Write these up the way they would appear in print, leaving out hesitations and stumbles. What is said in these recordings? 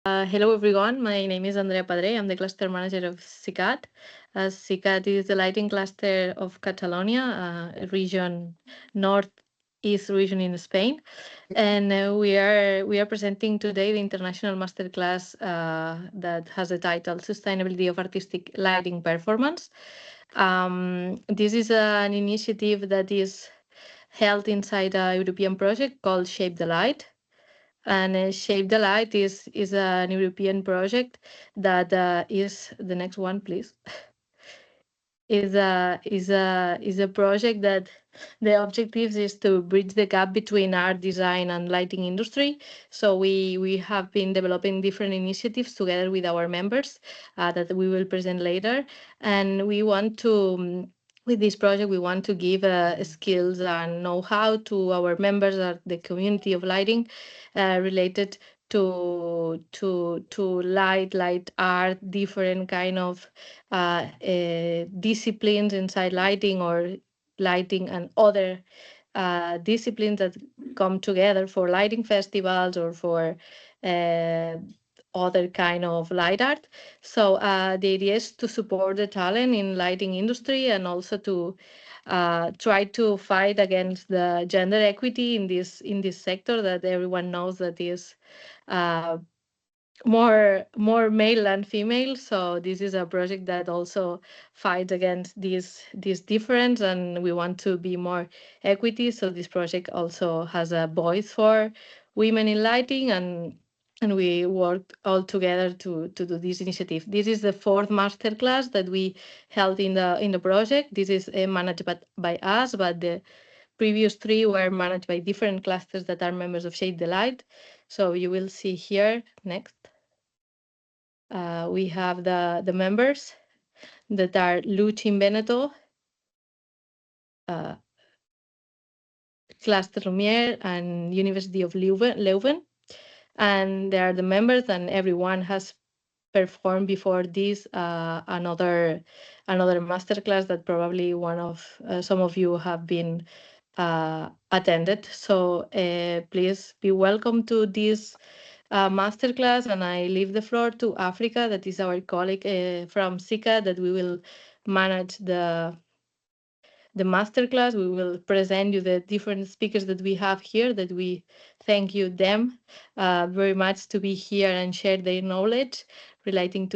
Hello everyone, my name is Andrea Padre. I'm the cluster manager of CICAT. CICAT is the lighting cluster of Catalonia, a region, northeast region in Spain, and we are presenting today the International Masterclass that has the title "Sustainability of Artistic Lighting Performance." This is an initiative that is held inside a European project called Shape the Light. And Shape the Light is an European project that is the next one, please. Is a project that the objective is to bridge the gap between art design and lighting industry. So we have been developing different initiatives together with our members that we will present later, and we want to. With this project, we want to give skills and know-how to our members at the community of lighting related to light art, different kind of disciplines inside lighting or lighting and other disciplines that come together for lighting festivals or for uh, other kind of light art. So the idea is to support the talent in lighting industry and also to try to fight against the gender equity in this sector that everyone knows that is uh, more male than female. So this is a project that also fights against this difference, and we want to be more equity. So this project also has a voice for women in lighting, and we worked all together to do this initiative. This is the fourth masterclass that we held in the project. This is managed by us, but the previous three were managed by different clusters that are members of Shade the Light. So you will see here next. We have the members that are Luci Veneto, uh, Cluster Lumiere, and University of Leuven. And they are the members, and everyone has performed before this another masterclass that probably some of you have been attended. So please be welcome to this masterclass, and I leave the floor to Africa, that is our colleague from SICA, that we will manage the masterclass. We will present you the different speakers that we have here, that we thank you them very much to be here and share their knowledge related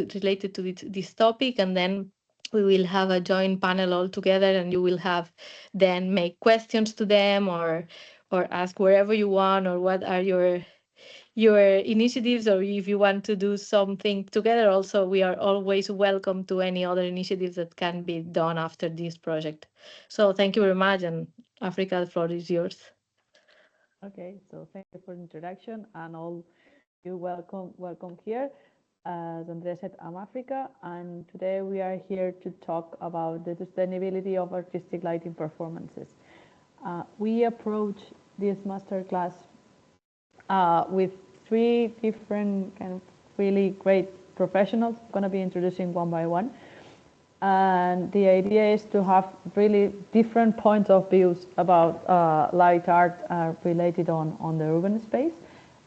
to this topic. And then we will have a joint panel all together, and you will have then make questions to them or ask wherever you want, or what are your initiatives, or if you want to do something together. Also, we are always welcome to any other initiatives that can be done after this project. So thank you very much, and Africa, the floor is yours. Okay, so thank you for the introduction and all you welcome here. As Andrea said, I'm Africa, and today we are here to talk about the sustainability of artistic lighting performances. We approach this masterclass with three different kind of really great professionals. I'm going to be introducing one by one. And the idea is to have really different points of views about light art related on the urban space.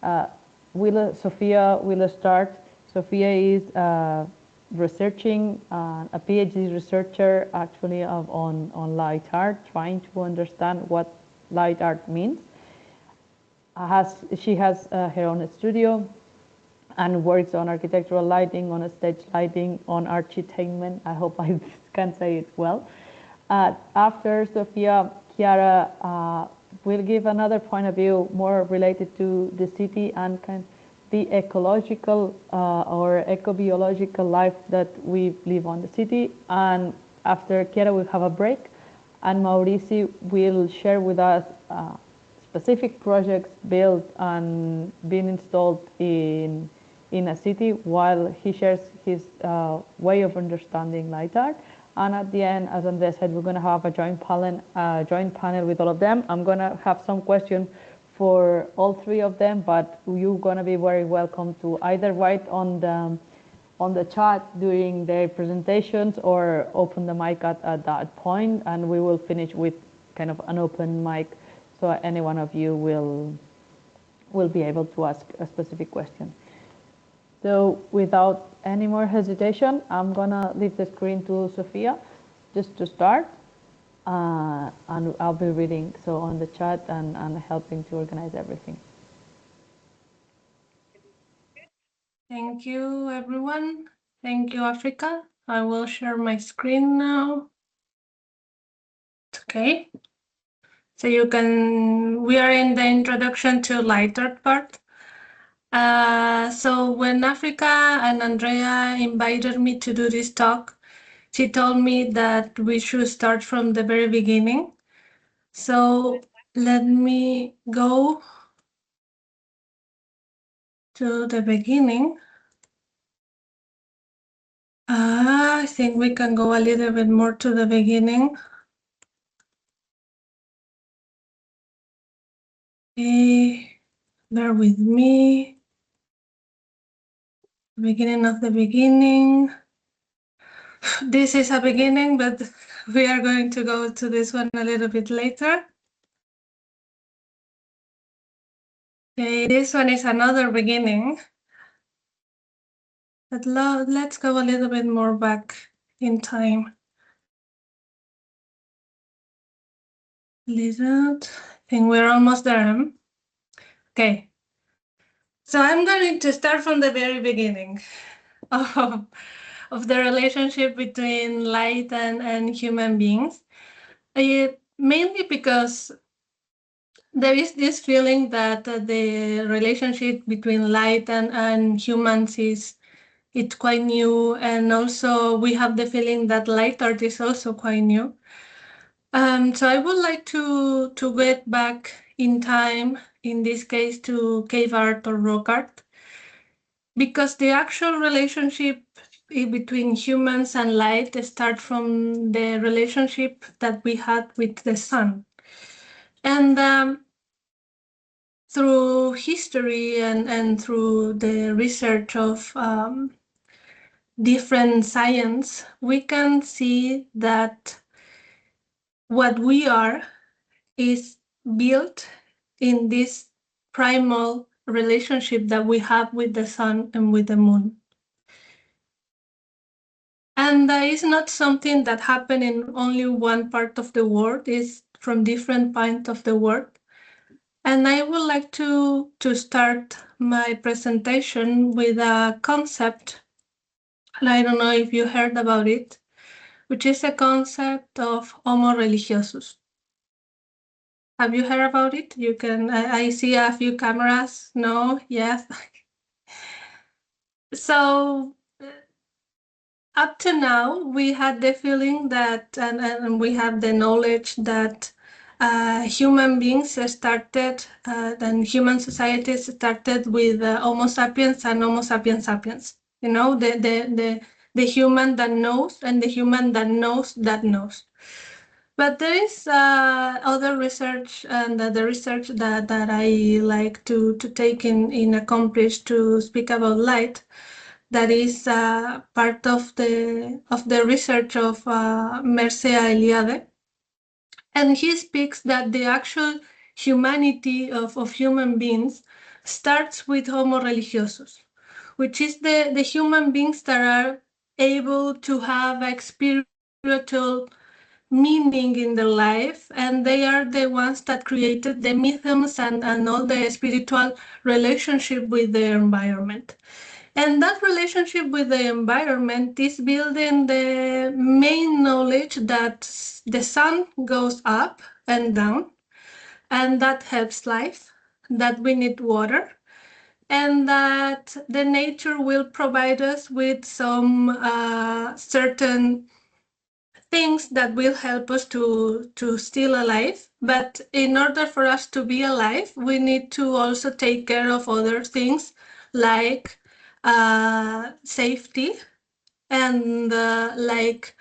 Sophia will start. Sophia is researching, a PhD researcher actually on light art, trying to understand what light art means. She has her own studio and works on architectural lighting, on stage lighting, on architainment. I hope I can say it well. After Sophia, Chiara will give another point of view more related to the city and kind of the ecological or ecobiological life that we live on the city. And after Chiara, we'll have a break, and Maurici will share with us specific projects built and being installed in a city, while he shares his way of understanding light art. And at the end, as Andrea said, we're going to have a joint panel with all of them. I'm going to have some questions for all three of them, but you're going to be very welcome to either write on the chat during their presentations or open the mic at that point, and we will finish with kind of an open mic, so any one of you will be able to ask a specific question. So without any more hesitation, I'm gonna leave the screen to Sophia just to start. And I'll be reading so on the chat and helping to organize everything. Thank you, everyone. Thank you, Africa. I will share my screen now. Okay. So we are in the introduction to lighter part. So when Africa and Andrea invited me to do this talk, she told me that we should start from the very beginning. So let me go to the beginning. I think we can go a little bit more to the beginning. Bear with me. Beginning of the beginning. This is a beginning, but we are going to go to this one a little bit later. Okay, this one is another beginning. But let's go a little bit more back in time. I think we're almost there. Okay. So I'm going to start from the very beginning of the relationship between light and human beings. Mainly because there is this feeling that the relationship between light and humans it's quite new, and also we have the feeling that light art is also quite new. So I would like to get back in time, in this case to cave art or rock art, because the actual relationship between humans and light starts from the relationship that we had with the sun. And through history and through the research of different science, we can see that what we are is built in this primal relationship that we have with the sun and with the moon. And that is not something that happened in only one part of the world, it's from different points of the world. And I would like to start my presentation with a concept, and I don't know if you heard about it, which is a concept of homo religiosus. Have you heard about it? You can, I see a few cameras. No? Yes. So up to now, we had the feeling that, and we have the knowledge that human beings started, and human societies started with Homo sapiens and Homo sapiens sapiens. You know, the human that knows and the human that knows that knows. But there is other research, and the research that I like to take in accomplish to speak about light, that is part of the research of Mircea Eliade. And he speaks that the actual humanity of human beings starts with Homo religiosus, which is the human beings that are able to have a spiritual meaning in their life, and they are the ones that created the myths and all the spiritual relationship with their environment. And that relationship with the environment is building the main knowledge that the sun goes up and down, and that helps life, that we need water, and that the nature will provide us with some certain things that will help us to still alive. But in order for us to be alive, we need to also take care of other things like safety and like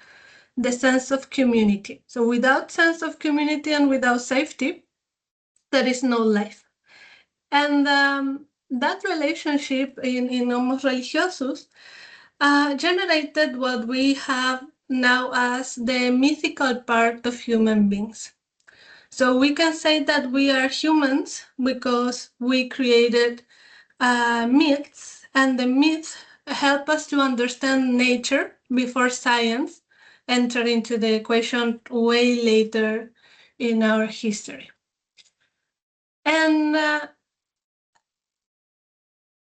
the sense of community. So without sense of community and without safety, there is no life. And that relationship in Homo religiosus generated what we have now as the mythical part of human beings. So we can say that we are humans because we created myths and the myth help us to understand nature before science entered into the equation way later in our history. And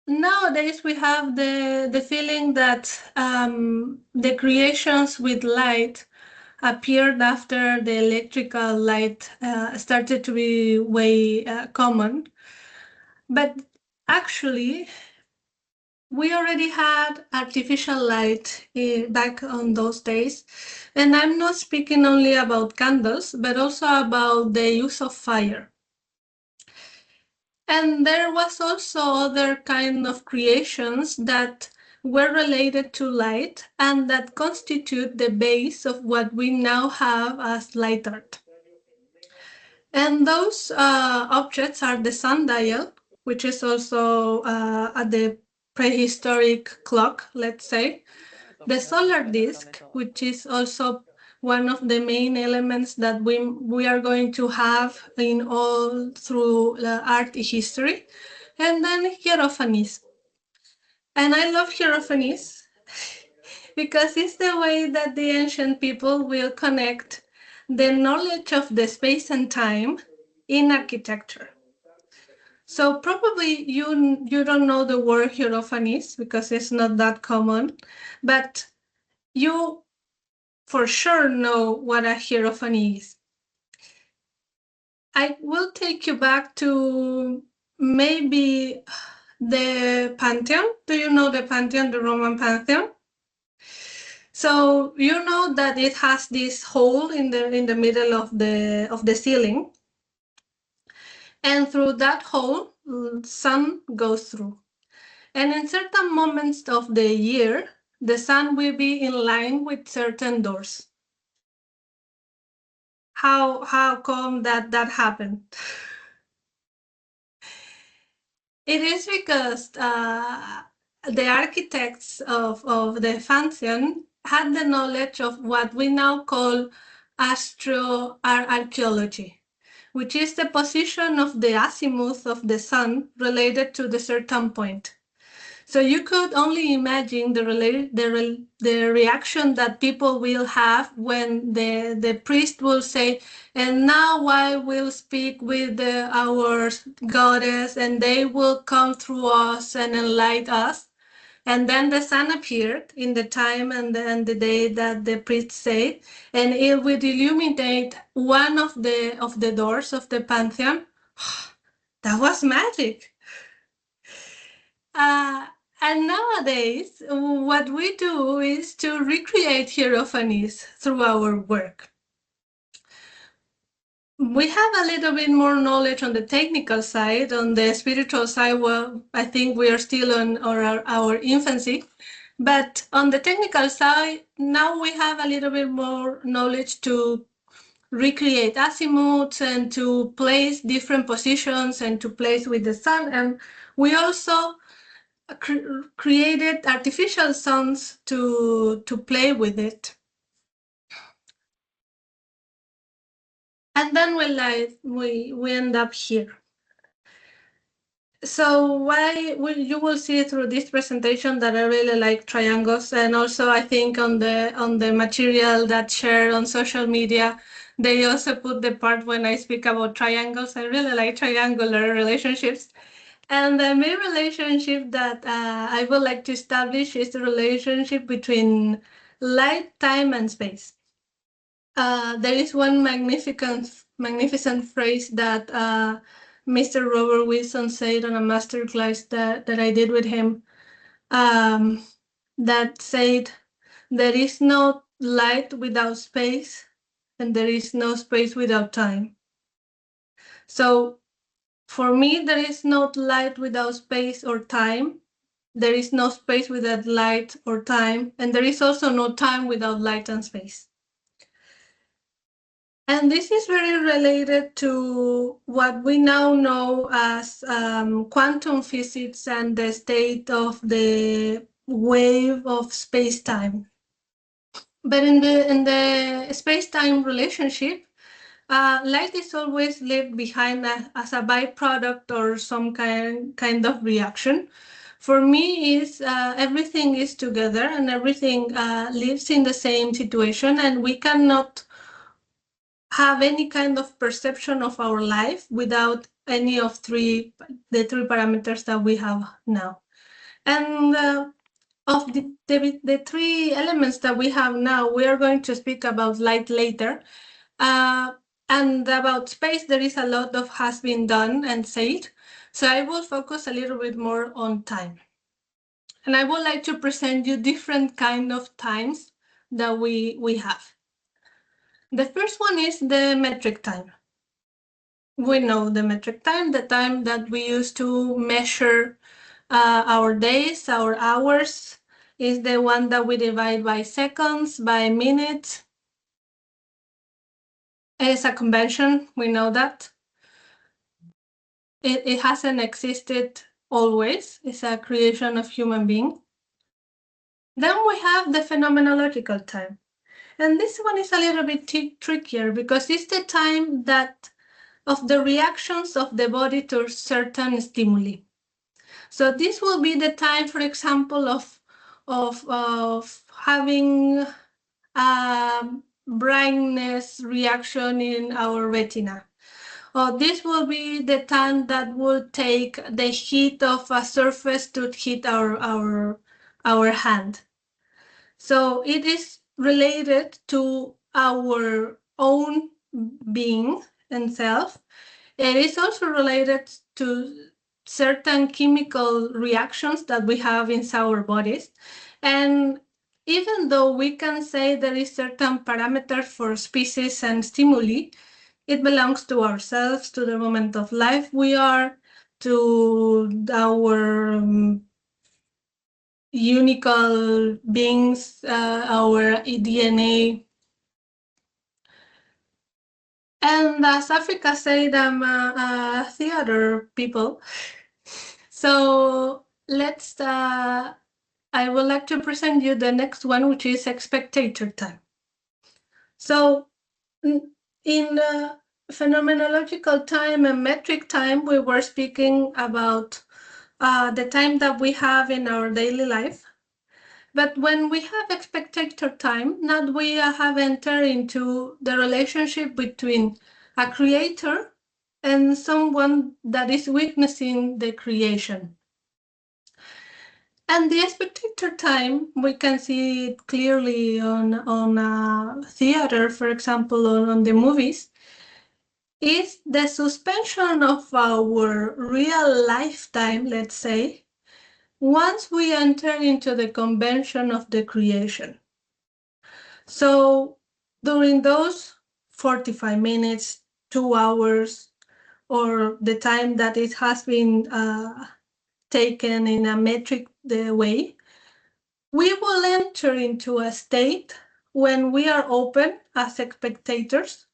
nowadays we have the feeling that the creations with light appeared after the electrical light started to be way common. But actually, we already had artificial light back on those days. And I'm not speaking only about candles, but also about the use of fire. And there was also other kind of creations that were related to light and that constitute the base of what we now have as light art. And those objects are the sundial, which is also at the prehistoric clock, let's say, the solar disk, which is also one of the main elements that we are going to have in all through the art history, and then hierophanies. And I love hierophanies because it's the way that the ancient people will connect the knowledge of the space and time in architecture. So probably you don't know the word hierophanies because it's not that common, but you for sure know what a hierophany is. I will take you back to maybe the Pantheon. Do you know the Pantheon, the Roman Pantheon? So you know that it has this hole in the middle of the ceiling, and through that hole, sun goes through. And in certain moments of the year, the sun will be in line with certain doors. How come that happened? It is because the architects of the Pantheon had the knowledge of what we now call astroarchaeology, which is the position of the azimuth of the sun related to the certain point. So you could only imagine the reaction that people will have when the priest will say, and now I will speak with our goddess, and they will come through us and enlighten us. And then the sun appeared in the time and the day that the priest said, and it would illuminate one of the doors of the Pantheon. That was magic. And nowadays, what we do is to recreate hierophanies through our work. We have a little bit more knowledge on the technical side. On the spiritual side, well, I think we are still on our infancy. But on the technical side, now we have a little bit more knowledge to recreate azimuths and to place different positions and to place with the sun. And we also created artificial suns to play with it. And then we end up here. So you will see through this presentation that I really like triangles, and also I think on the material that's shared on social media, they also put the part when I speak about triangles. I really like triangular relationships. And the main relationship that I would like to establish is the relationship between light, time, and space. There is one magnificent phrase that Mr. Robert Wilson said on a masterclass that I did with him, that said, there is no light without space, and there is no space without time. So for me, there is no light without space or time. There is no space without light or time, and there is also no time without light and space. And this is very related to what we now know as quantum physics and the state of the wave of space-time. But in the space-time relationship, light is always left behind as a byproduct or some kind of reaction. For me, is everything is together and everything lives in the same situation, and we cannot have any kind of perception of our life without any of the three parameters that we have now. And of the three elements that we have now, we are going to speak about light later. And about space, there is a lot of has been done and said. So I will focus a little bit more on time. And I would like to present you different kind of times that we have. The first one is the metric time. We know the metric time, the time that we use to measure our days, our hours, is the one that we divide by seconds, by minutes. It's a convention, we know that. It hasn't existed always. It's a creation of human being. Then we have the phenomenological time. And this one is a little bit trickier because it's the time that of the reactions of the body to certain stimuli. So this will be the time, for example, of having a brightness reaction in our retina. Or this will be the time that will take the heat of a surface to hit our hand. So it is related to our own being and self. It is also related to certain chemical reactions that we have in our bodies. And even though we can say there is certain parameters for species and stimuli, it belongs to ourselves, to the moment of life we are, to our unical beings, our DNA. And as Africa said, I'm a theater people. So let's, I would like to present you the next one, which is spectator time. So in phenomenological time and metric time, we were speaking about the time that we have in our daily life. But when we have spectator time, now we have entered into the relationship between a creator and someone that is witnessing the creation. And the spectator time, we can see it clearly on theater, for example, on the movies, is the suspension of our real lifetime, let's say, once we enter into the convention of the creation. So during those 45 minutes, 2 hours, or the time that it has been taken in a metric way, we will enter into a state when we are open as spectators,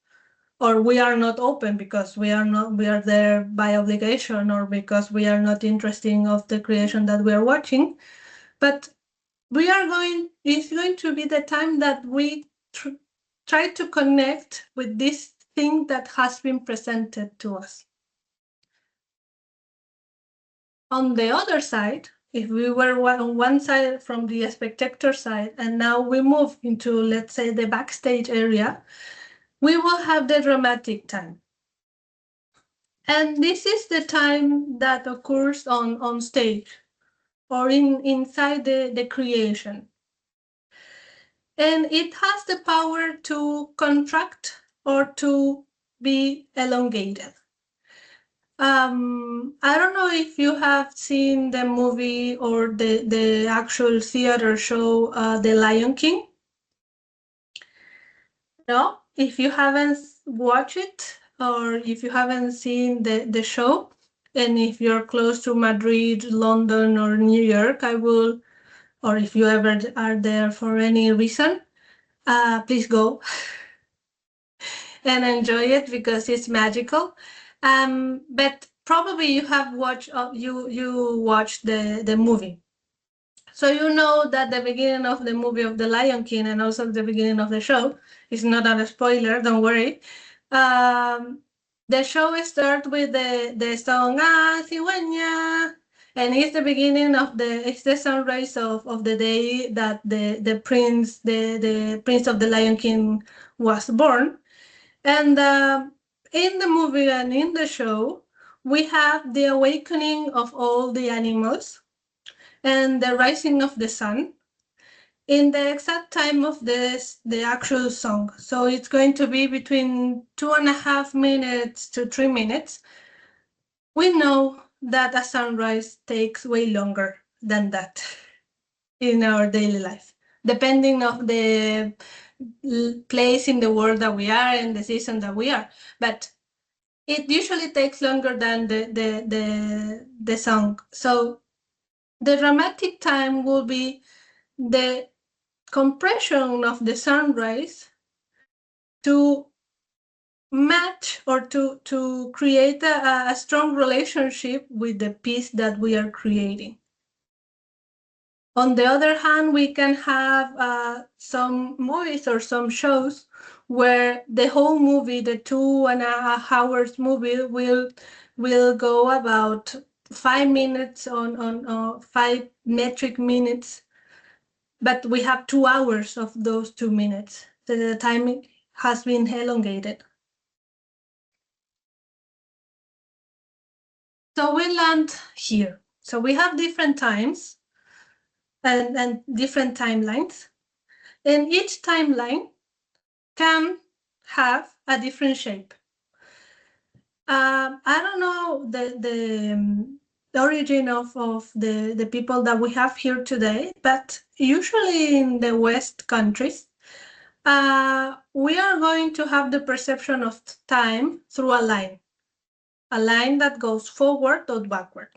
or we are not open because we are there by obligation, or because we are not interested of the creation that we are watching. But it's going to be the time that we try to connect with this thing that has been presented to us. On the other side, if we were on one side from the spectator side, and now we move into, let's say, the backstage area, we will have the dramatic time. And this is the time that occurs on stage or inside the creation. And it has the power to contract or to be elongated. I don't know if you have seen the movie or the actual theater show, The Lion King. No, if you haven't watched it, or if you haven't seen the show, and if you're close to Madrid, London, or New York, I will, or if you ever are there for any reason, please go and enjoy it because it's magical. But probably you have watched you watched the movie, so you know that the beginning of the movie of The Lion King and also the beginning of the show is not a spoiler. Don't worry. The show starts with the song Cigüeña, And it's the beginning of it's the sunrise of the day that the prince of the Lion King was born. And in the movie and in the show, we have the awakening of all the animals and the rising of the sun in the exact time of the actual song. So it's going to be between 2.5 minutes to 3 minutes. We know that a sunrise takes way longer than that in our daily life, depending of the place in the world that we are and the season that we are. But it usually takes longer than the song. So the dramatic time will be the compression of the sunrise to match or to create a strong relationship with the piece that we are creating. On the other hand, we can have some movies or some shows where the whole movie, the 2.5 hours movie, will go about 5 minutes on 5 metric minutes, but we have 2 hours of those 2 minutes. So the time has been elongated. So we land here. So we have different times and different timelines. And each timeline can have a different shape. I don't know the origin of the people that we have here today, but usually in the West countries, we are going to have the perception of time through a line that goes forward or backward.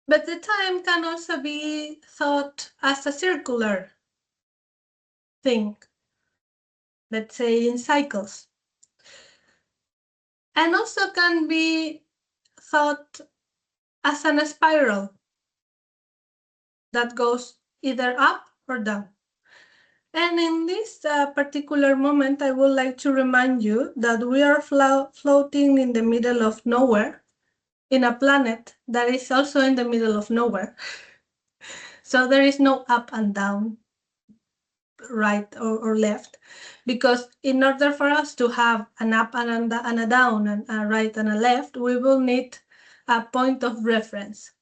But the time can also be thought as a circular thing, let's say in cycles. And also can be thought as a spiral that goes either up or down. And in this particular moment, I would like to remind you that we are floating in the middle of nowhere, in a planet that is also in the middle of nowhere. So there is no up and down, right or left, because in order for us to have an up and a down and a right and a left, we will need a point of reference.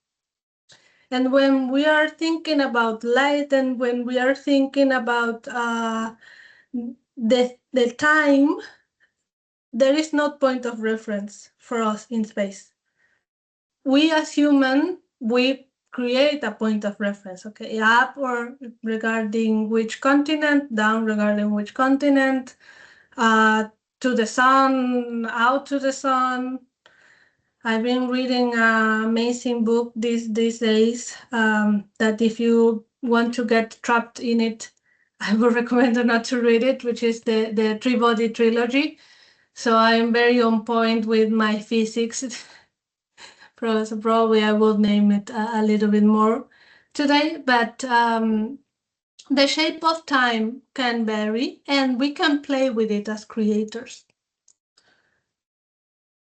And when we are thinking about light and when we are thinking about the time, there is no point of reference for us in space. We as human, we create a point of reference, okay? Up or regarding which continent, down regarding which continent, to the sun, out to the sun. I've been reading an amazing book these days that if you want to get trapped in it, I would recommend not to read it, which is the Three-Body Trilogy. So I'm very on point with my physics. So probably I will name it a little bit more today, but the shape of time can vary and we can play with it as creators.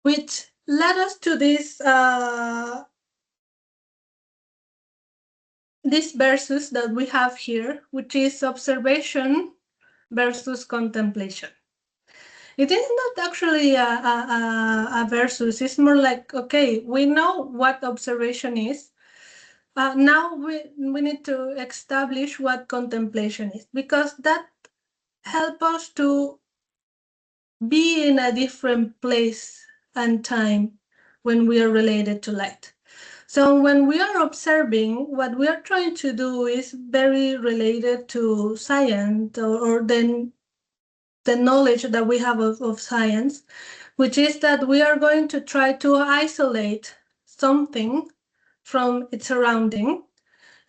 Which led us to this versus that we have here, which is observation versus contemplation. It is not actually a versus, it's more like, okay, we know what observation is. Now we need to establish what contemplation is, because that helps us to be in a different place and time when we are related to light. So when we are observing, what we are trying to do is very related to science or then the knowledge that we have of science, which is that we are going to try to isolate something from its surrounding,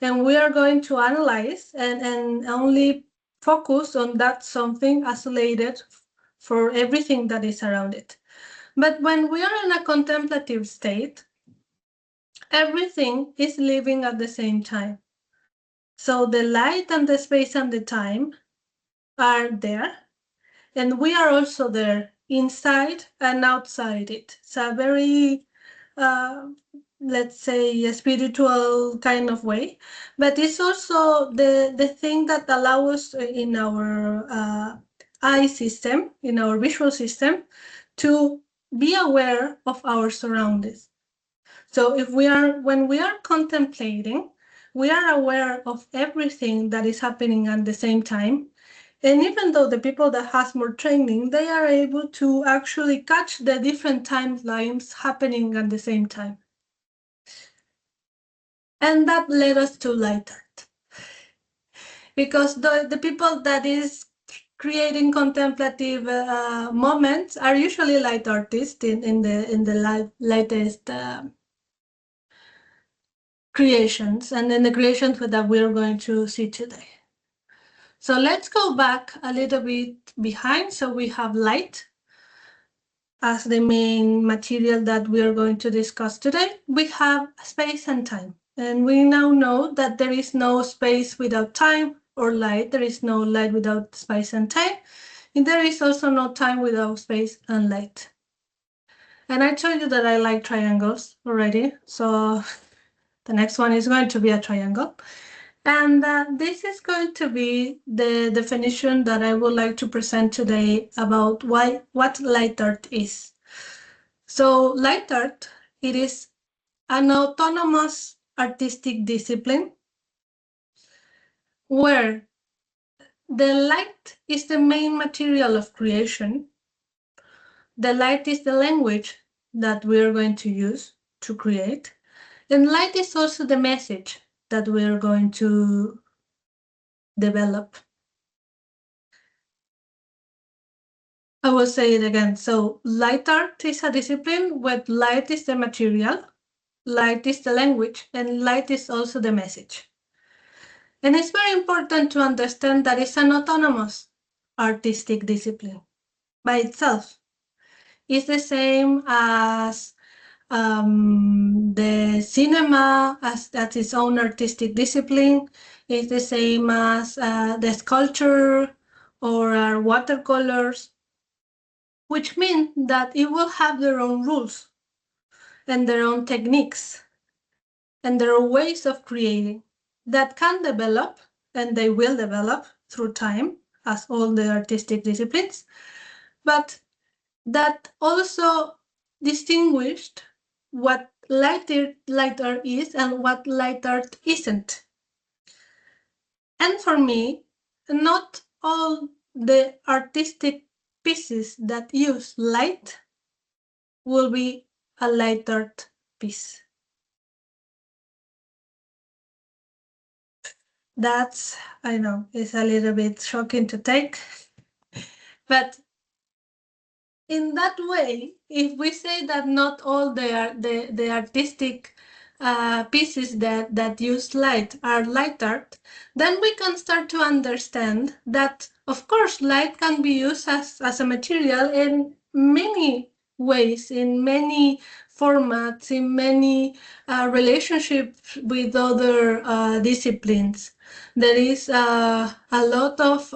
and we are going to analyze and only focus on that something isolated for everything that is around it. But when we are in a contemplative state, everything is living at the same time. So the light and the space and the time are there, and we are also there inside and outside it. It's a very let's say, a spiritual kind of way, but it's also the thing that allows us in our eye system, in our visual system, to be aware of our surroundings. So when we are contemplating, we are aware of everything that is happening at the same time. And even though the people that has more training, they are able to actually catch the different timelines happening at the same time. And that led us to light art. Because the people that is creating contemplative moments are usually light artists in the latest creations, and in the creations that we're going to see today. So let's go back a little bit behind. So we have light as the main material that we are going to discuss today. We have space and time. And we now know that there is no space without time or light. There is no light without space and time. And there is also no time without space and light. And I told you that I like triangles already. So the next one is going to be a triangle. And this is going to be the definition that I would like to present today about what light art is. So light art, it is an autonomous artistic discipline where the light is the main material of creation. The light is the language that we are going to use to create. And light is also the message that we are going to develop. I will say it again. So light art is a discipline where light is the material, light is the language, and light is also the message. And it's very important to understand that it's an autonomous artistic discipline by itself. It's the same as the cinema as its own artistic discipline. It's the same as the sculpture or watercolors, which means that it will have their own rules and their own techniques and their own ways of creating that can develop, and they will develop through time, as all the artistic disciplines, but that also distinguished what light art is and what light art isn't. And for me, not all the artistic pieces that use light will be a light art piece. That's, I know, it's a little bit shocking to take, but in that way, if we say that not all the artistic pieces that use light are light art, then we can start to understand that, of course, light can be used as a material in many ways, in many formats, in many relationships with other disciplines. There is a lot of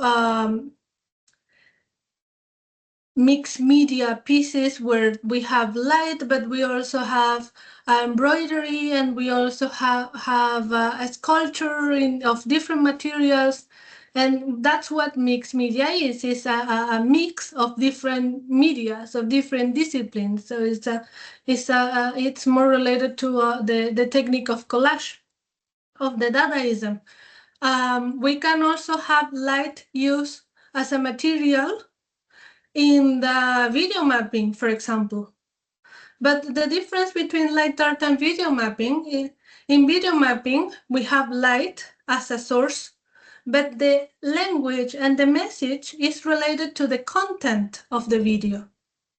mixed media pieces where we have light, but we also have embroidery, and we also have a sculpture of different materials. And that's what mixed media is a mix of different medias, of different disciplines. So it's more related to the technique of collage, of the Dadaism. We can also have light used as a material in the video mapping, for example. But the difference between light art and video mapping is, in video mapping, we have light as a source, but the language and the message is related to the content of the video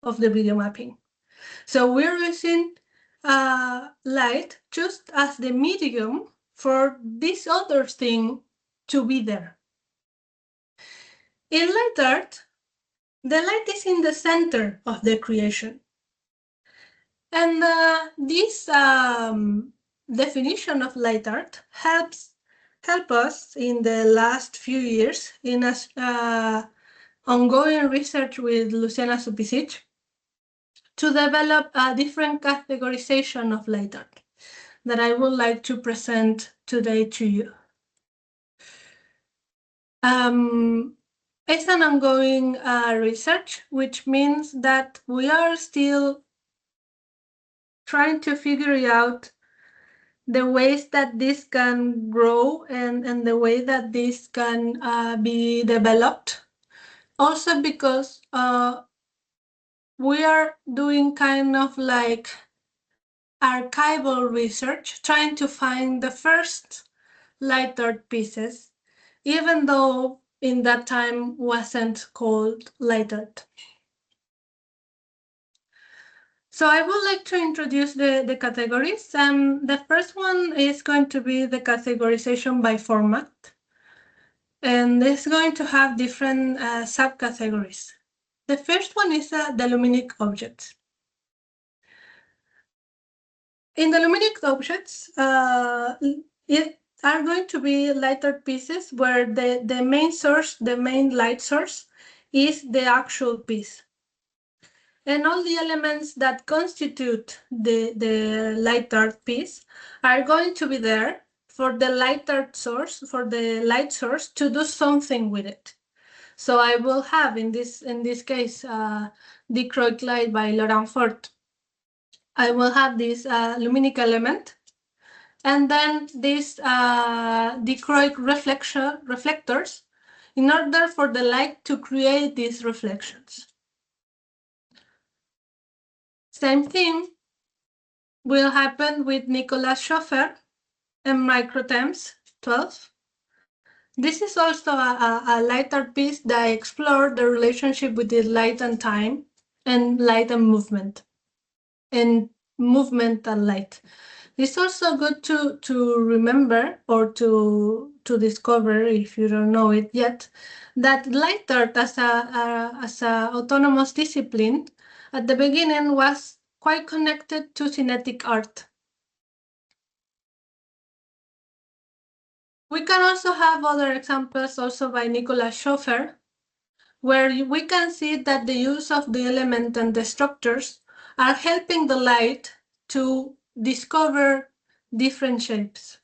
mapping. So we're using light just as the medium for this other thing to be there. In light art, the light is in the center of the creation. And this definition of light art help us in the last few years in ongoing research with Luciana Supisic to develop a different categorization of light art that I would like to present today to you. It's an ongoing research, which means that we are still trying to figure out the ways that this can grow and the way that this can be developed. Also because we are doing kind of like archival research, trying to find the first light art pieces, even though in that time wasn't called light art. So I would like to introduce the categories. The first one is going to be the categorization by format. And it's going to have different subcategories. The first one is the luminic objects. In the luminic objects, it are going to be light art pieces where the main source, the main light source, is the actual piece. And all the elements that constitute the light art piece are going to be there for the light art source, for the light source to do something with it. So I will have in this case dichroic light by Laurent Fort. I will have this luminic element, and then these dichroic reflectors in order for the light to create these reflections. Same thing will happen with Nicolas Schoeffer and Microtemps 12. This is also a light art piece that explored the relationship between light and time, and light and movement, and movement and light. It's also good to remember or to discover, if you don't know it yet, that light art as a autonomous discipline at the beginning was quite connected to kinetic art. We can also have other examples also by Nicolas Schoeffer, where we can see that the use of the element and the structures are helping the light to discover different shapes.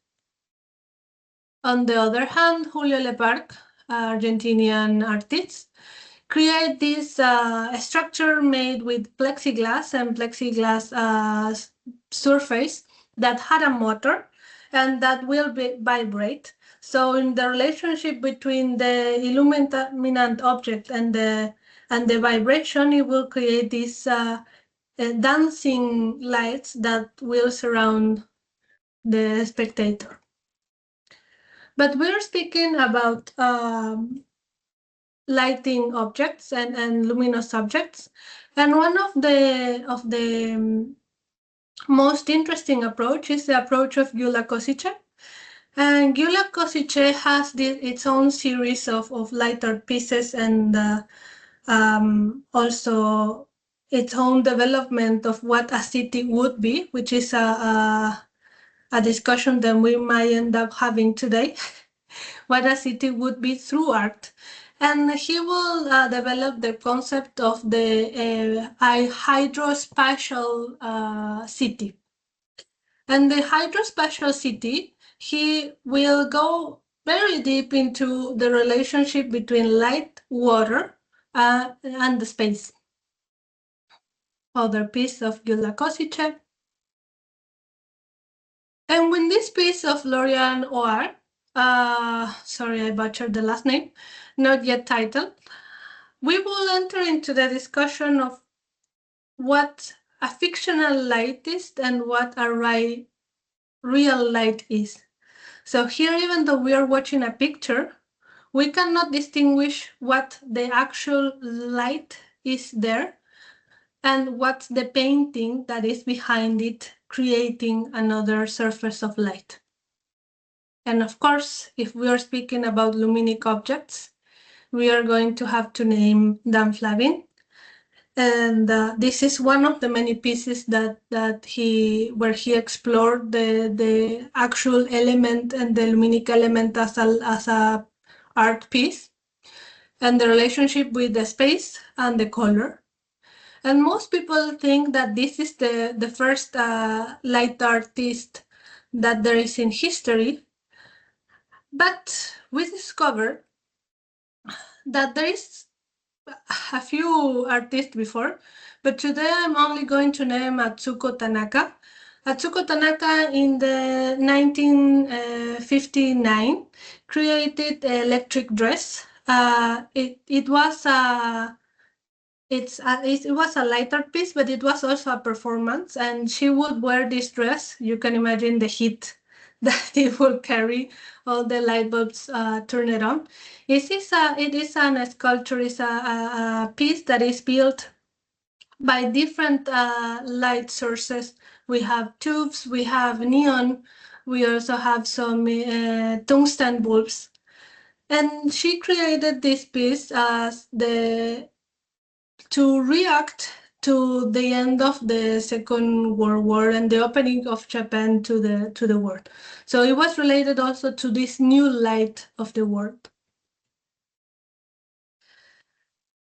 On the other hand, Julio Leparc, Argentinian artist, create this structure made with plexiglass and plexiglass surface that had a motor and that will vibrate. So in the relationship between the illuminant object and the vibration, it will create these dancing lights that will surround the spectator. But we're speaking about lighting objects and luminous objects, and one of the most interesting approach is the approach of Gyula Kosice. And Gyula Kosice has its own series of light art pieces, and also its own development of what a city would be, which is a discussion that we might end up having today. What a city would be through art. And he will develop the concept of the hydrospatial city. And the hydrospatial city, he will go very deep into the relationship between light, water, and the space. Other piece of Gyula Kosice. And with this piece of Florian Oar, sorry, I butchered the last name, not yet titled, we will enter into the discussion of what a fictional light is and what a real light is. So here, even though we are watching a picture, we cannot distinguish what the actual light is there and what's the painting that is behind it, creating another surface of light. And of course, if we are speaking about luminic objects, we are going to have to name Dan Flavin. And this is one of the many pieces where he explored the actual element and the luminic element as a art piece, and the relationship with the space and the color. And most people think that this is the first light artist that there is in history. But we discovered that there is a few artists before, but today I'm only going to name Atsuko Tanaka. Atsuko Tanaka in the 1959 created Electric Dress. It was a it was a lighter piece, but it was also a performance. And she would wear this dress. You can imagine the heat that it will carry, all the light bulbs turned on. It is a sculpture, it's a piece that is built by different light sources. We have tubes, we have neon, we also have some tungsten bulbs. And she created this piece as to react to the end of the Second World War and the opening of Japan to the world. So it was related also to this new light of the world.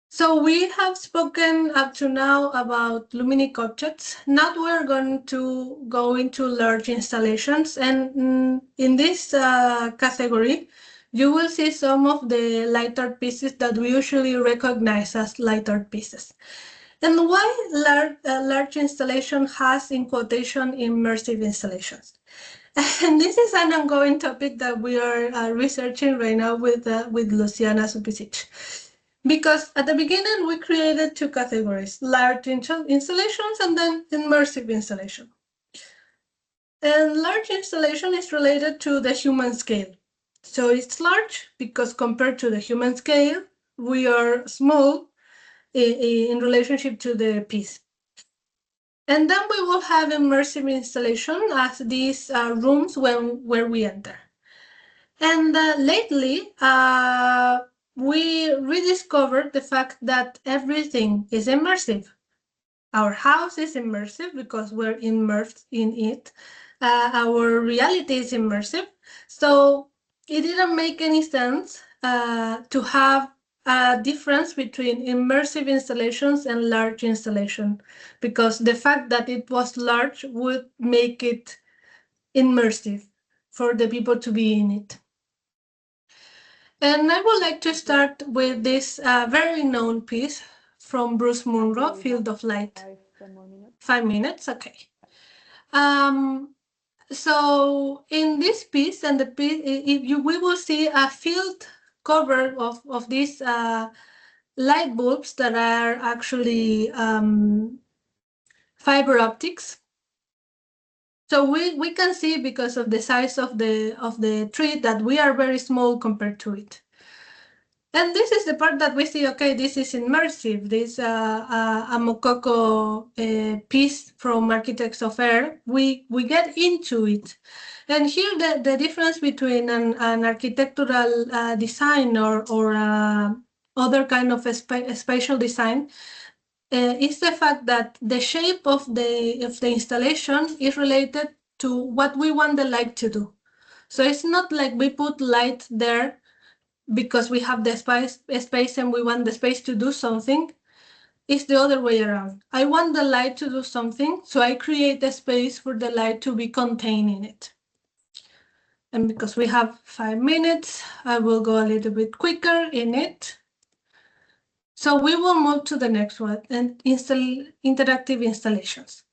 So we have spoken up to now about luminic objects. Now we're going to go into large installations, and in this category, you will see some of the light art pieces that we usually recognize as light art pieces. And why large installation has, in quotation, immersive installations. And this is an ongoing topic that we are researching right now with Luciana Supisic. Because at the beginning, we created two categories, large installations and then immersive installation. And large installation is related to the human scale. So it's large because compared to the human scale, we are small in relationship to the piece. And then we will have immersive installation as these rooms where we enter. And lately, we rediscovered the fact that everything is immersive. Our house is immersive because we're immersed in it. Our reality is immersive. So it didn't make any sense to have a difference between immersive installations and large installation, because the fact that it was large would make it immersive for the people to be in it. And I would like to start with this very known piece from Bruce Munro, Field of Light. 5 minutes, okay. So in this piece, and the piece, we will see a field cover of these light bulbs that are actually fiber optics. So we can see, because of the size of the tree, that we are very small compared to it. And this is the part that we see, okay, this is immersive. This a Mokoko piece from Architects of Air. We get into it. And here the difference between an architectural design or other kind of spatial design is the fact that the shape of the installation is related to what we want the light to do. So it's not like we put light there because we have the space and we want the space to do something. It's the other way around. I want the light to do something, so I create a space for the light to be contained in it. And because we have 5 minutes, I will go a little bit quicker in it. So we will move to the next one, and interactive installations.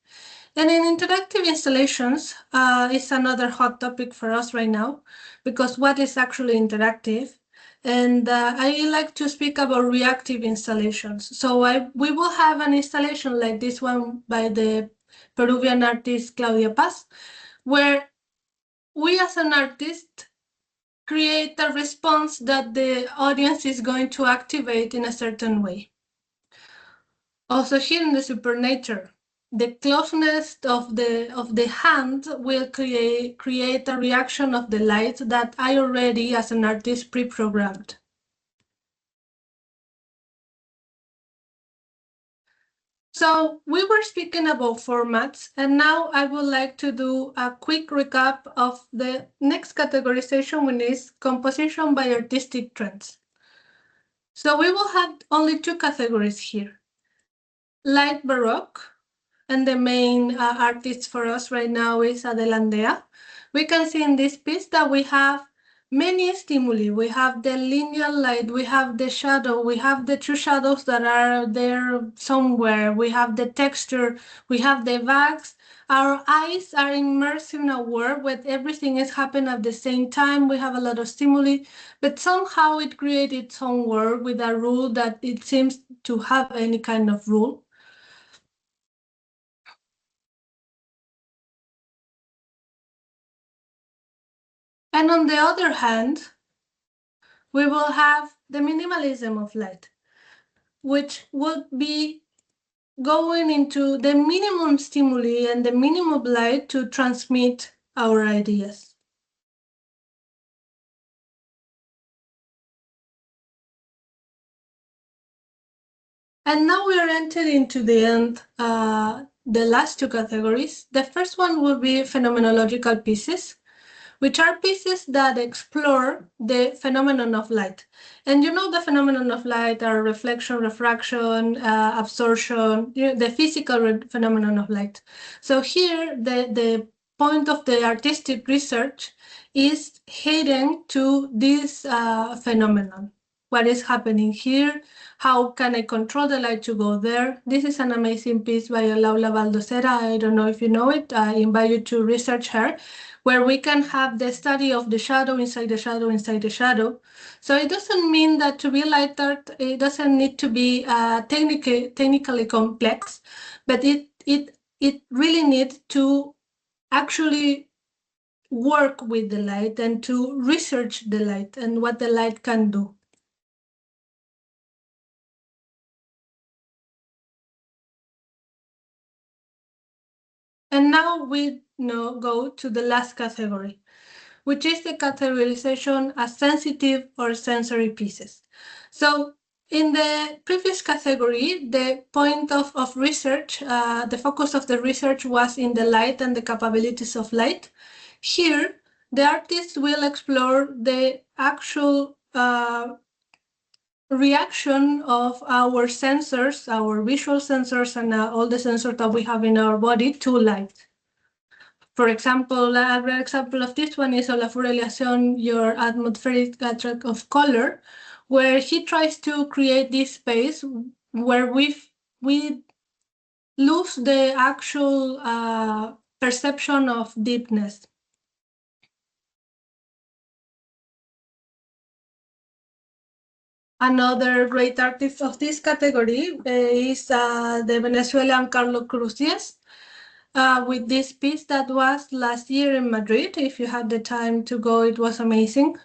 And in interactive installations, it's another hot topic for us right now, because what is actually interactive? And I like to speak about reactive installations. So we will have an installation like this one by the Peruvian artist Claudia Paz, where we as an artist create a response that the audience is going to activate in a certain way. Also here in the supernature, the closeness of the hand will create a reaction of the light that I already, as an artist, pre-programmed. So we were speaking about formats, and now I would like to do a quick recap of the next categorization, which is composition by artistic trends. So we will have only two categories here. light baroque, and the main artist for us right now is Adelandea. We can see in this piece that we have many stimuli. We have the linear light, we have the shadow, we have the true shadows that are there somewhere, we have the texture, we have the vagues. Our eyes are immersed in a world where everything is happening at the same time. We have a lot of stimuli, but somehow it created its own world with a rule that it seems to have any kind of rule. And on the other hand, we will have the minimalism of light, which would be going into the minimum stimuli and the minimum light to transmit our ideas. And now we are entering into the end, the last two categories. The first one will be phenomenological pieces, which are pieces that explore the phenomenon of light. And you know the phenomenon of light are reflection, refraction, absorption, the physical phenomenon of light. So here, the point of the artistic research is heading to this phenomenon. What is happening here? How can I control the light to go there? This is an amazing piece by Laura Baldosera. I don't know if you know it. I invite you to research her, where we can have the study of the shadow inside the shadow inside the shadow. So it doesn't mean that to be light art, it doesn't need to be technically complex, but it really needs to actually work with the light and to research the light and what the light can do. And now we go to the last category, which is the categorization as sensitive or sensory pieces. So in the previous category, the point of research, the focus of the research was in the light and the capabilities of light. Here, the artist will explore the actual reaction of our sensors, our visual sensors, and all the sensors that we have in our body to light. For example, a great example of this one is Olafur your atmospheric track of color, where he tries to create this space where we lose the actual perception of deepness. Another great artist of this category is the Venezuelan Carlos Cruzies, with this piece that was last year in Madrid. If you had the time to go, it was amazing.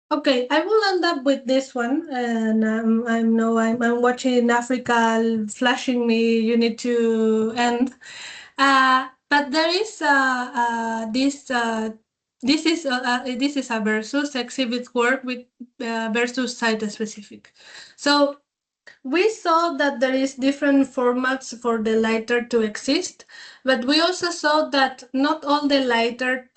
Okay, I will end up with this one, and I'm watching Africa flashing me. You need to end, but there is this is a versus exhibit work with versus site specific. So we saw that there is different formats for the light art to exist, but we also saw that not all the light art,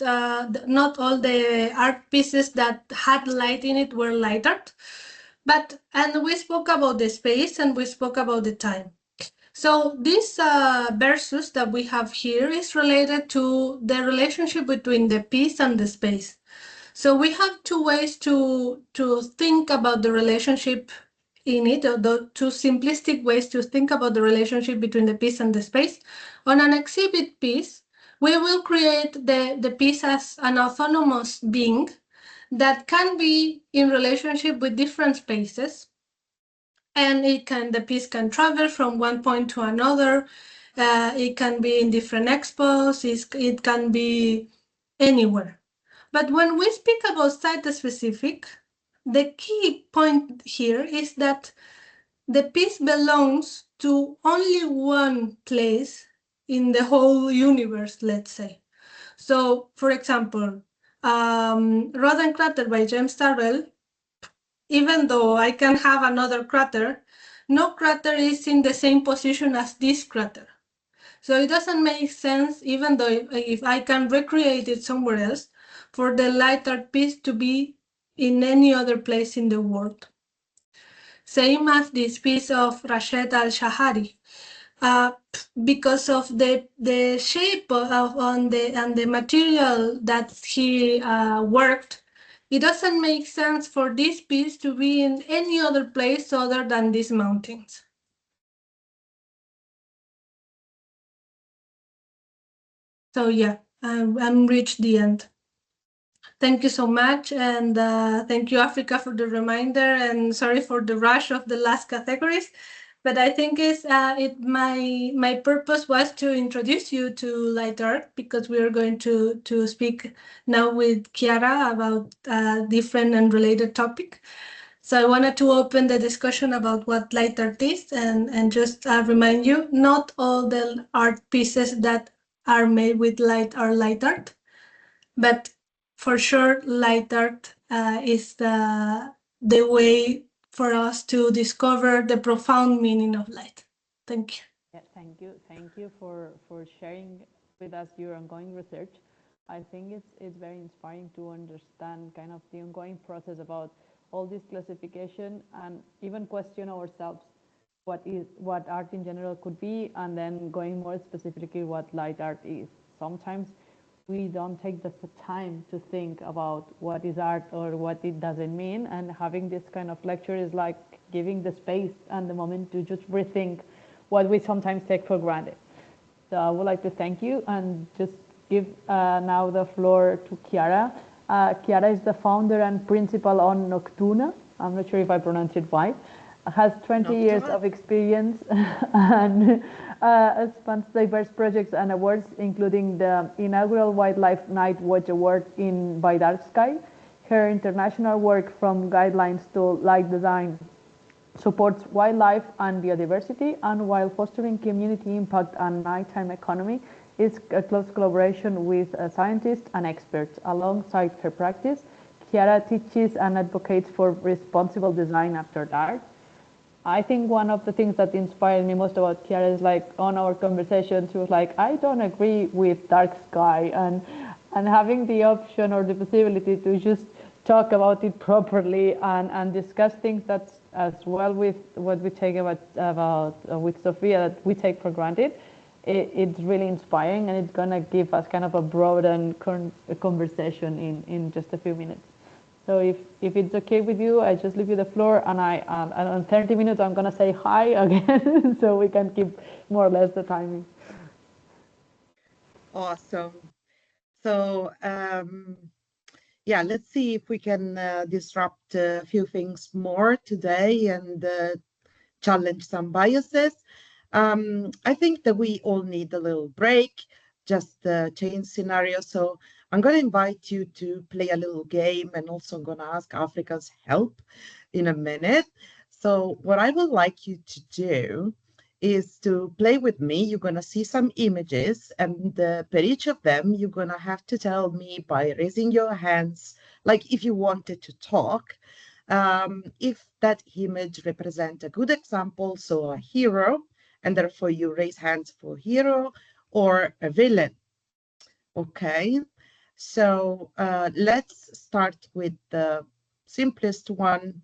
not all the art pieces that had light in it were light art. And we spoke about the space and we spoke about the time. So this versus that we have here is related to the relationship between the piece and the space. So we have two ways to think about the relationship in it, or the two simplistic ways to think about the relationship between the piece and the space. On an exhibit piece, we will create the piece as an autonomous being that can be in relationship with different spaces, and the piece can travel from one point to another. It can be in different expos. It can be anywhere. But when we speak about site-specific, the key point here is that the piece belongs to only one place in the whole universe, let's say. So, for example, Rodent Crater by James Turrell, even though I can have another crater, no crater is in the same position as this crater. So it doesn't make sense, even though if I can recreate it somewhere else, for the light art piece to be in any other place in the world. Same as this piece of Rashid al-Shahari. Because of the shape of on the and the material that he worked, it doesn't make sense for this piece to be in any other place other than these mountains. So yeah, I'm reached the end. Thank you so much, and thank you, Africa, for the reminder, and sorry for the rush of the last categories. But I think my purpose was to introduce you to light art, because we are going to speak now with Chiara about a different and related topic. So I wanted to open the discussion about what light art is, and just remind you, not all the art pieces that are made with light are light art, but for sure, light art is the way for us to discover the profound meaning of light. Thank you. Yeah, thank you for sharing with us your ongoing research. I think it's very inspiring to understand kind of the ongoing process about all this classification, and even question ourselves what art in general could be, and then going more specifically what light art is. Sometimes we don't take the time to think about what is art or what it doesn't mean, and having this kind of lecture is like giving the space and the moment to just rethink what we sometimes take for granted. So I would like to thank you and just give now the floor to Chiara. Chiara is the founder and principal on Noctuna. I'm not sure if I pronounced it right. Has 20 years of experience and spans diverse projects and awards, including the inaugural Wildlife Night Watch Award by Dark Sky. Her international work, from guidelines to light design, supports wildlife and biodiversity, and while fostering community impact and nighttime economy, is a close collaboration with scientists and experts. Alongside her practice, Chiara teaches and advocates for responsible design after dark. I think one of the things that inspired me most about Chiara is, like, on our conversation, she was like, I don't agree with dark sky, and having the option or the possibility to just talk about it properly and discuss things that's as well with what we take about with Sophia that we take for granted. It's really inspiring, and it's gonna give us kind of a broad and conversation in just a few minutes. So if it's okay with you, I just leave you the floor, and in 30 minutes I'm gonna say hi again, so we can keep more or less the timing. Awesome. So yeah, let's see if we can disrupt a few things more today and challenge some biases. I think that we all need a little break, just change scenario. So I'm going to invite you to play a little game, and also I'm going to ask Africa's help in a minute. So what I would like you to do is to play with me. You're going to see some images, and per each of them, you're going to have to tell me by raising your hands, like if you wanted to talk, if that image represents a good example, so a hero, and therefore you raise hands for hero, or a villain. Okay, so let's start with the simplest one,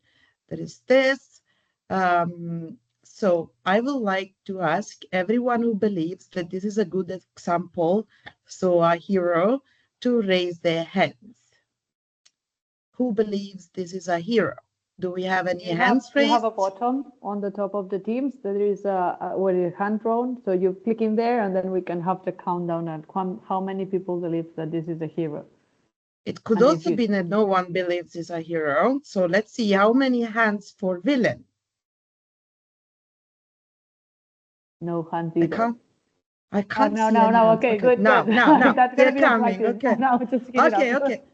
that is this. So I would like to ask everyone who believes that this is a good example, so a hero, to raise their hands. Who believes this is a hero? Do we have any hands raised? You have a button on the top of the Teams. There is where your hand drawn. So you click in there, and then we can have the countdown at how many people believe that this is a hero. It could also be that no one believes it's a hero. So let's see how many hands for villain. No hands either. I can't see no. Okay, good. Now. That's They're gonna be coming. the Okay. Now just give it up.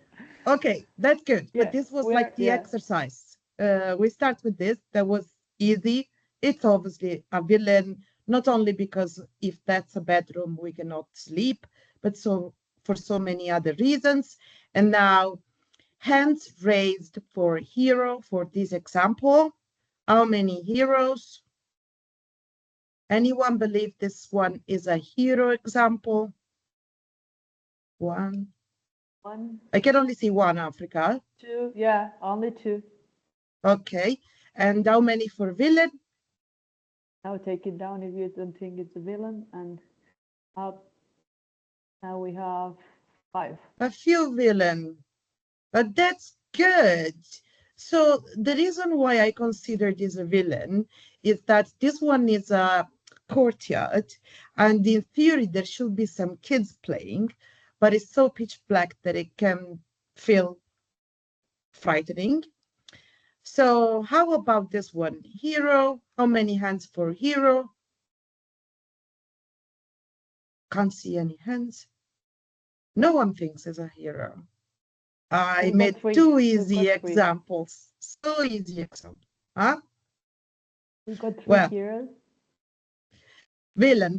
Okay, that's good. Yeah, but this was like the exercise. We start with this. That was easy. It's obviously a villain, not only because if that's a bedroom, we cannot sleep, but for so many other reasons. And now, hands raised for hero for this example. How many heroes? Anyone believe this one is a hero example? 1, One, I can only see one, Africa. two, yeah, only two. Okay. And how many for villain? Now take it down if you don't think it's a villain, and up. Now we have 5. A few villain. But that's good. So the reason why I consider this a villain is that this one is a courtyard, and in theory there should be some kids playing, but it's so pitch black that it can feel frightening. So how about this one? Hero. How many hands for hero? Can't see any hands. No one thinks is a hero. I made 2 easy examples. So easy example. Huh? We got 3 Well, heroes. Villain.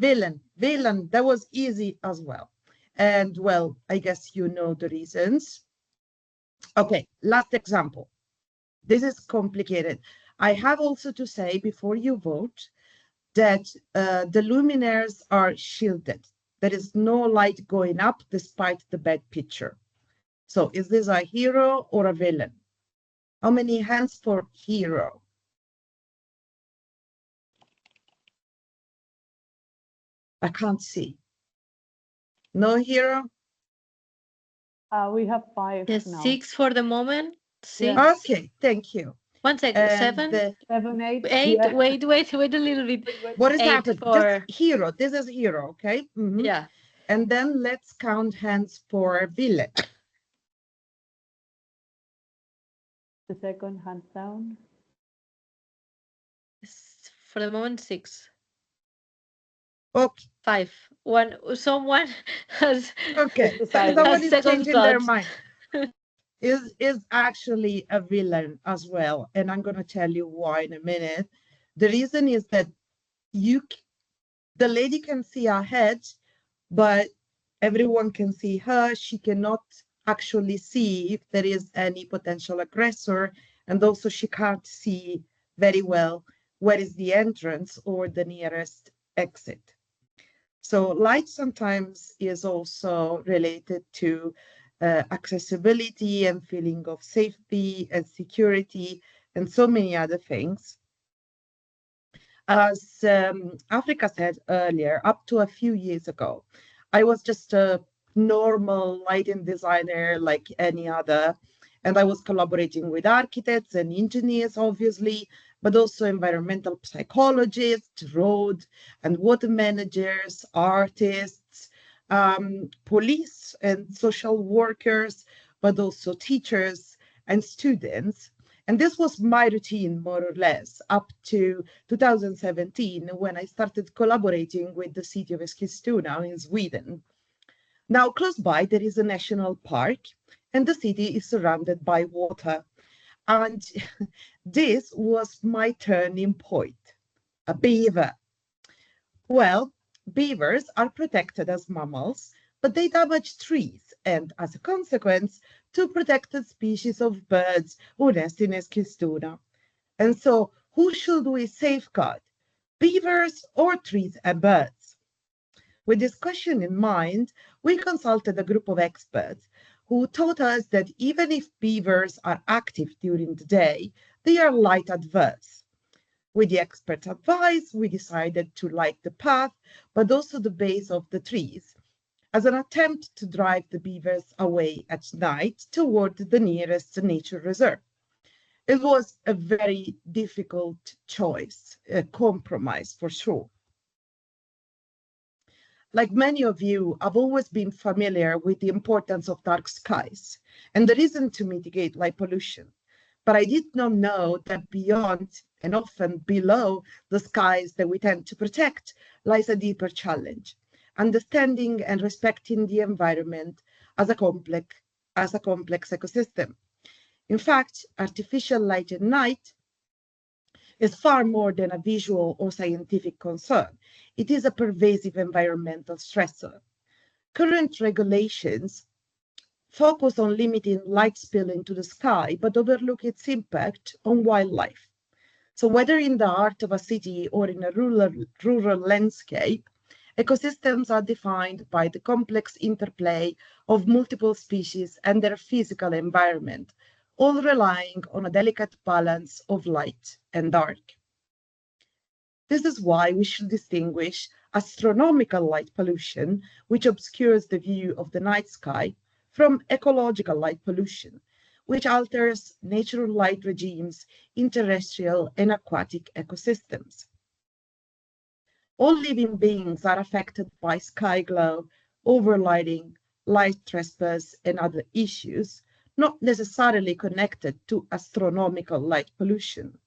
That was easy as well. And well, I guess you know the reasons. Okay, last example. This is complicated. I have also to say before you vote that the luminaires are shielded. There is no light going up despite the bad picture. So is this a hero or a villain? How many hands for hero? I can't see. No hero? We have 5 Yes, now. 6 for the moment. 6. Yeah. Okay, thank you. 1 second. 7. 7, 8. 8. Yeah. Wait a little bit. What is 8 happening? for Just hero. This is hero, okay? yeah. And then let's count hands for villain. The second, hands down. For the moment, 6. Okay. 5. Someone has Okay. decided. Someone is second changing their thoughts. mind. Is actually a villain as well, and I'm going to tell you why in a minute. The reason is that the lady can see her head, but everyone can see her. She cannot actually see if there is any potential aggressor, and also she can't see very well where is the entrance or the nearest exit. So light sometimes is also related to accessibility and feeling of safety and security and so many other things. As Africa said earlier, up to a few years ago, I was just a normal lighting designer like any other, and I was collaborating with architects and engineers, obviously, but also environmental psychologists, road and water managers, artists, police and social workers, but also teachers and students. And this was my routine, more or less, up to 2017, when I started collaborating with the city of Eskilstuna in Sweden. Now, close by, there is a national park, and the city is surrounded by water. And this was my turning point, a beaver. Well, beavers are protected as mammals, but they damage trees, and as a consequence, two protected species of birds who nest in Eskilstuna. And so, who should we safeguard, beavers or trees and birds? With this question in mind, we consulted a group of experts who taught us that even if beavers are active during the day, they are light adverse. With the expert advice, we decided to light the path, but also the base of the trees, as an attempt to drive the beavers away at night toward the nearest nature reserve. It was a very difficult choice, a compromise for sure. Like many of you, I've always been familiar with the importance of dark skies and the reason to mitigate light pollution. But I did not know that beyond and often below the skies that we tend to protect lies a deeper challenge, understanding and respecting the environment as a complex ecosystem. In fact, artificial light at night is far more than a visual or scientific concern. It is a pervasive environmental stressor. Current regulations focus on limiting light spill into the sky, but overlook its impact on wildlife. So whether in the heart of a city or in a rural landscape, Ecosystems are defined by the complex interplay of multiple species and their physical environment, all relying on a delicate balance of light and dark. This is why we should distinguish astronomical light pollution, which obscures the view of the night sky, from ecological light pollution, which alters natural light regimes in terrestrial and aquatic ecosystems. All living beings are affected by sky glow, overlighting, light trespass, and other issues, not necessarily connected to astronomical light pollution.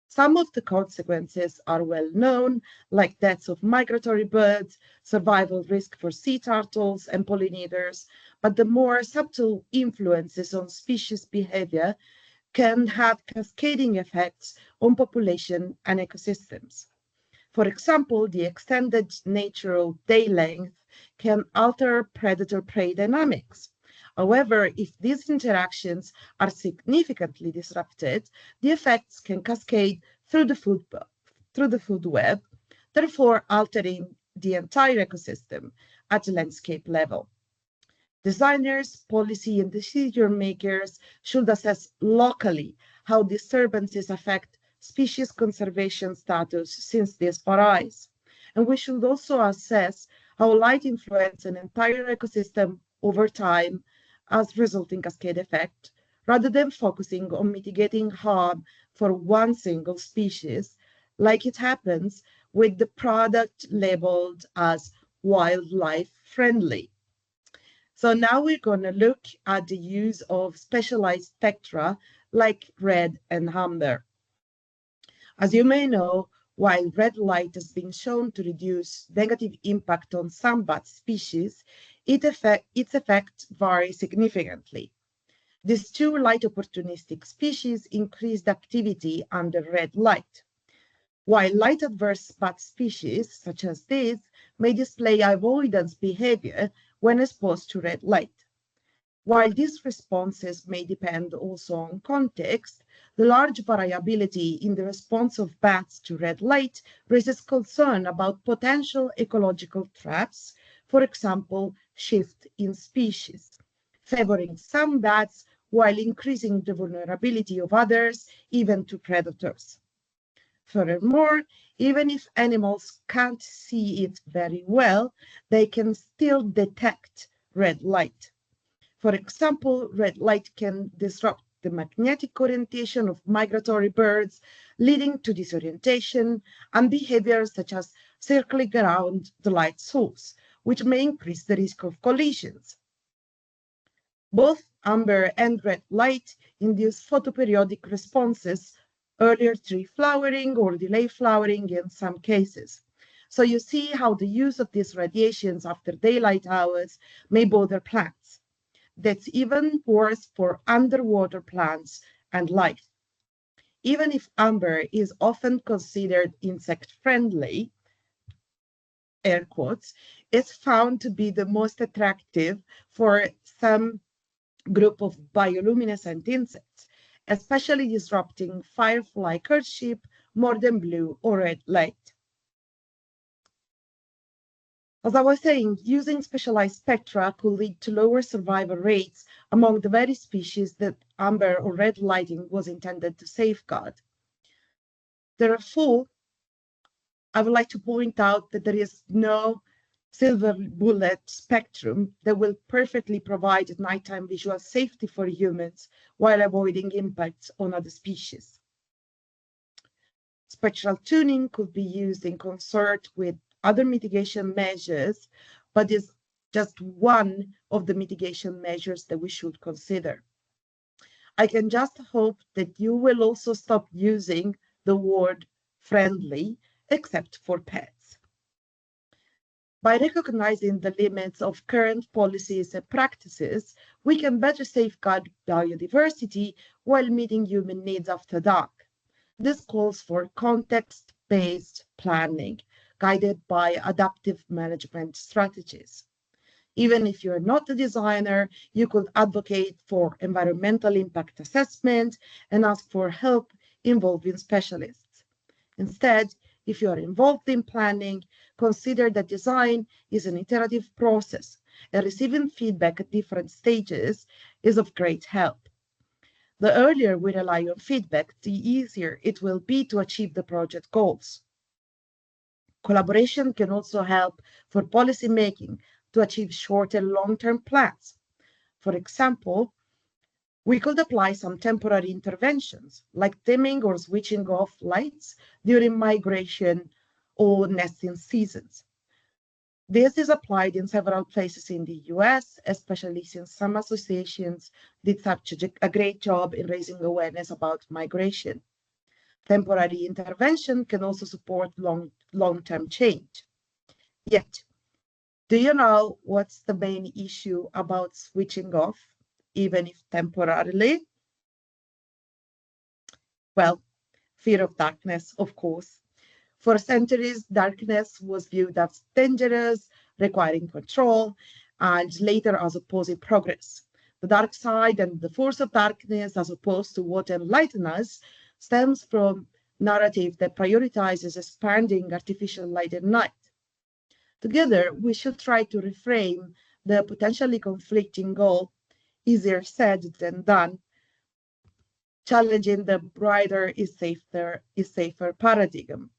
Some of the consequences are well known, like deaths of migratory birds, survival risk for sea turtles and pollinators, but the more subtle influences on species behavior can have cascading effects on population and ecosystems. For example, the extended natural day length can alter predator-prey dynamics. However, if these interactions are significantly disrupted, the effects can cascade through the food web, therefore altering the entire ecosystem at a landscape level. Designers, policy, and decision makers should assess locally how disturbances affect species conservation status since this varies. And we should also assess how light influences an entire ecosystem over time as resulting cascade effect, rather than focusing on mitigating harm for one single species, like it happens with the product labeled as wildlife friendly. So now we're going to look at the use of specialized spectra like red and amber. As you may know, while red light has been shown to reduce negative impact on some bat species, its effects vary significantly. These two light opportunistic species increased activity under red light, while light adverse bat species, such as this, may display avoidance behavior when exposed to red light. While these responses may depend also on context, the large variability in the response of bats to red light raises concern about potential ecological traps, for example, shift in species, favoring some bats while increasing the vulnerability of others, even to predators. Furthermore, even if animals can't see it very well, they can still detect red light. For example, red light can disrupt the magnetic orientation of migratory birds, leading to disorientation and behaviors such as circling around the light source, which may increase the risk of collisions. Both amber and red light induce photoperiodic responses, earlier tree flowering or delayed flowering in some cases. So you see how the use of these radiations after daylight hours may bother plants. That's even worse for underwater plants and life. Even if amber is often considered insect-friendly, air quotes, it's found to be the most attractive for some group of bioluminescent insects, especially disrupting firefly courtship more than blue or red light. As I was saying, using specialized spectra could lead to lower survival rates among the very species that amber or red lighting was intended to safeguard. Therefore, I would like to point out that there is no silver bullet spectrum that will perfectly provide nighttime visual safety for humans while avoiding impacts on other species. Spectral tuning could be used in concert with other mitigation measures, but is just one of the mitigation measures that we should consider. I can just hope that you will also stop using the word friendly, except for pets. By recognizing the limits of current policies and practices, we can better safeguard biodiversity while meeting human needs after dark. This calls for context-based planning, guided by adaptive management strategies. Even if you're not a designer, you could advocate for environmental impact assessment and ask for help involving specialists. Instead, If you are involved in planning, consider that design is an iterative process, and receiving feedback at different stages is of great help. The earlier we rely on feedback, the easier it will be to achieve the project goals. Collaboration can also help for policy making to achieve short and long-term plans. For example, we could apply some temporary interventions, like dimming or switching off lights during migration or nesting seasons. This is applied in several places in the US, especially since some associations did such a great job in raising awareness about migration. Temporary intervention can also support long-term change. Yet, do you know what's the main issue about switching off, even if temporarily? Well, fear of darkness, of course. For centuries, darkness was viewed as dangerous, requiring control, and later as opposing progress. The dark side and the force of darkness, as opposed to what enlightens us, stems from narrative that prioritizes expanding artificial light and night. Together, we should try to reframe the potentially conflicting goal, easier said than done, challenging the brighter is safer paradigm,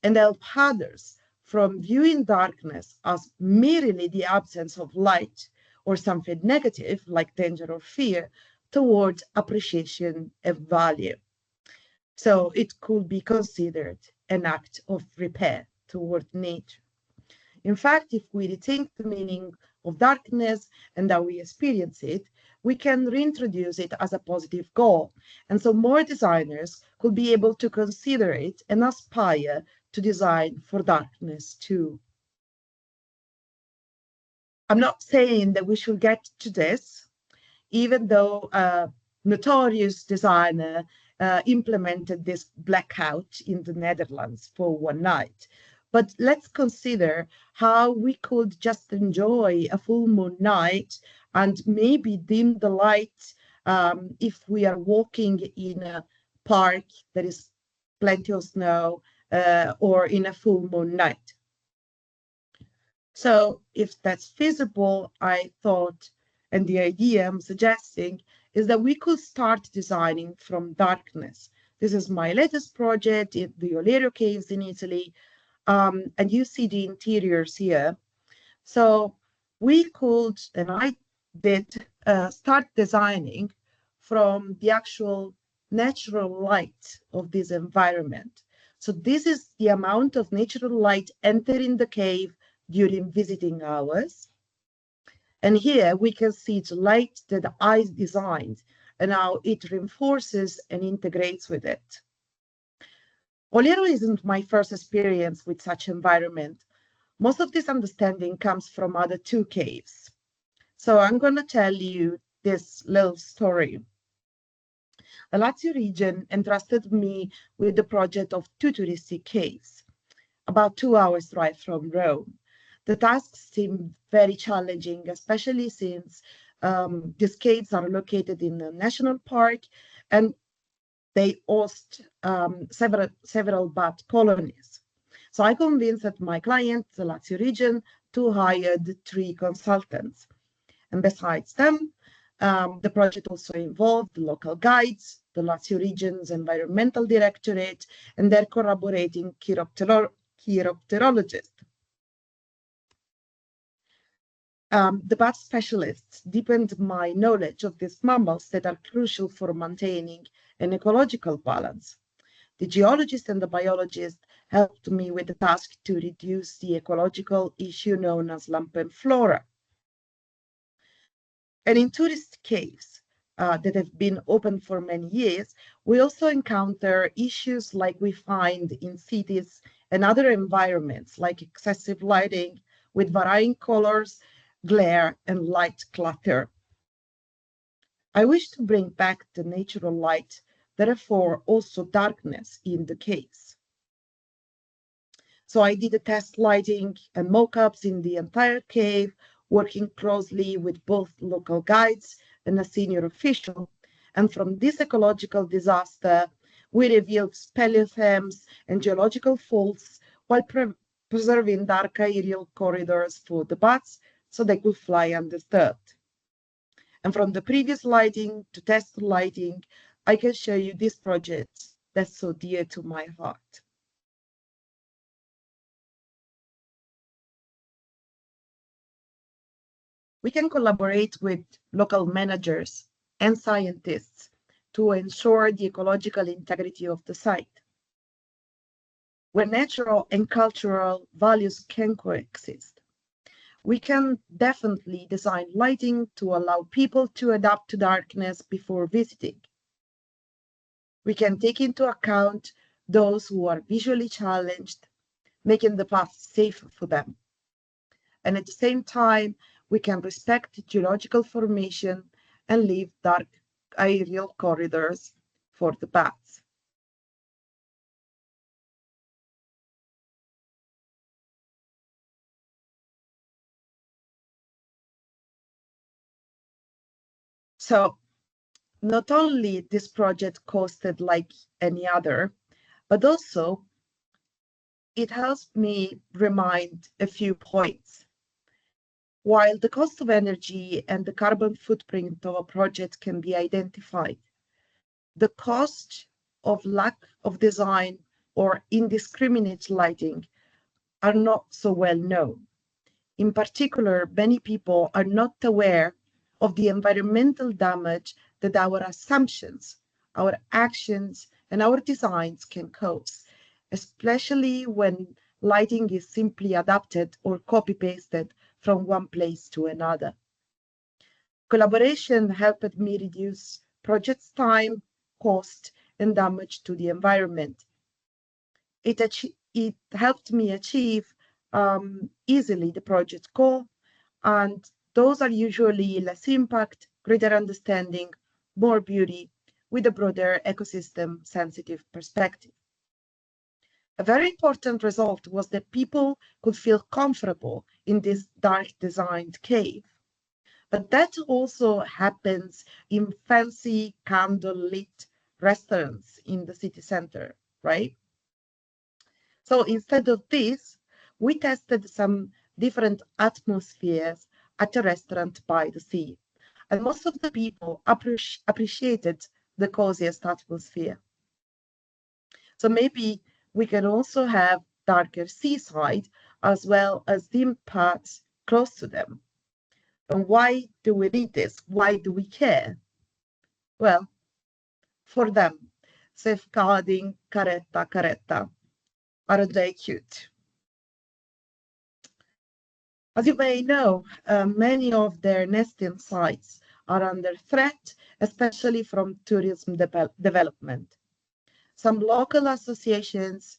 and help others from viewing darkness as merely the absence of light or something negative like danger or fear towards appreciation and value. So it could be considered an act of repair toward nature. In fact, if we rethink the meaning of darkness and how we experience it, we can reintroduce it as a positive goal. And so more designers could be able to consider it and aspire to design for darkness too. I'm not saying that we should get to this, even though a notorious designer implemented this blackout in the Netherlands for one night. But let's consider how we could just enjoy a full moon night and maybe dim the light if we are walking in a park that is plenty of snow or in a full moon night. So if that's feasible, I thought, and the idea I'm suggesting is that we could start designing from darkness. This is my latest project in the Oliero Caves in Italy. And you see the interiors here. So we could, and I did, start designing from the actual natural light of this environment. So this is the amount of natural light entering the cave during visiting hours. And here we can see the light that I designed and how it reinforces and integrates with it. Oliero isn't my first experience with such environment. Most of this understanding comes from other two caves. So I'm going to tell you this little story. The Lazio region entrusted me with the project of two touristic caves, about 2 hours drive from Rome. The tasks seemed very challenging, especially since these caves are located in a national park and they host several bat colonies. So I convinced my client, the Lazio region, to hire 3 consultants. And besides them, the project also involved the local guides, the Lazio region's environmental directorate, and their corroborating chiropterologist. The bat specialists deepened my knowledge of these mammals that are crucial for maintaining an ecological balance. The geologist and the biologist helped me with the task to reduce the ecological issue known as lamprey-flora. And in tourist caves that have been open for many years, we also encounter issues like we find in cities and other environments, like excessive lighting with varying colors, glare, and light clutter. I wish to bring back the natural light, therefore also darkness in the caves. So I did a test lighting and mock-ups in the entire cave, working closely with both local guides and a senior official. And from this ecological disaster, We revealed speleothems and geological faults while preserving dark aerial corridors for the bats so they could fly undisturbed. And from the previous lighting to test lighting, I can show you this project that's so dear to my heart. We can collaborate with local managers and scientists to ensure the ecological integrity of the site, where natural and cultural values can coexist. We can definitely design lighting to allow people to adapt to darkness before visiting. We can take into account those who are visually challenged, making the path safe for them. And at the same time, we can respect geological formation and leave dark aerial corridors for the bats. So not only this project costed like any other, but also it helps me remind a few points. While the cost of energy and the carbon footprint of a project can be identified, the cost of lack of design or indiscriminate lighting are not so well known. In particular, many people are not aware of the environmental damage that our assumptions, our actions, and our designs can cause, especially when lighting is simply adapted or copy-pasted from one place to another. Collaboration helped me reduce project's time, cost, and damage to the environment. It helped me achieve easily the project goal, and those are usually less impact, greater understanding, more beauty, with a broader ecosystem sensitive perspective. A very important result was that people could feel comfortable in this dark designed cave. But that also happens in fancy candle-lit restaurants in the city center, right? So instead of this, we tested some different atmospheres at a restaurant by the sea. And most of the people appreciated the coziest atmosphere. So maybe we can also have darker seaside as well as dim paths close to them. And why do we need this? Why do we care? Well, for them, safeguarding caretta caretta. Aren't they cute? As you may know, many of their nesting sites are under threat, especially from tourism development. Some local associations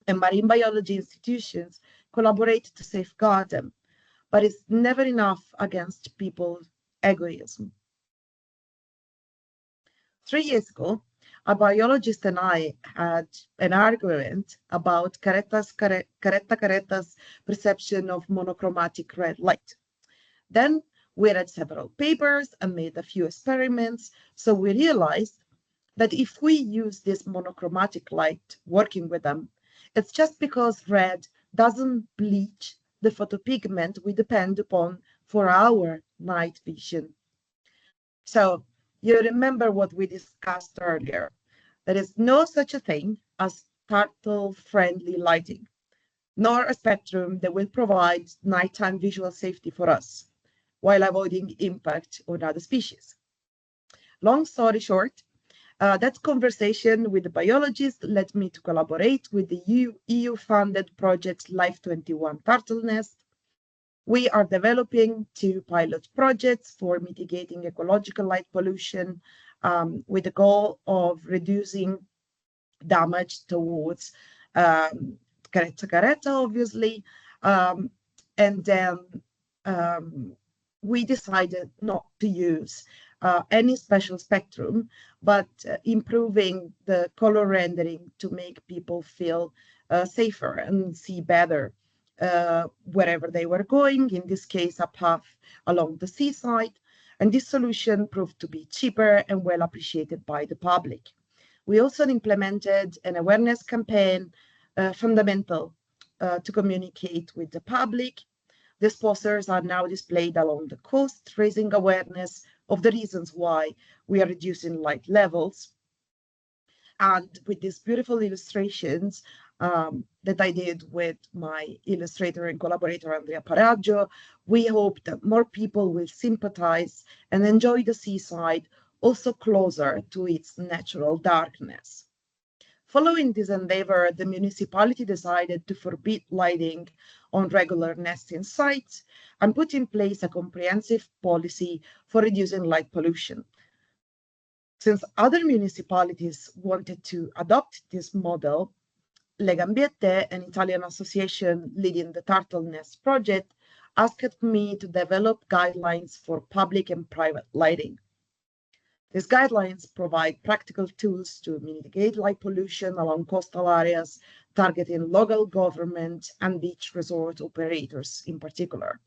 and marine biology institutions collaborate to safeguard them, but it's never enough against people's egoism. 3 years ago, a biologist and I had an argument about caretta caretta's perception of monochromatic red light. Then we read several papers and made a few experiments, so we realized that if we use this monochromatic light working with them, it's just because red doesn't bleach the photopigment we depend upon for our night vision. So you remember what we discussed earlier. There is no such a thing as turtle-friendly lighting, nor a spectrum that will provide nighttime visual safety for us, while avoiding impact on other species. Long story short, that conversation with the biologist led me to collaborate with the EU-funded project Life 21 Turtle Nest. We are developing 2 pilot projects for mitigating ecological light pollution with the goal of reducing damage towards caretta, obviously. And then we decided not to use any special spectrum, but improving the color rendering to make people feel safer and see better wherever they were going, in this case, a path along the seaside. And this solution proved to be cheaper and well appreciated by the public. We also implemented an awareness campaign, fundamental to communicate with the public. These posters are now displayed along the coast, raising awareness of the reasons why we are reducing light levels. And with these beautiful illustrations that I did with my illustrator and collaborator, Andrea Paraggio, we hope that more people will sympathize and enjoy the seaside, also closer to its natural darkness. Following this endeavor, the municipality decided to forbid lighting on regular nesting sites and put in place a comprehensive policy for reducing light pollution. Since other municipalities wanted to adopt this model, Legambiente, an Italian association leading the Turtle Nest project, asked me to develop guidelines for public and private lighting. These guidelines provide practical tools to mitigate light pollution along coastal areas, targeting local government and beach resort operators in particular.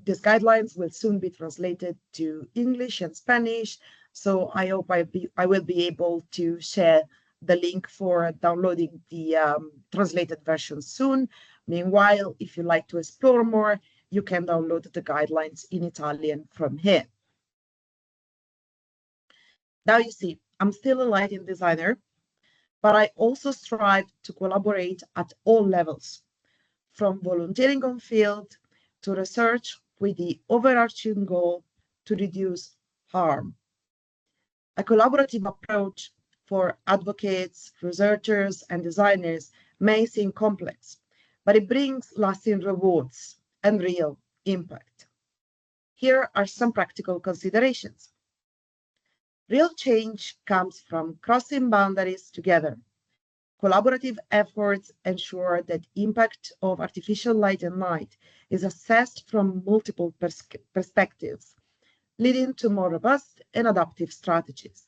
These guidelines will soon be translated to English and Spanish, so I hope I will be able to share the link for downloading the translated version soon. Meanwhile, if you like to explore more, you can download the guidelines in Italian from here. Now you see, I'm still a lighting designer, but I also strive to collaborate at all levels, from volunteering on field to research with the overarching goal to reduce harm. A collaborative approach for advocates, researchers, and designers may seem complex, but it brings lasting rewards and real impact. Here are some practical considerations. Real change comes from crossing boundaries together. Collaborative efforts ensure that impact of artificial light and light is assessed from multiple perspectives, leading to more robust and adaptive strategies.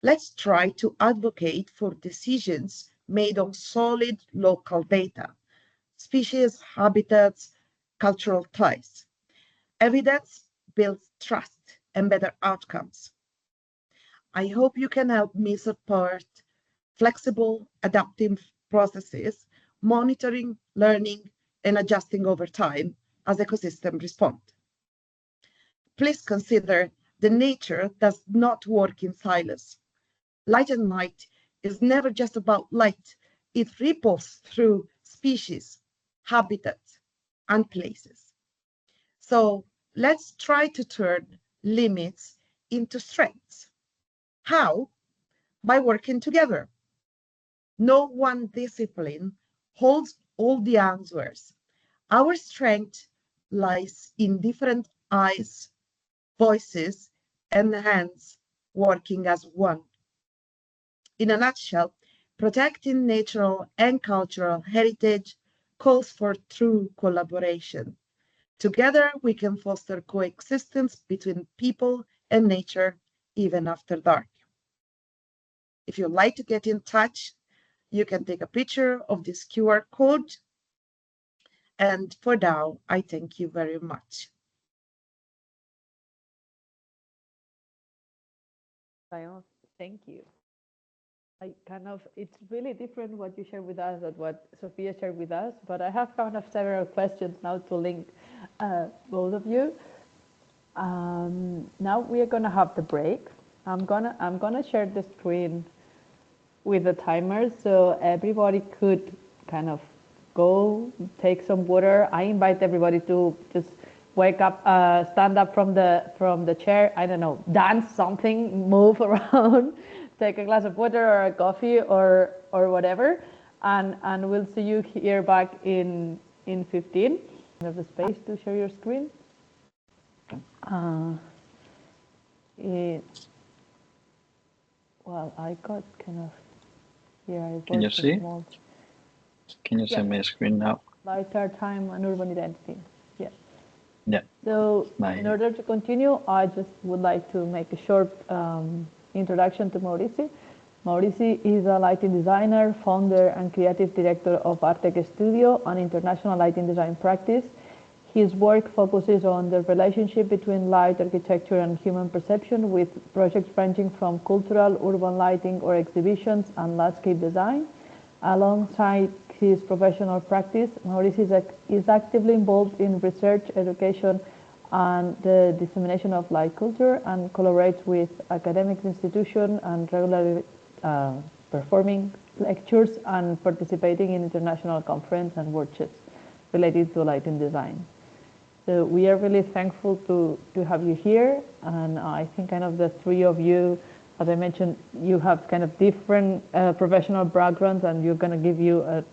Let's try to advocate for decisions made on solid local data, species, habitats, cultural ties. Evidence builds trust and better outcomes. I hope you can help me support flexible, adaptive processes, monitoring, learning, and adjusting over time as ecosystems respond. Please consider that nature does not work in silos. Light and light is never just about light. It ripples through species, habitats, and places. So let's try to turn limits into strengths. How? By working together. No one discipline holds all the answers. Our strength lies in different eyes, voices, and hands working as one. In a nutshell, protecting natural and cultural heritage calls for true collaboration. Together, we can foster coexistence between people and nature, even after dark. If you'd like to get in touch, you can take a picture of this QR code. And for now, I thank you very much. Thank you. It's really different what you share with us than what Sophia shared with us, but I have kind of several questions now to link both of you. Now we are gonna have the break. I'm gonna share the screen with the timer so everybody could kind of go take some water. I invite everybody to just wake up, stand up from the chair. I don't know, dance something, move around, take a glass of water or a coffee or whatever, and we'll see you here back in 15. You have the space to share your screen. Well, I got kind of here. Can you see? Can you see my screen now? Lighter time and urban identity. Yeah. Yeah. So in order to continue, I just would like to make a short introduction to Maurici. Maurici is a lighting designer, founder, and creative director of Artec Studio, an international lighting design practice. His work focuses on the relationship between light, architecture, and human perception, with projects ranging from cultural, urban lighting, or exhibitions and landscape design. Alongside his professional practice, Maurici is actively involved in research, education, and the dissemination of light culture, and collaborates with academic institutions and regularly performing lectures and participating in international conferences and workshops related to lighting design. So we are really thankful to have you here, and I think kind of the three of you, as I mentioned, you have kind of different professional backgrounds, and you're going to give you a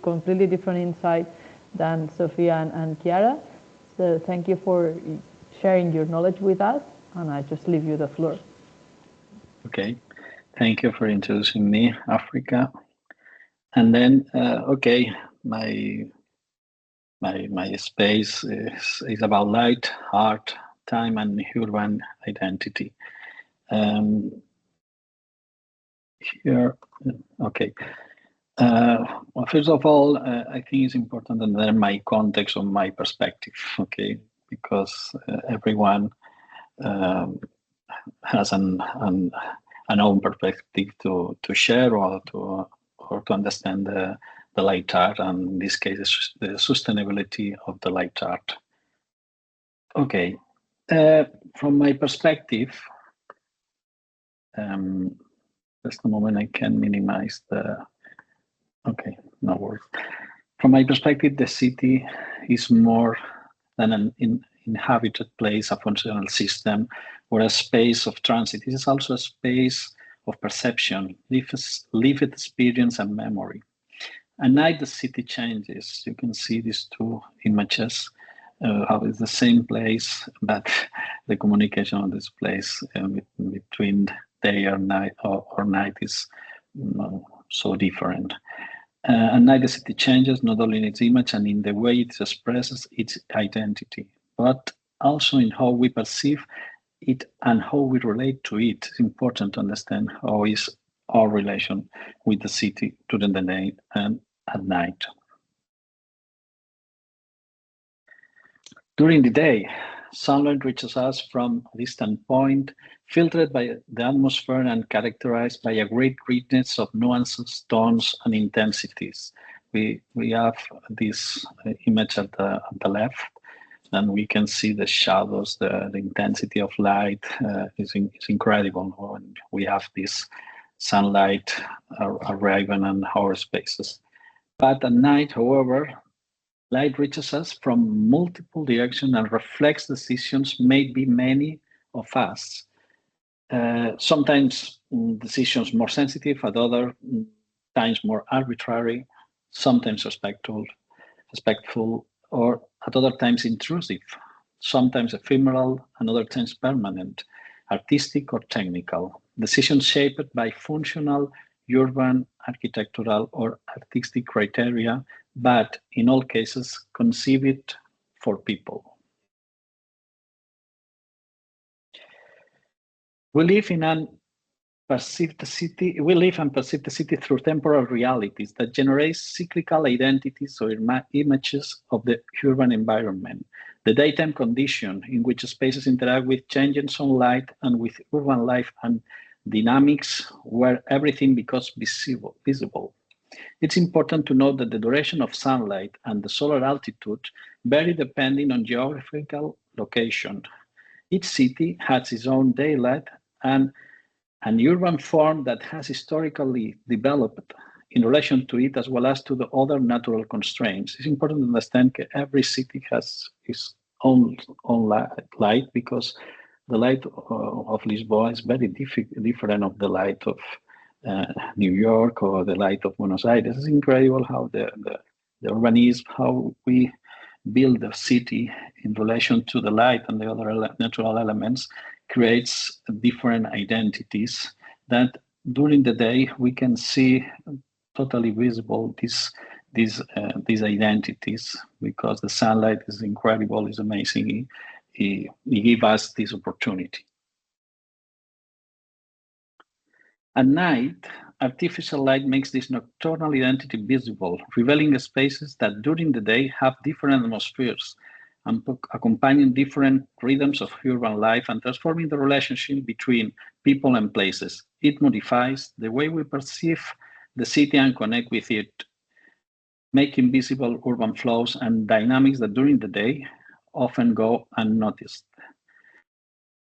completely different insight than Sophia and Chiara. So thank you for sharing your knowledge with us, and I just leave you the floor. Okay, thank you for introducing me, Africa. And then, okay, my space is about light, art, time, and urban identity. Here, okay. Well, first of all, I think it's important to understand my context or my perspective, okay, because everyone has an own perspective to share or to understand the light art, and in this case, the sustainability of the light art. Okay, from my perspective, just a moment, I can minimize the. Okay, no worries. From my perspective, the city is more than an inhabited place, a functional system, or a space of transit. It is also a space of perception, lived experience, and memory. At night, the city changes. You can see these two images, how it's the same place, but the communication of this place between day or night or night is so different. At night, the city changes not only in its image and in the way it expresses its identity, but also in how we perceive it and how we relate to it. It's important to understand how is our relation with the city during the day and at night. During the day, sunlight reaches us from a distant point, filtered by the atmosphere and characterized by a great richness of nuances, tones, and intensities. We have this image at the left, and we can see the shadows, the intensity of light is incredible when we have this sunlight arriving in our spaces. But at night, however, light reaches us from multiple directions and reflects decisions made by many of us. Sometimes decisions more sensitive, at other times more arbitrary, sometimes respectful, or at other times intrusive, sometimes ephemeral, and other times permanent, artistic or technical. Decisions shaped by functional, urban, architectural, or artistic criteria, but in all cases conceived for people. We live and perceive the city through temporal realities that generate cyclical identities or images of the urban environment. The daytime condition in which spaces interact with changing sunlight and with urban life and dynamics where everything becomes visible. It's important to note that the duration of sunlight and the solar altitude vary depending on geographical location. Each city has its own daylight and an urban form that has historically developed in relation to it, as well as to the other natural constraints. It's important to understand that every city has its own light, because the light of Lisboa is very different of the light of New York or the light of Buenos Aires. It's incredible how the urbanism, how we build the city in relation to the light and the other natural elements, creates different identities that during the day we can see totally visible these identities, because the sunlight is incredible, is amazing. It gives us this opportunity. At night, artificial light makes this nocturnal identity visible, revealing spaces that during the day have different atmospheres and accompanying different rhythms of urban life and transforming the relationship between people and places. It modifies the way we perceive the city and connect with it, making visible urban flows and dynamics that during the day often go unnoticed.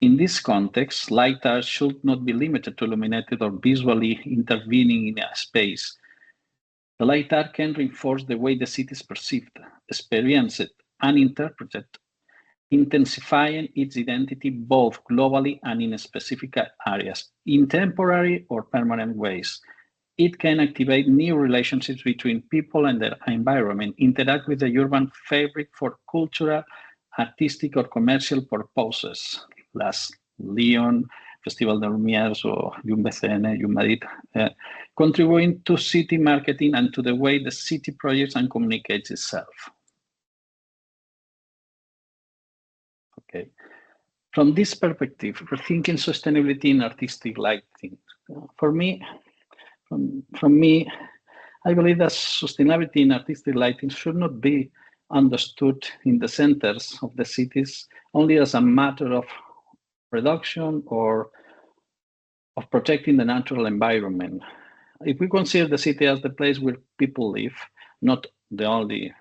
In this context, light art should not be limited to illuminated or visually intervening in a space. The light art can reinforce the way the city is perceived, experienced, and interpreted, intensifying its identity both globally and in specific areas, in temporary or permanent ways. It can activate new relationships between people and their environment, interact with the urban fabric for cultural, artistic, or commercial purposes. Las Lyon, Festival de Lumières, or UMBCN, UMadrid, contributing to city marketing and to the way the city projects and communicates itself. Okay. From this perspective, rethinking sustainability in artistic lighting. For me, I believe that sustainability in artistic lighting should not be understood in the centers of the cities only as a matter of reduction or of protecting the natural environment. If we consider the city as the place where people live, not the only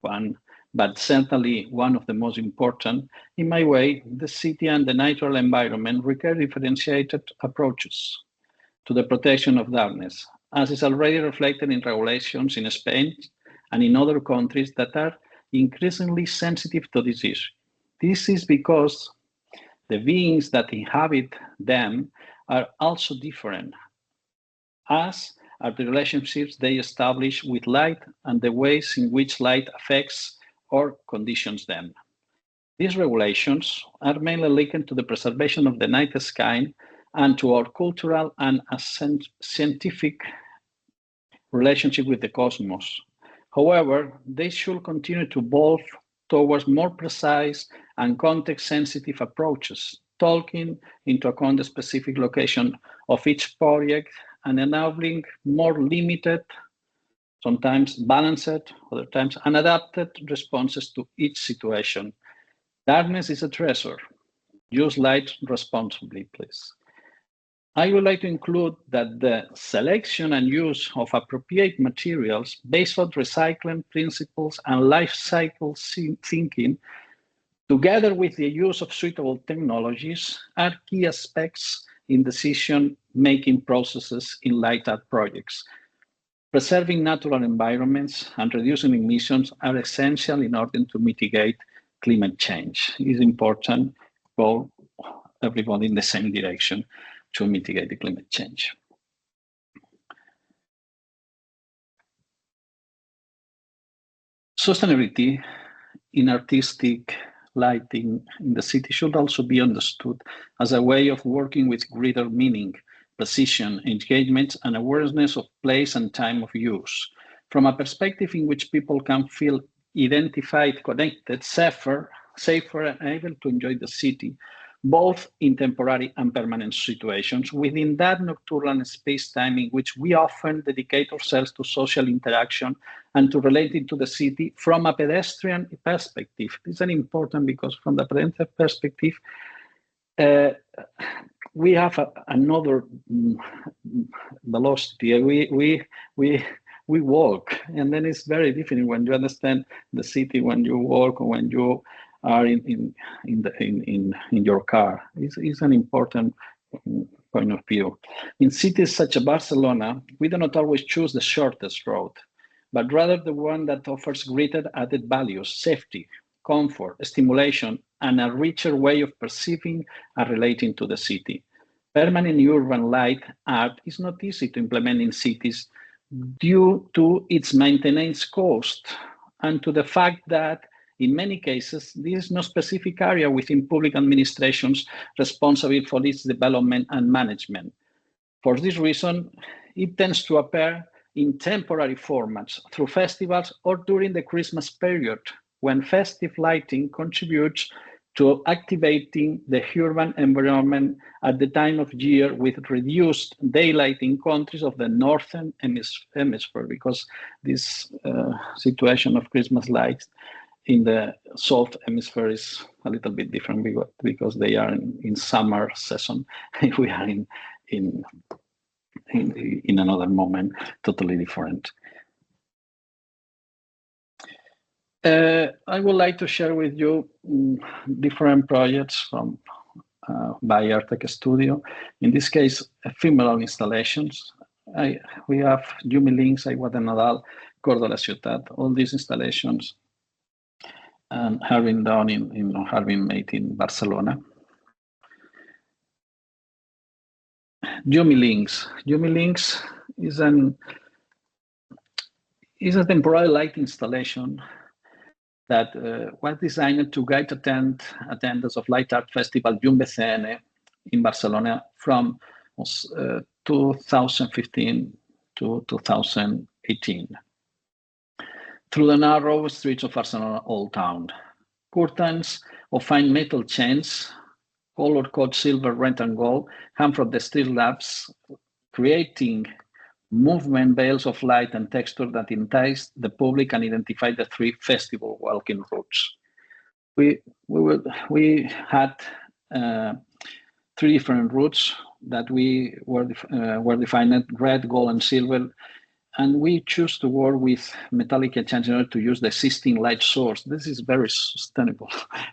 one, but certainly one of the most important, in my way, the city and the natural environment require differentiated approaches to the protection of darkness, as is already reflected in regulations in Spain and in other countries that are increasingly sensitive to this issue. This is because the beings that inhabit them are also different, as are the relationships they establish with light and the ways in which light affects or conditions them. These regulations are mainly linked to the preservation of the night sky and to our cultural and scientific relationship with the cosmos. However, they should continue to evolve towards more precise and context-sensitive approaches, taking into account the specific location of each project and enabling more limited, sometimes balanced, other times unadapted responses to each situation. Darkness is a treasure. Use light responsibly, please. I would like to include that the selection and use of appropriate materials based on recycling principles and life cycle thinking, together with the use of suitable technologies, are key aspects in decision-making processes in light art projects. Preserving natural environments and reducing emissions are essential in order to mitigate climate change. It is important for everyone in the same direction to mitigate the climate change. Sustainability in artistic lighting in the city should also be understood as a way of working with greater meaning, precision, engagement, and awareness of place and time of use, from a perspective in which people can feel identified, connected, safer, and able to enjoy the city, both in temporary and permanent situations, within that nocturnal space-time in which we often dedicate ourselves to social interaction and to relating to the city from a pedestrian perspective. This is important because from the pedestrian perspective, we have another velocity. We walk, and then it's very different when you understand the city when you walk or when you are in your car. It's an important point of view. In cities such as Barcelona, we do not always choose the shortest road, but rather the one that offers greater added values, safety, comfort, stimulation, and a richer way of perceiving and relating to the city. Permanent urban light art is not easy to implement in cities due to its maintenance cost and to the fact that in many cases, there is no specific area within public administrations responsible for its development and management. For this reason, it tends to appear in temporary formats through festivals or during the Christmas period, when festive lighting contributes to activating the urban environment at the time of year with reduced daylight in countries of the northern hemisphere, because this situation of Christmas lights in the south hemisphere is a little bit different because they are in summer season. We are in another moment, totally different. I would like to share with you different projects from by Artec Studio. In this case, ephemeral installations. We have Yumi Links, Aigua de Nadal, Cor de la Ciutat. All these installations have been done have been made in Barcelona. Yumi Links. Yumi Links is a temporary light installation that was designed to guide attendance of Light Art Festival BCN in Barcelona from 2015 to 2018 through the narrow streets of Barcelona Old Town. Curtains of fine metal chains, color-coded silver, red, and gold, hung from the street lamps, creating movement veils of light and texture that enticed the public and identified the three festival walking routes. We had three different routes that we were defined: red, gold, and silver. And we choose to work with metallic exchange in order to use the existing light source. This is very sustainable,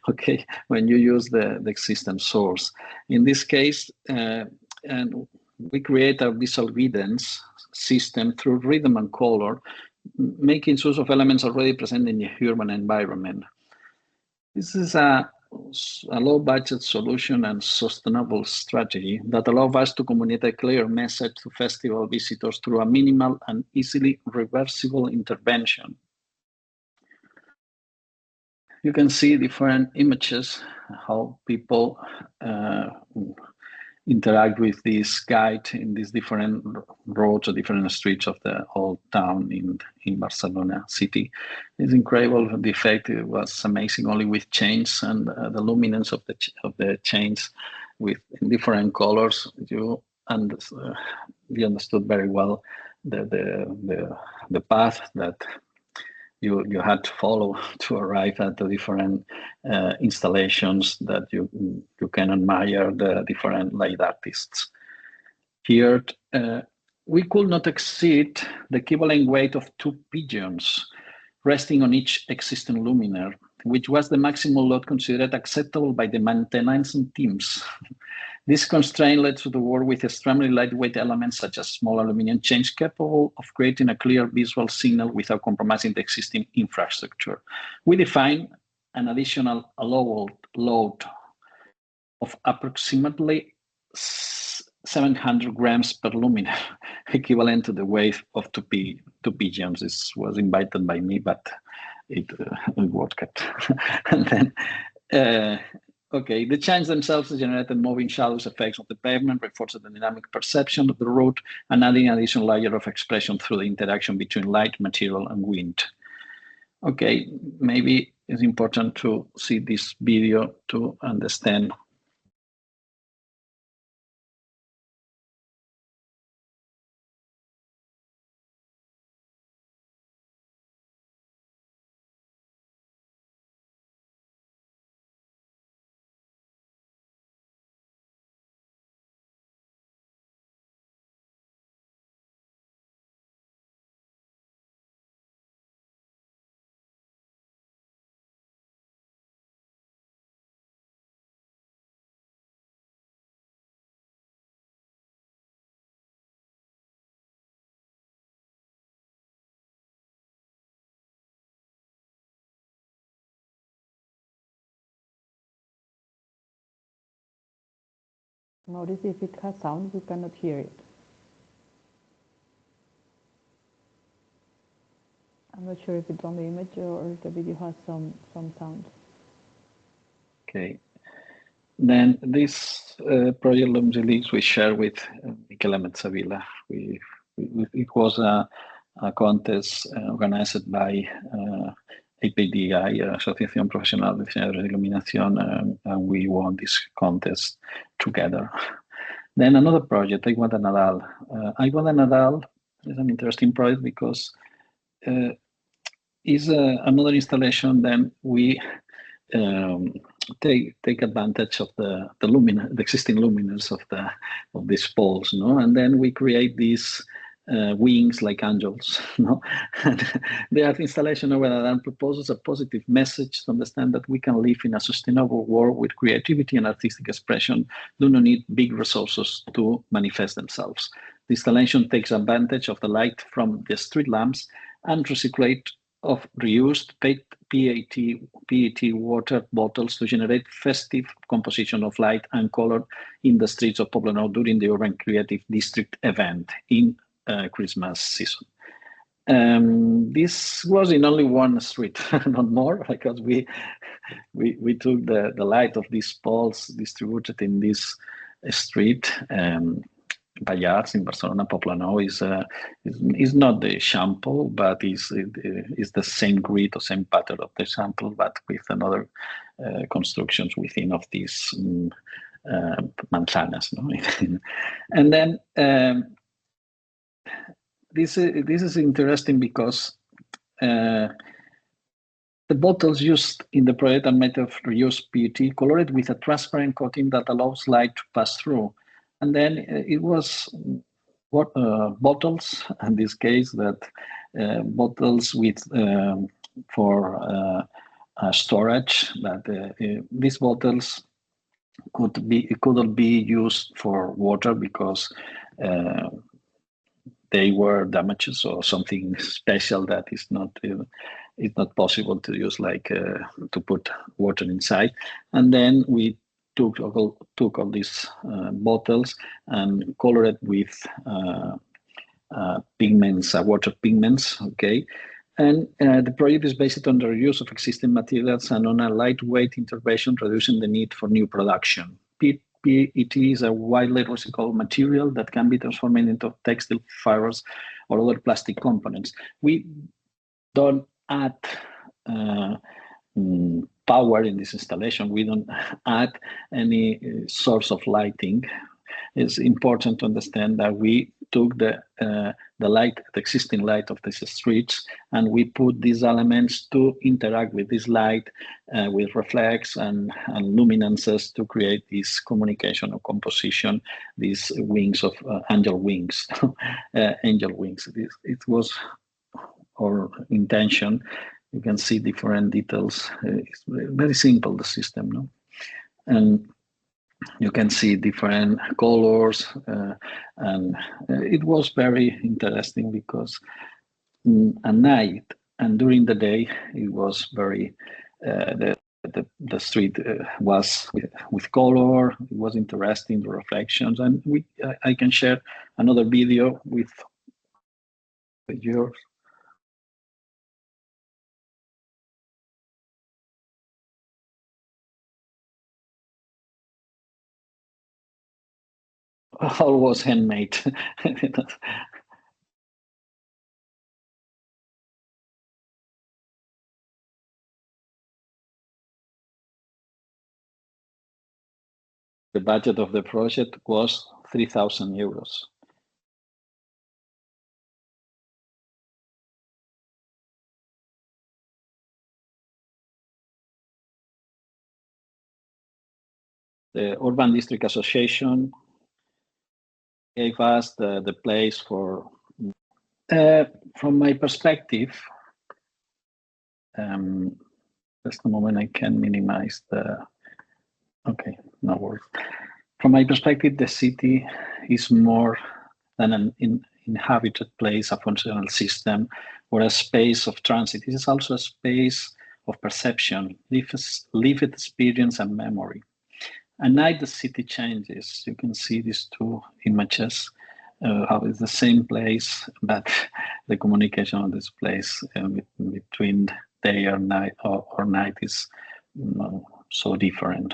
okay, when you use the existing source. In this case, and we create a visual guidance system through rhythm and color, making use of elements already present in the urban environment. This is a low-budget solution and sustainable strategy that allows us to communicate a clear message to festival visitors through a minimal and easily reversible intervention. You can see different images, how people interact with this guide in these different roads or different streets of the old town in Barcelona city. It's incredible. The effect, it was amazing, only with chains and the luminance of the chains with different colors. You understood very well the path that you had to follow to arrive at the different installations that you can admire the different light artists. Here, we could not exceed the equivalent weight of 2 pigeons resting on each existing luminaire, which was the maximum load considered acceptable by the maintenance teams. This constraint led to the work with extremely lightweight elements such as small aluminum chains capable of creating a clear visual signal without compromising the existing infrastructure. We define an additional allowable load of approximately 700 grams per luminaire, equivalent to the weight of two pigeons. This was invited by me, but it worked. And then, okay, the chains themselves generated moving shadows effects of the pavement, reinforced the dynamic perception of the route, and adding an additional layer of expression through the interaction between light, material, and wind. Okay, maybe it's important to see this video to understand. Notice if it has sound, we cannot hear it. I'm not sure if it's on the image or the video has some sound. Okay. Then this project Lumzilix we share with Michele Mezzavilla. It was a contest organized by APDI, Asociación Profesional de Diseñadores de Iluminación, and we won this contest together. Then another project, Aigua de Nadal. Aigua de Nadal is an interesting project because is another installation. Then we take advantage of the existing luminaires of these poles, no? And then we create these wings like angels, no? And the art installation over that proposes a positive message to understand that we can live in a sustainable world with creativity and artistic expression do not need big resources to manifest themselves. The installation takes advantage of the light from the street lamps and recyclate of reused PET water bottles to generate festive composition of light and color in the streets of Poblenou during the Urban Creative District event in Christmas season. This was in only one street, not more, because we took the light of these poles distributed in this street. Pallars in Barcelona, Poblenou is not the sample, but is the same grid or same pattern of the sample, but with another constructions within of these manzanas, no? And then this is interesting because the bottles used in the project are made of reused PET, colored with a transparent coating that allows light to pass through. And then it was bottles, in this case, that bottles with for storage. That these bottles couldn't be used for water because they were damages or something special that is not possible to use, like to put water inside. And then we took all these bottles and colored with pigments, water pigments, okay? And the project is based on the reuse of existing materials and on a lightweight intervention, reducing the need for new production. PET is a widely recycled material that can be transformed into textile fibers or other plastic components. We don't add power in this installation. We don't add any source of lighting. It's important to understand that we took the light, the existing light of these streets, and we put these elements to interact with this light, with reflex and luminances to create this communication or composition, these wings of angel wings, angel wings. It was our intention. You can see different details. It's very simple, the system, no? And you can see different colors, and it was very interesting because at night and during the day it was very the street was with color. It was interesting, the reflections, and I can share another video with yours. All was handmade. The budget of the project was 3,000 euros. The Urban District Association gave us the place for. From my perspective, just a moment, I can minimize the. Okay, no worries. From my perspective, the city is more than an inhabited place, a functional system, or a space of transit. It is also a space of perception, lived experience, and memory. At night, the city changes. You can see these two images. How it's the same place, but the communication of this place between day or night or night is so different.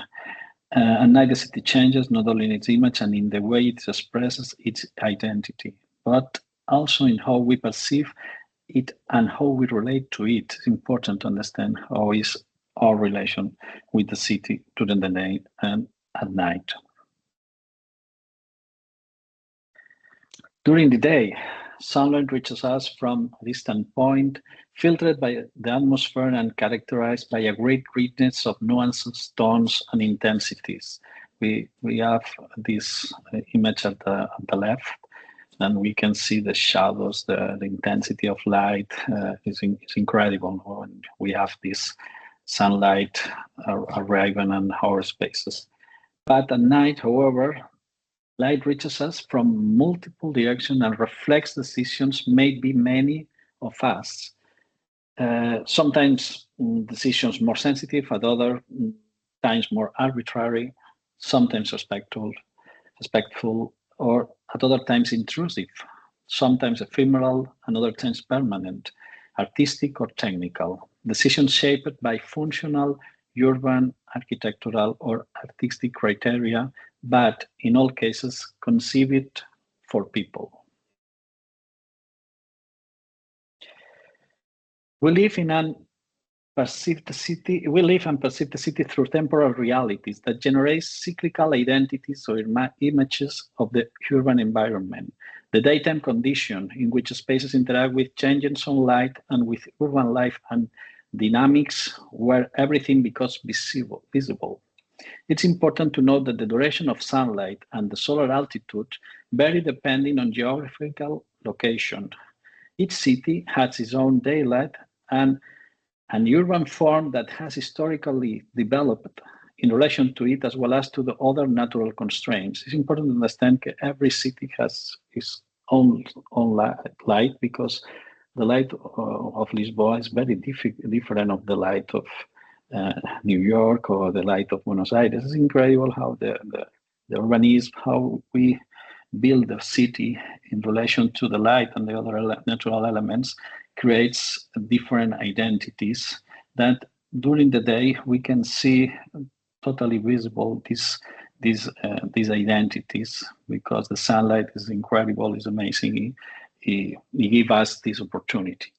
At night, the city changes not only in its image and in the way it expresses its identity, but also in how we perceive it and how we relate to it. It's important to understand how is our relation with the city during the day and at night. During the day, sunlight reaches us from a distant point, filtered by the atmosphere and characterized by a great richness of nuances, tones, and intensities. We have this image at the left, and we can see the shadows, the intensity of light is incredible when we have this sunlight arriving in our spaces. But at night, however, light reaches us from multiple directions and reflects decisions made by many of us. Sometimes decisions more sensitive, at other times more arbitrary, sometimes respectful, or at other times intrusive, sometimes ephemeral, and other times permanent, artistic or technical. Decisions shaped by functional, urban, architectural, or artistic criteria, but in all cases conceived for people. We live and perceive the city through temporal realities that generate cyclical identities or images of the urban environment, the daytime condition in which spaces interact with changing sunlight and with urban life and dynamics where everything becomes visible. It's important to note that the duration of sunlight and the solar altitude vary depending on geographical location. Each city has its own daylight and an urban form that has historically developed in relation to it as well as to the other natural constraints. It's important to understand that every city has its own light because the light of Lisboa is very different of the light of New York or the light of Buenos Aires. It's incredible how the urbanism, how we build the city in relation to the light and the other natural elements creates different identities that during the day we can see totally visible these identities because the sunlight is incredible, is amazing. It gives us this opportunity.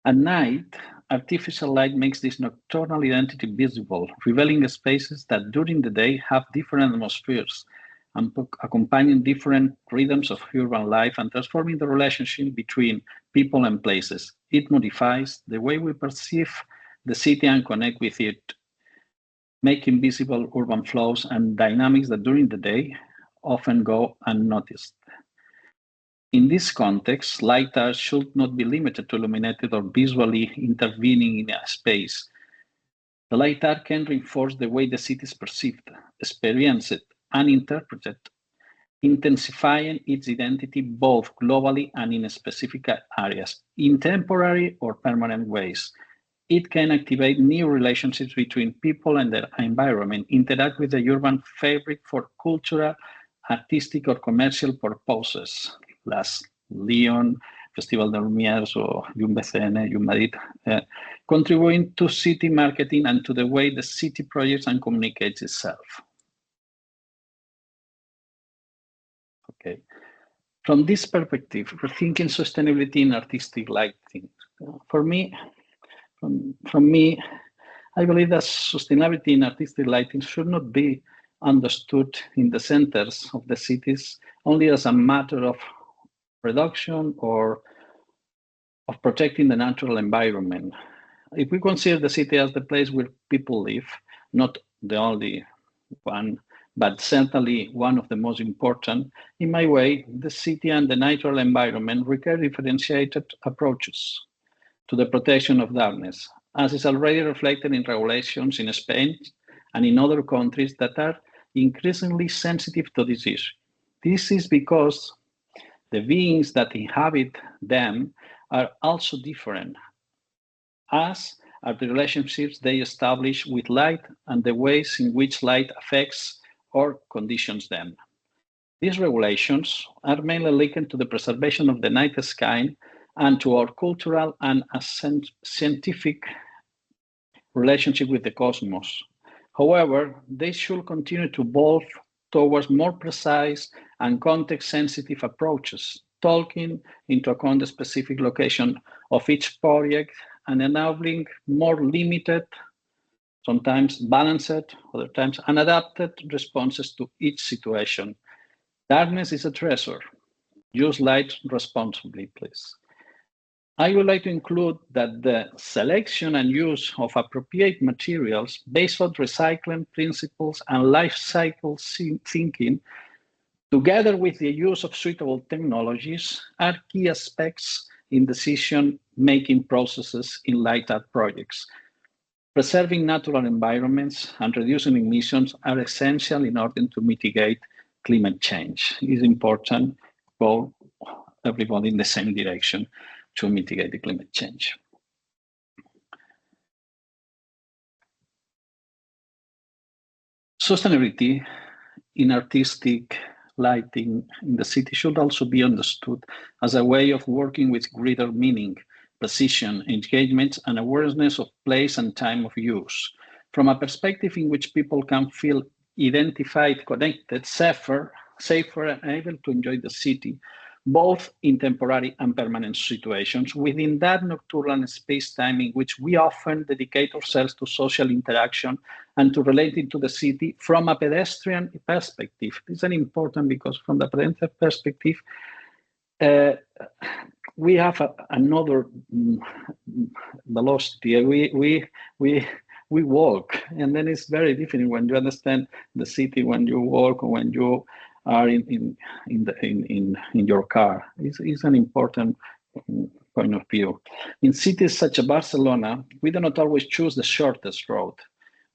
At night, artificial light makes this nocturnal identity visible, revealing spaces that during the day have different atmospheres and accompanying different rhythms of urban life and transforming the relationship between people and places. It modifies the way we perceive the city and connect with it, making visible urban flows and dynamics that during the day often go unnoticed. In this context, light art should not be limited to illuminated or visually intervening in a space. The light art can reinforce the way the city is perceived, experienced, and interpreted, intensifying its identity both globally and in specific areas, in temporary or permanent ways. It can activate new relationships between people and their environment, interact with the urban fabric for cultural, artistic, or commercial purposes. Las Lyon, Festival de Lumières, or UMBCN, Madrid, contributing to city marketing and to the way the city projects and communicates itself. Okay. From this perspective, rethinking sustainability in artistic lighting. For me, from me, I believe that sustainability in artistic lighting should not be understood in the centers of the cities only as a matter of reduction or of protecting the natural environment. If we consider the city as the place where people live, not the only one, but certainly one of the most important, in my way, the city and the natural environment require differentiated approaches to the protection of darkness, as is already reflected in regulations in Spain and in other countries that are increasingly sensitive to this issue. This is because the beings that inhabit them are also different, as are the relationships they establish with light and the ways in which light affects or conditions them. These regulations are mainly linked to the preservation of the night sky and to our cultural and scientific relationship with the cosmos. However, they should continue to evolve towards more precise and context-sensitive approaches, taking into account the specific location of each project and enabling more limited, sometimes balanced, other times unadapted responses to each situation. Darkness is a treasure. Use light responsibly, please. I would like to include that the selection and use of appropriate materials based on recycling principles and life cycle thinking, together with the use of suitable technologies, are key aspects in decision-making processes in light art projects. Preserving natural environments and reducing emissions are essential in order to mitigate climate change. It is important for everybody in the same direction to mitigate the climate change. Sustainability in artistic lighting in the city should also be understood as a way of working with greater meaning, precision, engagement, and awareness of place and time of use, from a perspective in which people can feel identified, connected, safer, and able to enjoy the city, both in temporary and permanent situations, within that nocturnal space-time in which we often dedicate ourselves to social interaction and to relating to the city from a pedestrian perspective. This is important because from the pedestrian perspective, we have another velocity. We walk, and then it's very different when you understand the city when you walk or when you are in your car. It's an important point of view. In cities such as Barcelona, we do not always choose the shortest road,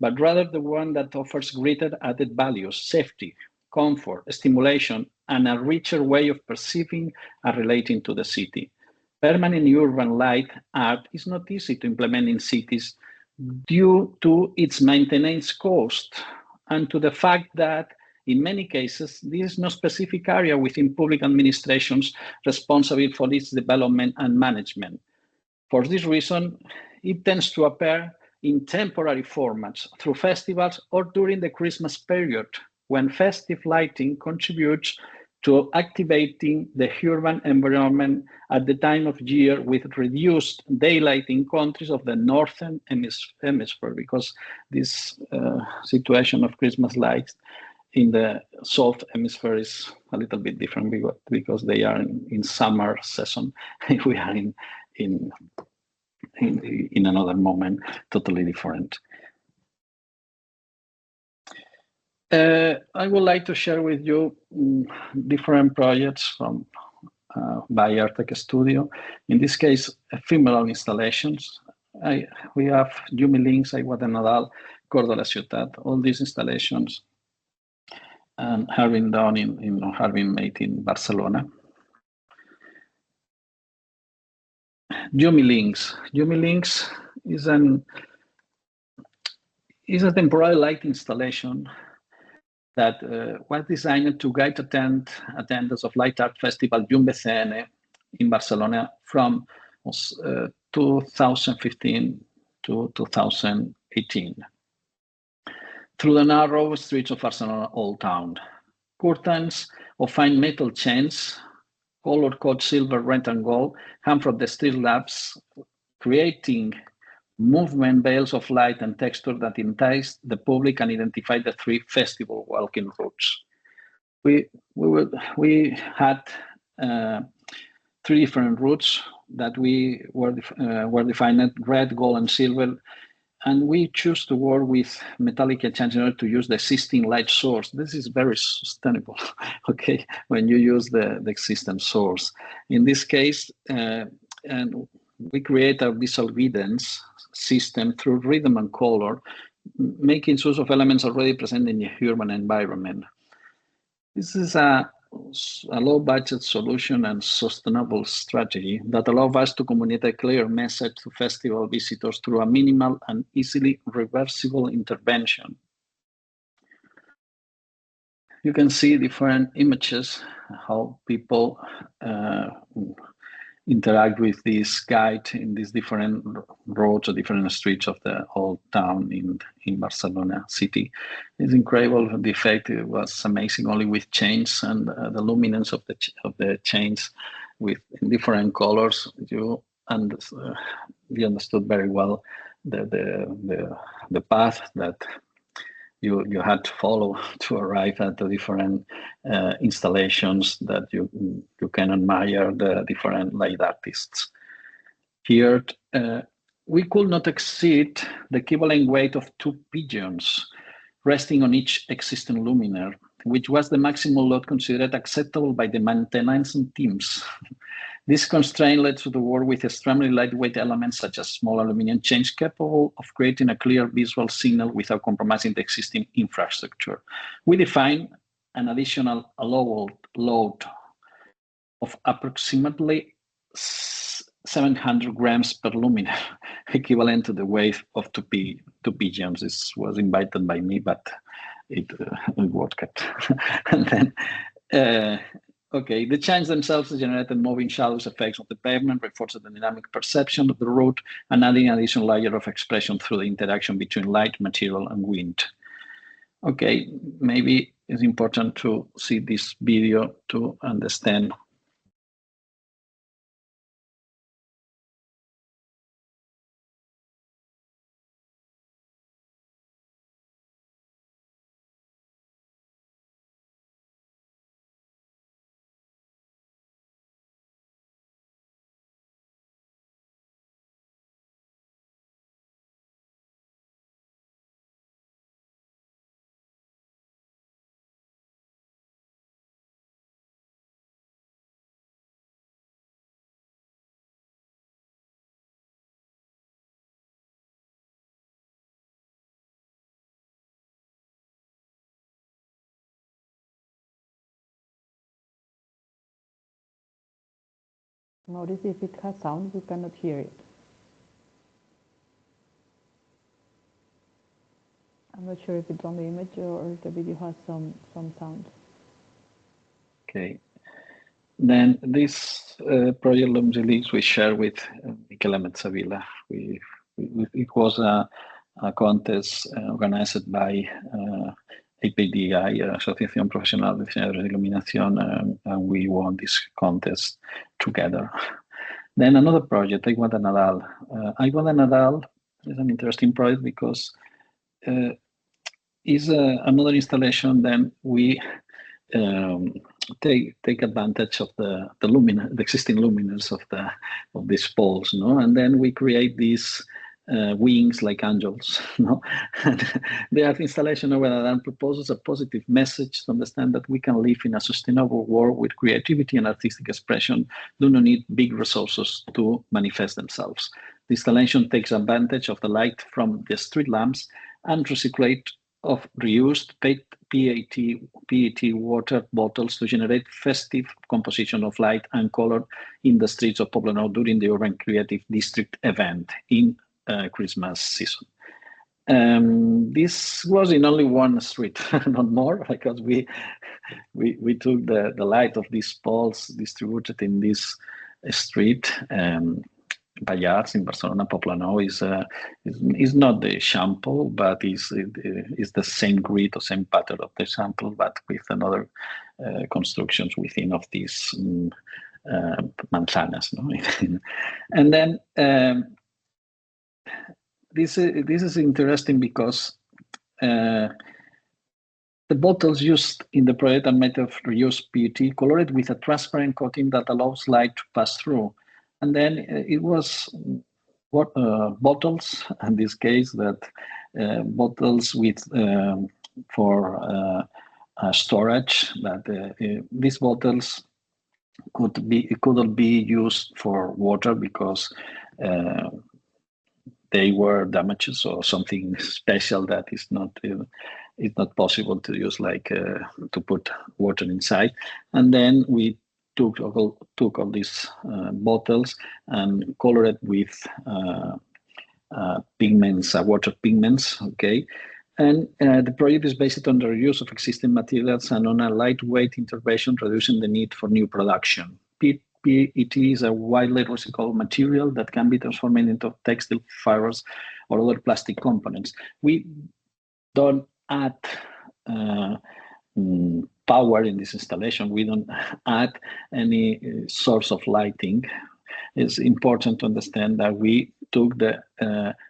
but rather the one that offers greater added values, safety, comfort, stimulation, and a richer way of perceiving and relating to the city. Permanent urban light art is not easy to implement in cities due to its maintenance cost and to the fact that in many cases, there is no specific area within public administrations responsible for its development and management. For this reason, it tends to appear in temporary formats through festivals or during the Christmas period, when festive lighting contributes to activating the urban environment at the time of year with reduced daylight in countries of the northern hemisphere, because this situation of Christmas lights in the south hemisphere is a little bit different because they are in summer season. We are in another moment, totally different. I would like to share with you different projects from by Artec Studio. In this case, ephemeral installations. We have Yumi Links, Aigua de Nadal, Cor de la Ciutat. All these installations have been done have been made in Barcelona. Yumi Links. Yumi Links is a temporary light installation that was designed to guide attendance of Light Art Festival YumBCN in Barcelona from 2015 to 2018 through the narrow streets of Barcelona Old Town. Curtains of fine metal chains, color-coded silver, red, and gold, hung from the street lamps, creating movement veils of light and texture that enticed the public and identified the three festival walking routes. We had three different routes that were defined: red, gold, and silver. And we choose to work with metallic etchants in order to use the existing light source. This is very sustainable, okay, when you use the existing source. In this case, and we create a visual guidance system through rhythm and color, making use of elements already present in the urban environment. This is a low-budget solution and sustainable strategy that allows us to communicate a clear message to festival visitors through a minimal and easily reversible intervention. You can see different images, how people interact with this guide in these different roads or different streets of the old town in Barcelona city. It's incredible. The effect was amazing, only with chains and the luminance of the chains with different colors. You understood very well the path that you had to follow to arrive at the different installations that you can admire the different light artists. Here, we could not exceed the equivalent weight of 2 pigeons resting on each existing luminaire, which was the maximum load considered acceptable by the maintenance teams. This constraint led to the work with extremely lightweight elements such as small aluminum chains capable of creating a clear visual signal without compromising the existing infrastructure. We define an additional allowable load of approximately 700 grams per luminaire, equivalent to the weight of two pigeons. This was invited by me, but it worked. And then, okay, the chains themselves generated moving shadows effects of the pavement, reinforced the dynamic perception of the road, and adding an additional layer of expression through the interaction between light, material, and wind. Okay, maybe it's important to see this video to understand. Notice if it has sound, you cannot hear it. I'm not sure if it's on the image or the video has some sound. Okay. Then this project Lumsilix we share with Michele Mezzavilla. It was a contest organized by APDI, Asociación Profesional de Diseñadores de Iluminación, and we won this contest together. Then another project, Aigua de Nadal. Aigua de Nadal is an interesting project because is another installation. Then we take advantage of the existing luminaires of these poles, no? And then we create these wings like angels, no? And the art installation over that proposes a positive message to understand that we can live in a sustainable world with creativity and artistic expression do not need big resources to manifest themselves. The installation takes advantage of the light from the street lamps and recyclate of reused PET water bottles to generate festive composition of light and color in the streets of Poblenou during the Urban Creative District event in Christmas season. This was in only one street, not more, because we took the light of these poles distributed in this street. Pallars in Barcelona, Poblenou is not the sample, but is the same grid or same pattern of the sample, but with another constructions within of these manzanas. No? And then this is interesting because the bottles used in the project are made of reused PET, colored with a transparent coating that allows light to pass through. And then it was bottles, in this case, that bottles with for storage. That these bottles couldn't be used for water because they were damaged or something special that is not possible to use, like to put water inside. And then we took all these bottles and colored it with pigments, water pigments, okay? And the project is based on the reuse of existing materials and on a lightweight intervention, reducing the need for new production. PET is a widely recyclable material that can be transformed into textile fibers or other plastic components. We don't add power in this installation. We don't add any source of lighting. It's important to understand that we took the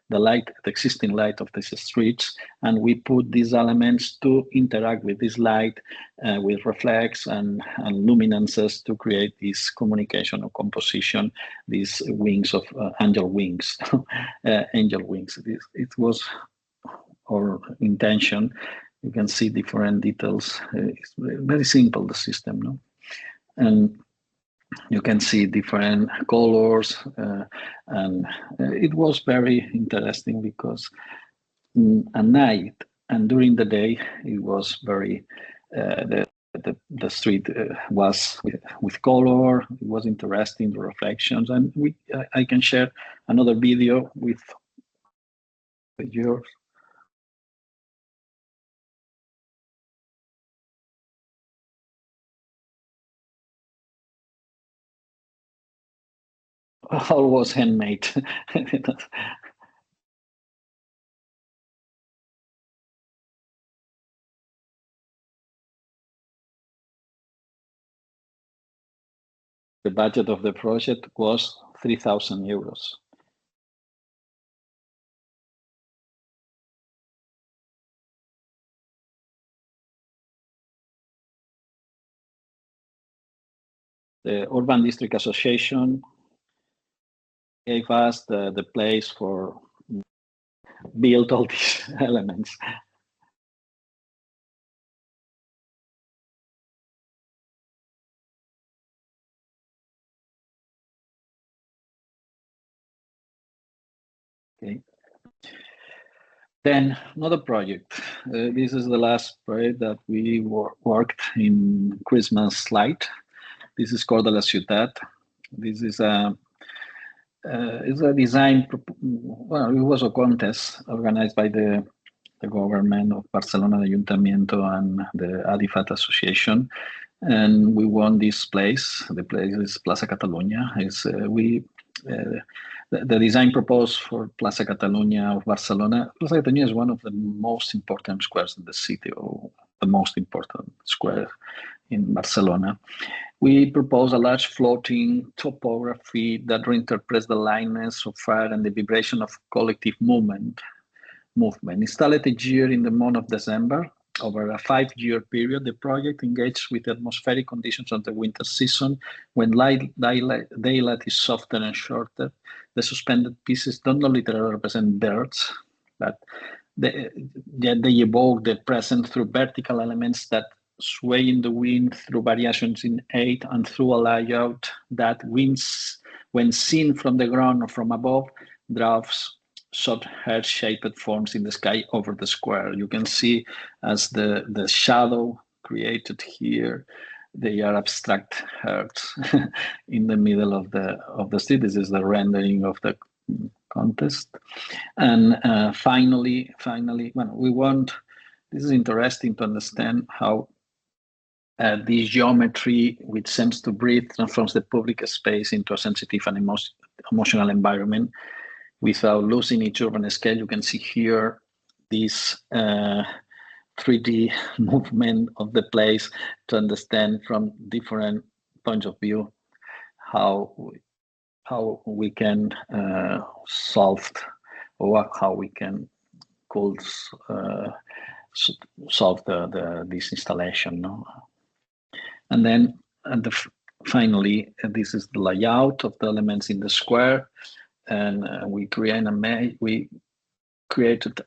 light, the existing light of these streets, and we put these elements to interact with this light, with reflex and luminances to create this communication or composition, these wings of angel wings, angel wings. It was our intention. You can see different details. It's very simple, the system, no? And you can see different colors, and it was very interesting because at night and during the day it was very the street was with color. It was interesting, the reflections, and I can share another video with yours. All was handmade. The budget of the project was 3,000 euros. The Urban District Association gave us the place for build all these elements. Okay. Then another project. This is the last project that we worked in Christmas light. This is called La Ciutat. This is a design. Well, it was a contest organized by the government of Barcelona, the Ayuntamiento, and the ADIFAT Association, and we won this place. The place is Plaza Catalunya. The design proposed for Plaza Catalunya of Barcelona. Plaza Catalunya is one of the most important squares in the city, or the most important square in Barcelona. We propose a large floating topography that reinterprets the lightness of fire and the vibration of collective movement. Installed each year in the month of December. Over a 5-year period, the project engaged with atmospheric conditions of the winter season when daylight is softer and shorter. The suspended pieces don't literally represent birds, but they evoke the present through vertical elements that sway in the wind, through variations in height, and through a layout that winds, when seen from the ground or from above, draws short heart-shaped forms in the sky over the square. You can see as the shadow created here, they are abstract hearts in the middle of the street. This is the rendering of the contest. And finally, well, we want, this is interesting to understand how this geometry, which seems to breathe, transforms the public space into a sensitive and emotional environment without losing its urban scale. You can see here this 3D movement of the place to understand from different points of view how we can solve, or how we could solve this installation. No? And then finally, this is the layout of the elements in the square. And we created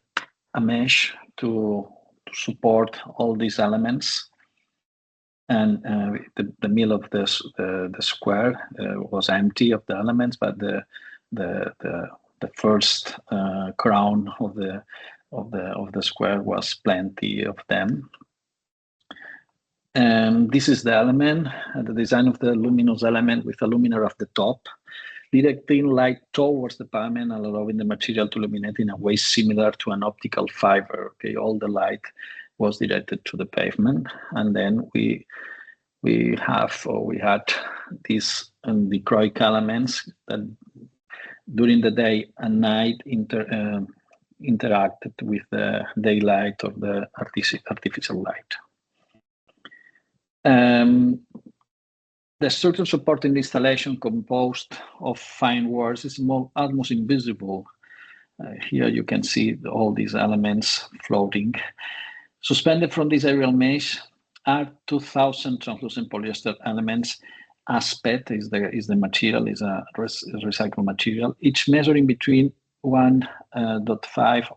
a mesh to support all these elements. And the middle of the square was empty of the elements, but the first crown of the square was plenty of them. And this is the element, the design of the luminous element with a luminaire at the top, directing light towards the pavement and allowing the material to illuminate in a way similar to an optical fiber. Okay, all the light was directed to the pavement, and then we had these dichroic elements that during the day and night interacted with the daylight of the artificial light. The structure supporting the installation, composed of fine wires, is almost invisible. Here you can see all these elements floating. Suspended from this aerial mesh are 2,000 translucent polyester elements. Aspect is the material, is a recycled material, each measuring between 1.5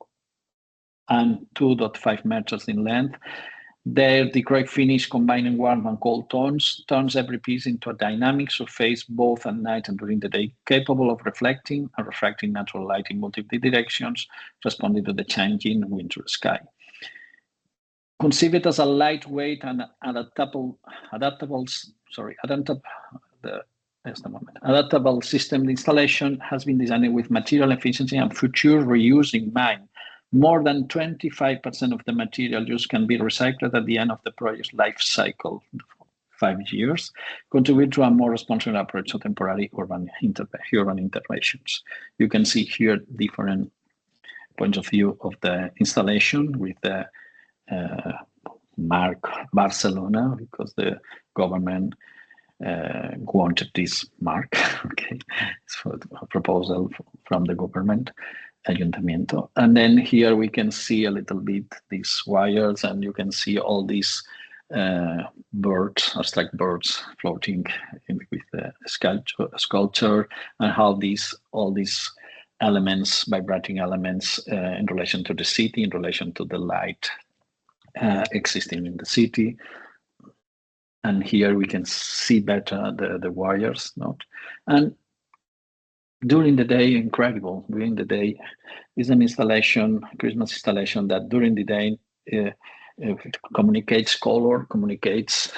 and 2.5 meters in length. The correct finish, combining warm and cold tones, turns every piece into a dynamic surface both at night and during the day, capable of reflecting and refracting natural light in multiple directions, responding to the changing winter sky. Conceive it as a lightweight and adaptable system. The installation has been designed with material efficiency and future reuse in mind. More than 25% of the material used can be recycled at the end of the project's life cycle, 5 years, contribute to a more responsible approach to temporary urban interventions. You can see here different points of view of the installation with the mark Barcelona, because the government wanted this mark. Okay, it's for a proposal from the government, Ayuntamiento. And then here we can see a little bit these wires, and you can see all these birds, abstract birds, floating with the sculpture, and how all these elements, vibrating elements, in relation to the city, in relation to the light existing in the city. And here we can see better the wires, and during the day, incredible. During the day is an installation, Christmas installation, that during the day communicates color, communicates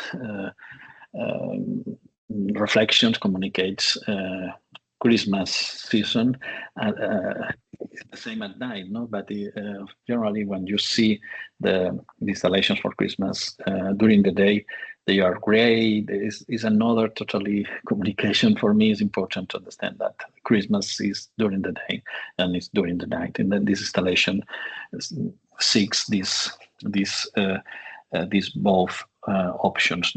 reflections, communicates Christmas season. It's the same at night, but generally when you see the installations for Christmas during the day, they are gray. Is another totally communication. For me, it's important to understand that Christmas is during the day and it's during the night. And then this installation seeks these both options,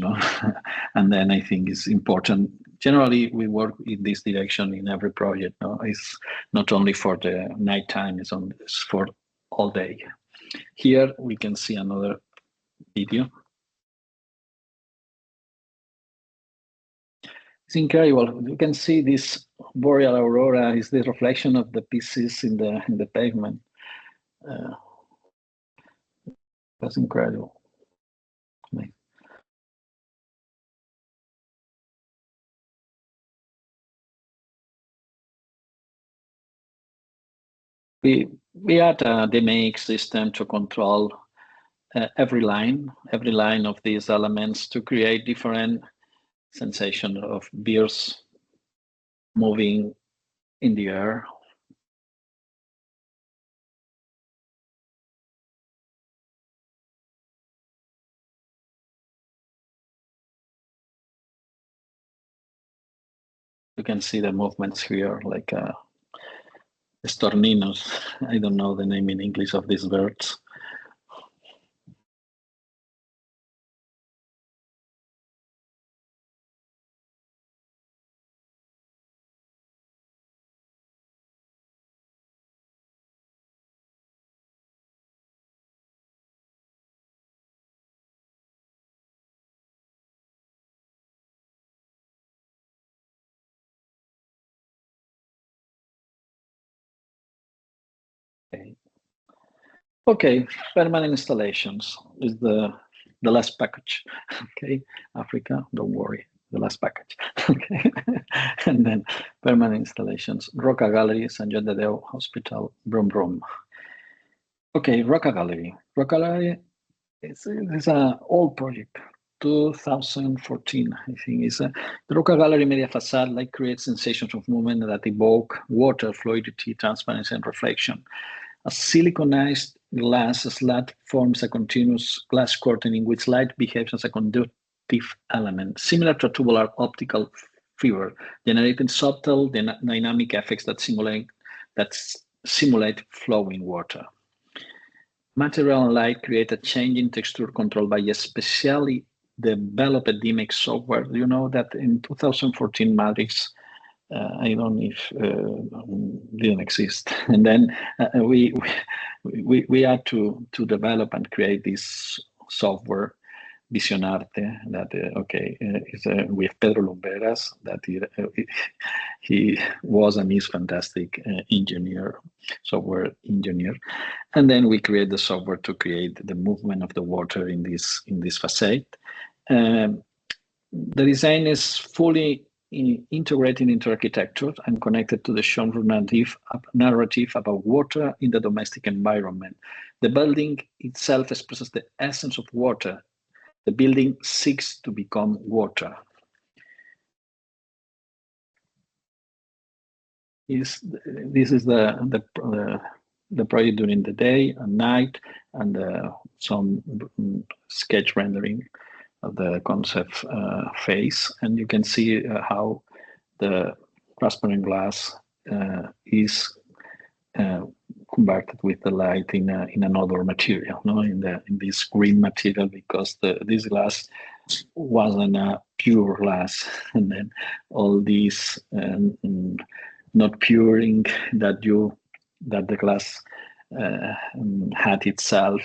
And then I think it's important. Generally, we work in this direction in every project. It's not only for the nighttime; it's for all day. Here we can see another video. It's incredible. You can see this boreal aurora is the reflection of the pieces in the pavement. That's incredible. We had a DMX system to control every line of these elements to create different sensation of beers moving in the air. You can see the movements here, like estorninos. I don't know the name in English of these birds. Okay, permanent installations is the last package. Okay, Africa, don't worry, the last package. Okay, and then permanent installations. Roca Gallery, San Juan de Déu Hospital, Brum Brum. Okay, Roca Gallery. Roca Gallery is an old project. 2014, I think, is the Roca Gallery media facade creates sensations of movement that evoke water, fluidity, transparency, and reflection. A siliconized glass slat forms a continuous glass curtain in which light behaves as a conductive element, similar to a tubular optical fiber, generating subtle dynamic effects that simulate flowing water. Material and light create a change in texture controlled by a specially developed a DMX software. You know that in 2014 Matrix, I don't know if didn't exist, and then we had to develop and create this software Visionarte that is with Pedro Lumberas, that he was and is fantastic engineer, software engineer, and then we create the software to create the movement of the water in this facade. The design is fully integrated into architecture and connected to the genre narrative about water in the domestic environment. The building itself expresses the essence of water. The building seeks to become water. This is the project during the day and night, and some sketch rendering of the concept phase, and you can see how the transparent glass is converted with the light in another material, no, in this green material, because this glass wasn't a pure glass, and then all these not puring that the glass had itself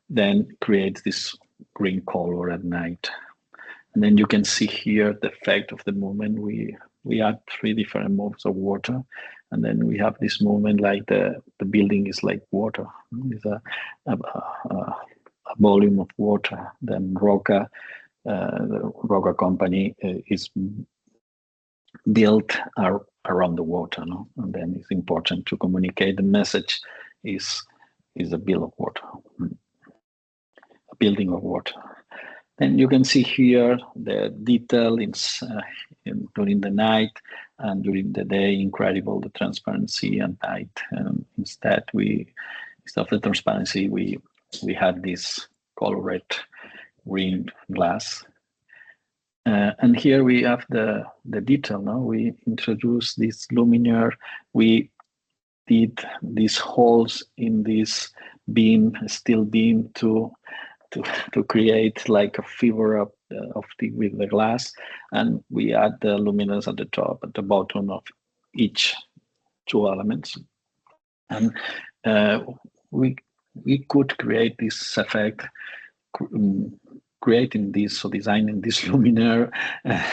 then creates this green color at night. And then you can see here the effect of the movement. We add 3 different modes of water, and then we have this movement like the building is like water. It's a volume of water. Then Roca, the Roca company is built around the water, no? And then it's important to communicate the message is a bill of water, a building of water. Then you can see here the detail during the night and during the day. Incredible, the transparency and light. Instead of the transparency, we had this colored green glass. And here we have the detail. No, we introduced this luminaire. We did these holes in this beam, steel beam, to create like a fiber with the glass, and we add the luminance at the top, at the bottom of each 2 elements, and we could create this effect, creating this, so designing this luminaire,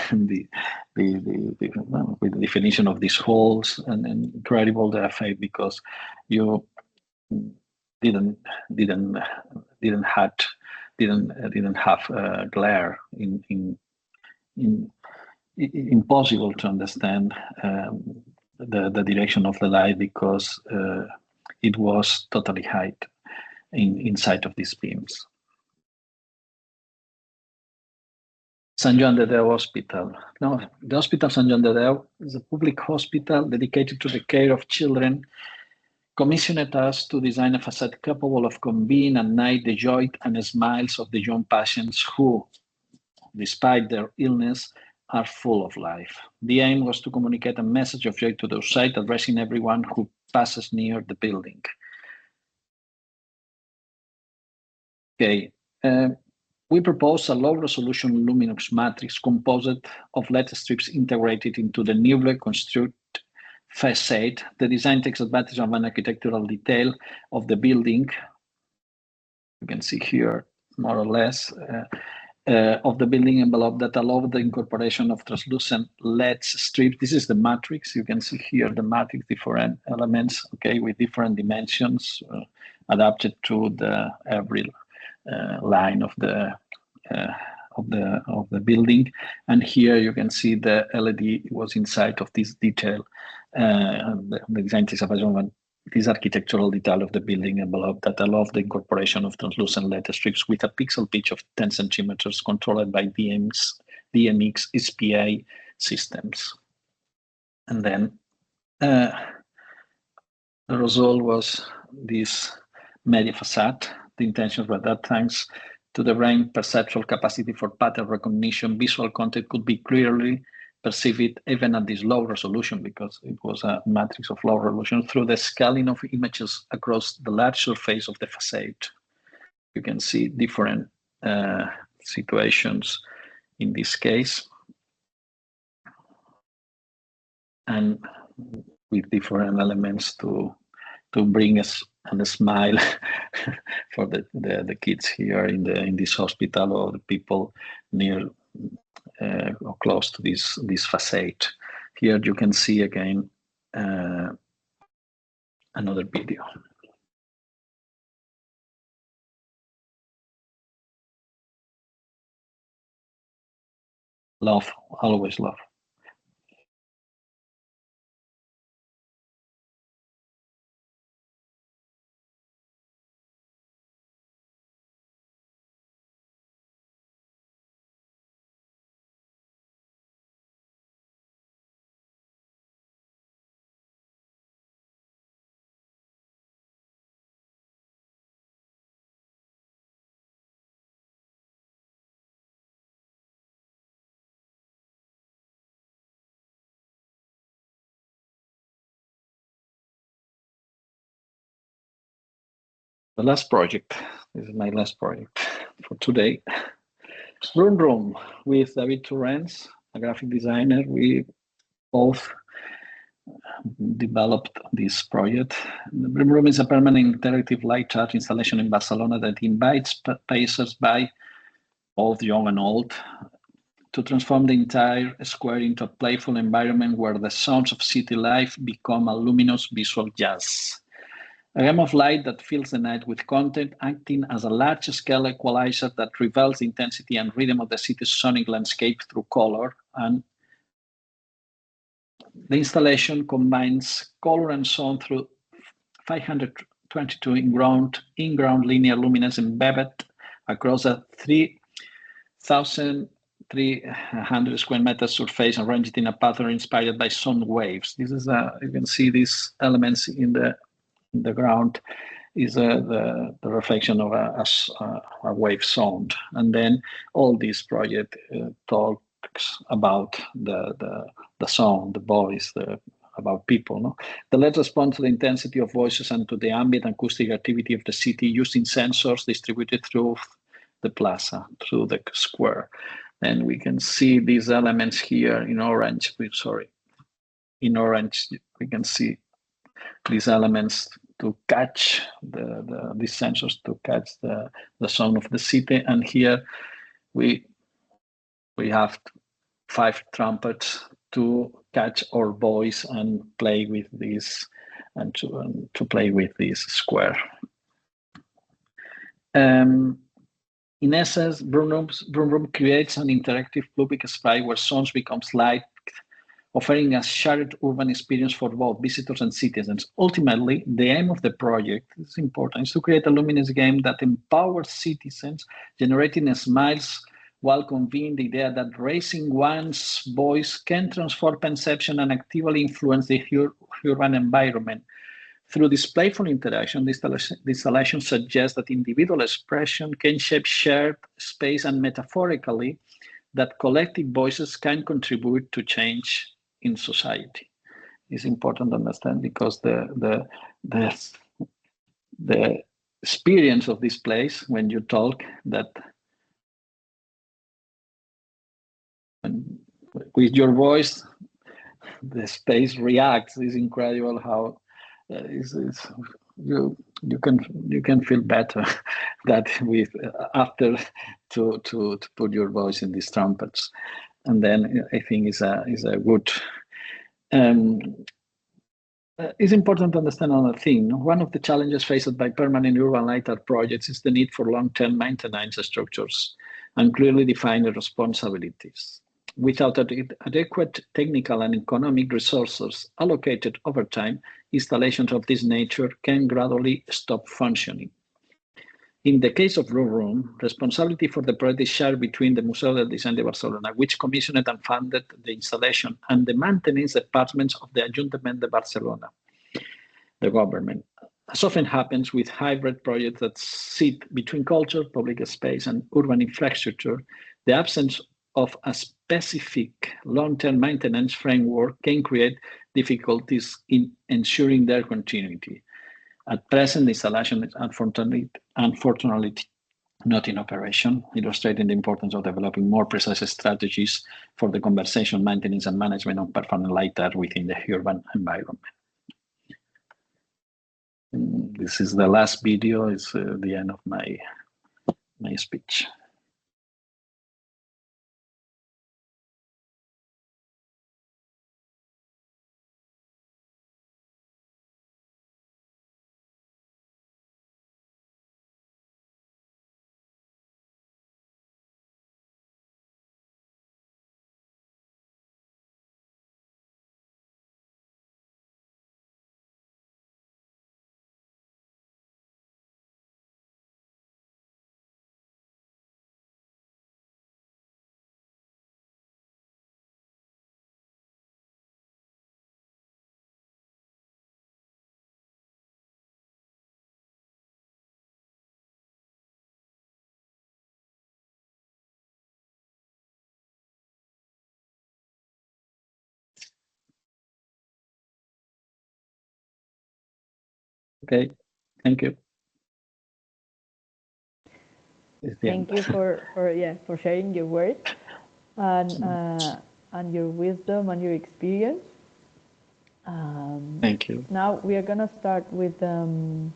and with the definition of these holes, and incredible the effect, because you didn't have glare impossible to understand the direction of the light, because it was totally hid inside of these beams. Sant Joan de Déu Hospital. No, the Hospital Sant Joan de Déu is a public hospital dedicated to the care of children. Commissioned us to design a facade capable of conveying at night the joy and smiles of the young patients who, despite their illness, are full of life. The aim was to communicate a message of joy to the outside, addressing everyone who passes near the building. Okay, we propose a low-resolution luminous matrix composed of LED strips integrated into the newly constructed facade. The design takes advantage of an architectural detail of the building. You can see here, more or less, of the building envelope that allow the incorporation of translucent LED strips. This is the matrix. You can see here the matrix, different elements, okay, with different dimensions adapted to every line of the building. And here you can see the LED was inside of this detail. The design takes advantage of this architectural detail of the building envelope that allows the incorporation of translucent LED strips with a pixel pitch of 10 centimeters, controlled by DMX SPA systems. And then the result was this media facade. The intention was that thanks to the brain perceptual capacity for pattern recognition, visual content could be clearly perceived even at this low resolution, because it was a matrix of low resolution, through the scaling of images across the large surface of the facade. You can see different situations in this case, and with different elements to bring us a smile for the kids here in this hospital, or the people near or close to this facade. Here you can see again another video. Love, always love. The last project, this is my last project for today. Room Room with David Torrens, a graphic designer. We both developed this project. The Room Room is a permanent interactive light art installation in Barcelona that invites passers-by, both young and old, to transform the entire square into a playful environment where the sounds of city life become a luminous visual jazz. A game of light that fills the night with content, acting as a large-scale equalizer that reveals the intensity and rhythm of the city's sonic landscape through color. And the installation combines color and sound through 522 in-ground linear luminance embedded across a 3,300 square meter surface, arranged in a pattern inspired by sound waves. This is you can see these elements in the ground is the reflection of a wave sound, and then all this project talks about the sound, the voice, about people. No, the let's respond to the intensity of voices and to the ambient acoustic activity of the city using sensors distributed through the plaza, through the square, and we can see these elements here in orange. In orange we can see these elements to catch these sensors to catch the sound of the city. And here we have 5 trumpets to catch our voice and play with this, and to play with this square. In essence, Room Room creates an interactive public space where sounds becomes light, offering a shared urban experience for both visitors and citizens. Ultimately, the aim of the project, is important, is to create a luminous game that empowers citizens, generating smiles while conveying the idea that raising one's voice can transform perception and actively influence the urban environment. Through this playful interaction, the installation suggests that individual expression can shape shared space, and metaphorically, that collective voices can contribute to change in society. It's important to understand, because the experience of this place, when you talk, that with your voice the space reacts. Is incredible how you can feel better that with after to put your voice in these trumpets. And then I think is a good. It's important to understand another thing. One of the challenges faced by permanent urban light art projects is the need for long-term maintenance structures and clearly defined responsibilities. Without adequate technical and economic resources allocated over time, installations of this nature can gradually stop functioning. In the case of Room Room, responsibility for the project is shared between the Museu del Disseny de Barcelona, which commissioned and funded the installation, and the maintenance departments of the Ajuntament de Barcelona, the government. As often happens with hybrid projects that sit between culture, public space, and urban infrastructure, the absence of a specific long-term maintenance framework can create difficulties in ensuring their continuity. At present, the installation is unfortunately not in operation, illustrating the importance of developing more precise strategies for the conservation, maintenance, and management of performing light art within the urban environment. This is the last video, it's the end of my speech. Okay, thank you. Thank you for sharing your words and your wisdom and your experience. Thank you. Now we are gonna start with can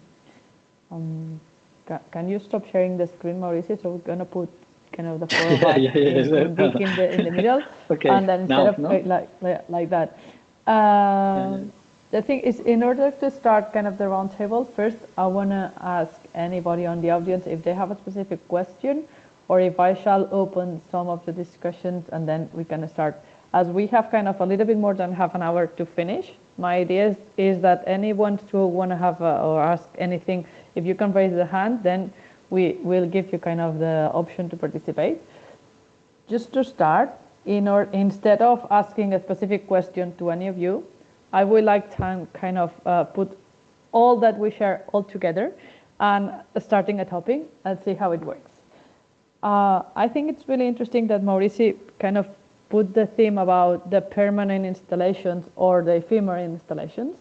you stop sharing the screen, Maurici? So we're gonna put kind of the four of us in the middle, okay. And then instead now, of like that. The thing is, in order to start kind of the roundtable, first I want to ask anybody on the audience if they have a specific question, or if I shall open some of the discussions and then we can start. As we have kind of a little bit more than half an hour to finish, my idea is that anyone who want to have or ask anything, if you can raise the hand, then we will give you kind of the option to participate. Just to start, instead of asking a specific question to any of you, I would like to kind of put all that we share all together and starting a topic and see how it works. I think it's really interesting that Maurici kind of put the theme about the permanent installations or the ephemeral installations.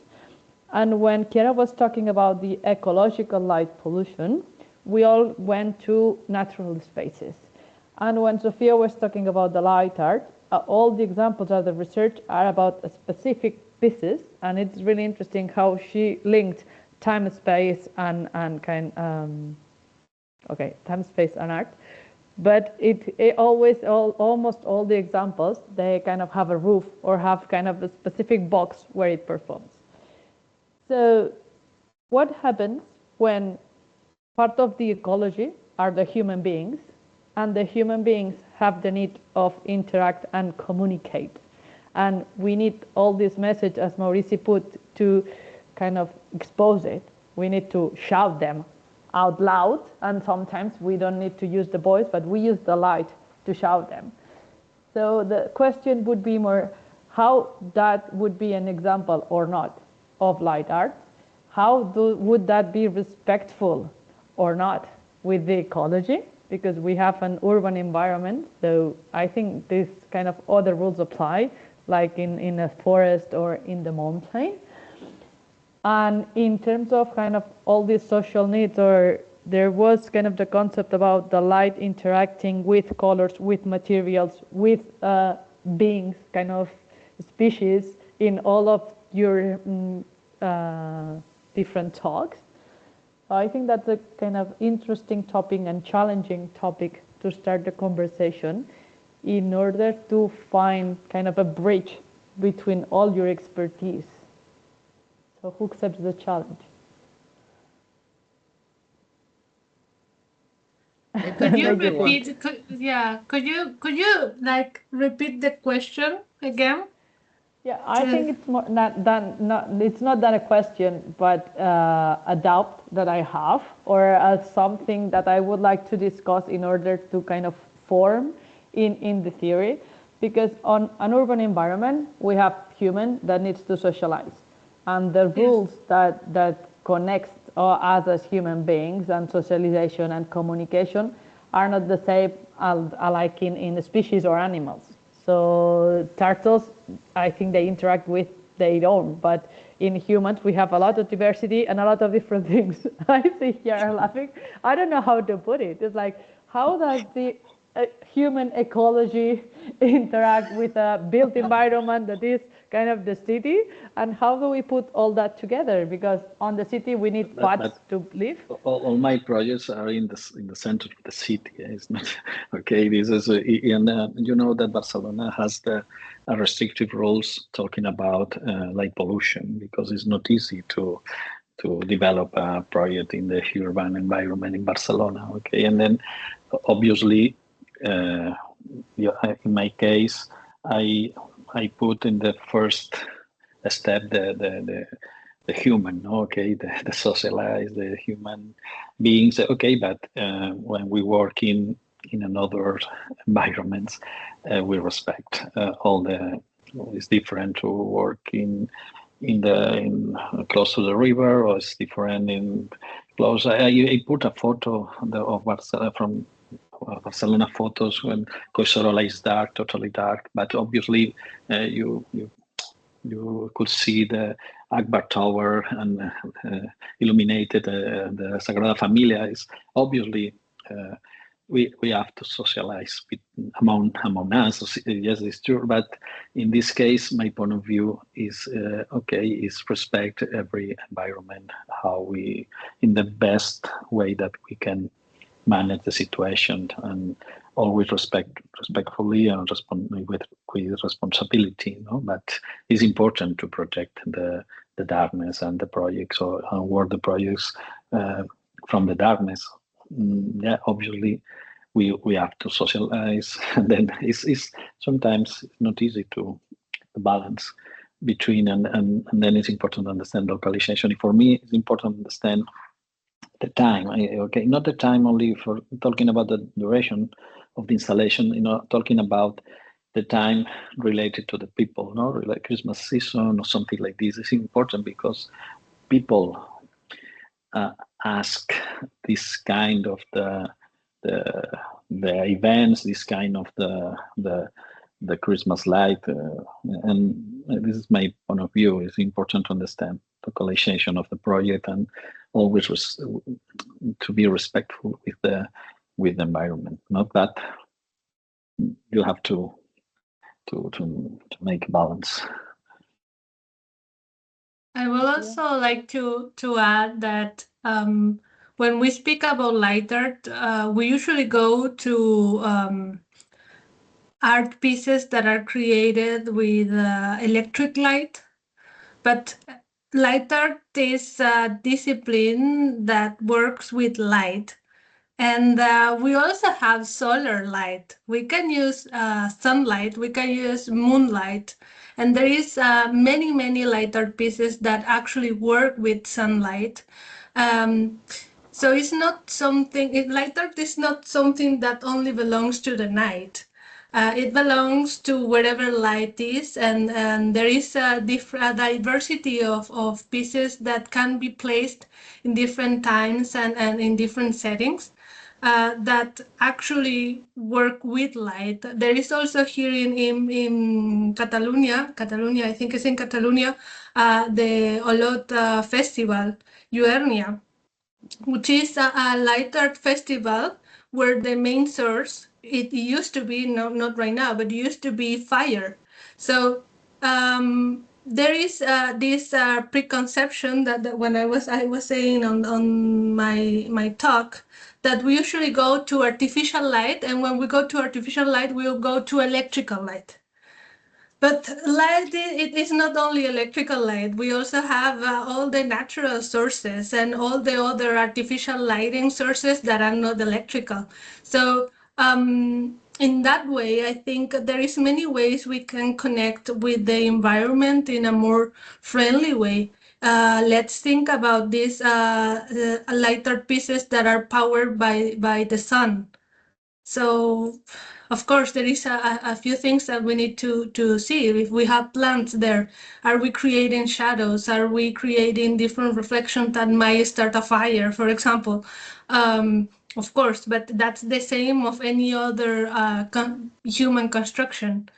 And when Chiara was talking about the ecological light pollution, we all went to natural spaces. And when Sophia was talking about the light art, all the examples of the research are about a specific pieces, and it's really interesting how she linked time, space, and time, space, and art. But almost all the examples, they kind of have a roof or have kind of a specific box where it performs. So what happens when part of the ecology are the human beings, and the human beings have the need of interact and communicate? And we need all this message, as Maurici put, to kind of expose it. We need to shout them out loud, and sometimes we don't need to use the voice, but we use the light to shout them. So the question would be more how that would be an example or not of light art. How would that be respectful or not with the ecology? Because we have an urban environment, so I think this kind of other rules apply, like in a forest or in the mountain. And in terms of kind of all these social needs, or there was kind of the concept about the light interacting with colors, with materials, with beings, kind of species in all of your different talks. So I think that's a kind of interesting topic and challenging topic to start the conversation in order to find kind of a bridge between all your expertise. So who accepts the challenge? Could you repeat? Could you like repeat the question again? Yeah, I think it's more it's not that a question, but a doubt that I have, or something that I would like to discuss in order to kind of form in the theory. Because on an urban environment, we have human that needs to socialize. And the rules that connect us as human beings and socialization and communication are not the same like in species or animals. So turtles, I think they interact with they don't. But in humans, we have a lot of diversity and a lot of different things. I see Chiara laughing. I don't know how to put it. It's like, how does the human ecology interact with a built environment that is kind of the city, and how do we put all that together? Because on the city we need pots to live. All my projects are in the center of the city. It's not okay. This is and you know that Barcelona has the restrictive rules talking about light pollution, because it's not easy to develop a project in the urban environment in Barcelona. Okay, and then obviously, in my case, I put in the first step the human, okay, the socialized, the human beings, okay, but when we work in another environments, we respect all the. It's different to work in close to the river, or it's different in close. I put a photo of Barcelona from Barcelona photos when Collserola is dark, totally dark, but obviously you could see the Akbar Tower and illuminated the Sagrada Familia. Is obviously we have to socialize among us. Yes, it's true, but in this case, my point of view is okay. Is respect every environment, how we in the best way that we can manage the situation, and always respectfully and respond with responsibility. But it's important to protect the darkness and the projects, or ward the projects from the darkness. Yeah, obviously we have to socialize, and then it's sometimes not easy to balance between, and then it's important to understand localization. For me, it's important to understand the time. Okay, not the time only for talking about the duration of the installation, talking about the time related to the people, like Christmas season or something like this. Is important because people ask this kind of the events, this kind of the Christmas light, and this is my point of view. It's important to understand the localization of the project, and always to be respectful with the environment. Not that you have to make a balance. I will also like to add that when we speak about light art, we usually go to art pieces that are created with electric light, but light art is a discipline that works with light. And we also have solar light. We can use sunlight, we can use moonlight. And there is many light art pieces that actually work with sunlight. So it's not something, light art is not something that only belongs to the night. It belongs to wherever light is, and there is a diversity of pieces that can be placed in different times and in different settings. That actually work with light. There is also here in Catalonia, I think it's in Catalonia, the Olot Festival, Uernia, which is a light art festival where the main source, it used to be, not right now, but it used to be fire. So there is this preconception that when I was saying on my talk, that we usually go to artificial light, and when we go to artificial light, we'll go to electrical light. But light, it is not only electrical light. We also have all the natural sources and all the other artificial lighting sources that are not electrical. So in that way, I think there is many ways we can connect with the environment in a more friendly way. Let's think about these light art pieces that are powered by the sun. So, of course, there is a few things that we need to see. If we have plants there, are we creating shadows? Are we creating different reflections that might start a fire, for example? Of course, but that's the same of any other human construction.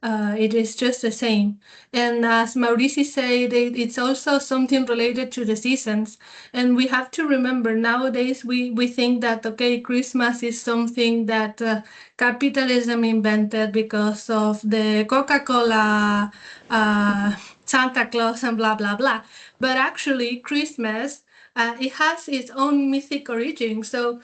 It is just the same. And as Maurici said, it's also something related to the seasons. And we have to remember nowadays we think that, okay, Christmas is something that capitalism invented because of the Coca-Cola, Santa Claus, and blah, blah, blah. But actually, Christmas, it has its own mythic origin. So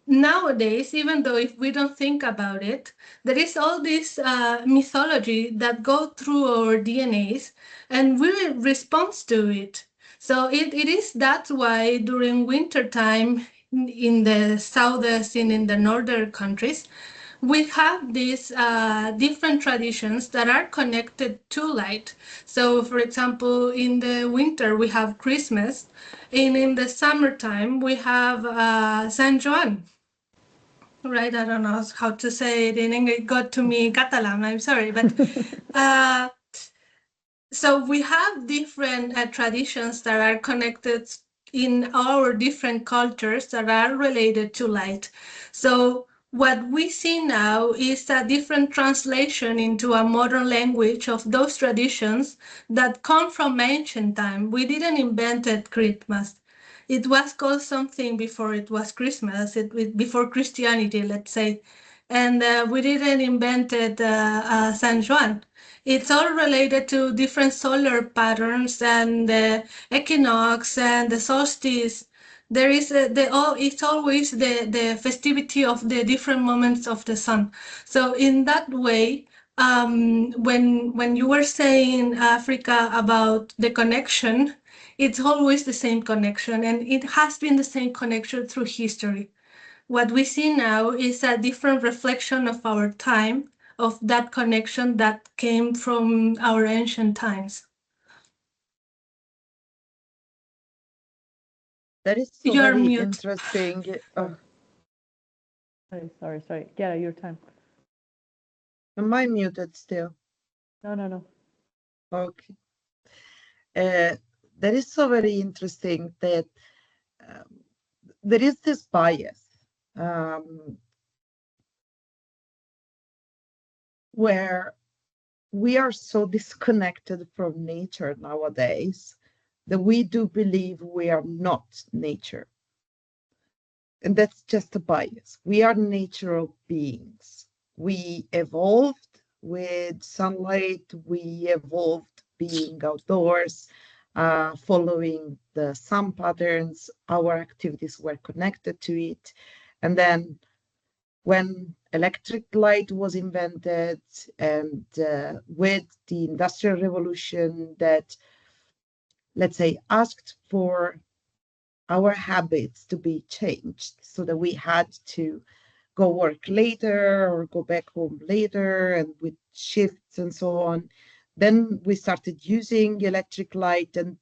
nowadays, even though if we don't think about it, there is all this mythology that go through our DNAs and we respond to it. So it is that's why during winter time in the southern and in the northern countries, we have these different traditions that are connected to light. So, for example, in the winter we have Christmas, and in the summertime we have San Juan, right? I don't know how to say it in English. It got to me Catalan. I'm sorry, but uh, so we have different traditions that are connected in our different cultures that are related to light. So what we see now is a different translation into a modern language of those traditions that come from ancient time. We didn't invent Christmas. It was called something before it was Christmas, before Christianity, let's say. And we didn't invent San Juan. It's all related to different solar patterns and the equinox and the solstice. There is it's always the festivity of the different moments of the sun. So in that way, when you were saying Africa about the connection, it's always the same connection, and it has been the same connection through history. What we see now is a different reflection of our time, of that connection that came from our ancient times. That is so You're very mute. interesting. Sorry. Chiara, your time. Am I muted still? No. Okay. That is so very interesting that there is this bias where we are so disconnected from nature nowadays that we do believe we are not nature. And that's just a bias. We are natural beings. We evolved with sunlight. We evolved being outdoors, following the sun patterns. Our activities were connected to it. And then when electric light was invented and with the Industrial Revolution that, let's say, asked for our habits to be changed so that we had to go work later or go back home later and with shifts and so on. Then we started using electric light, and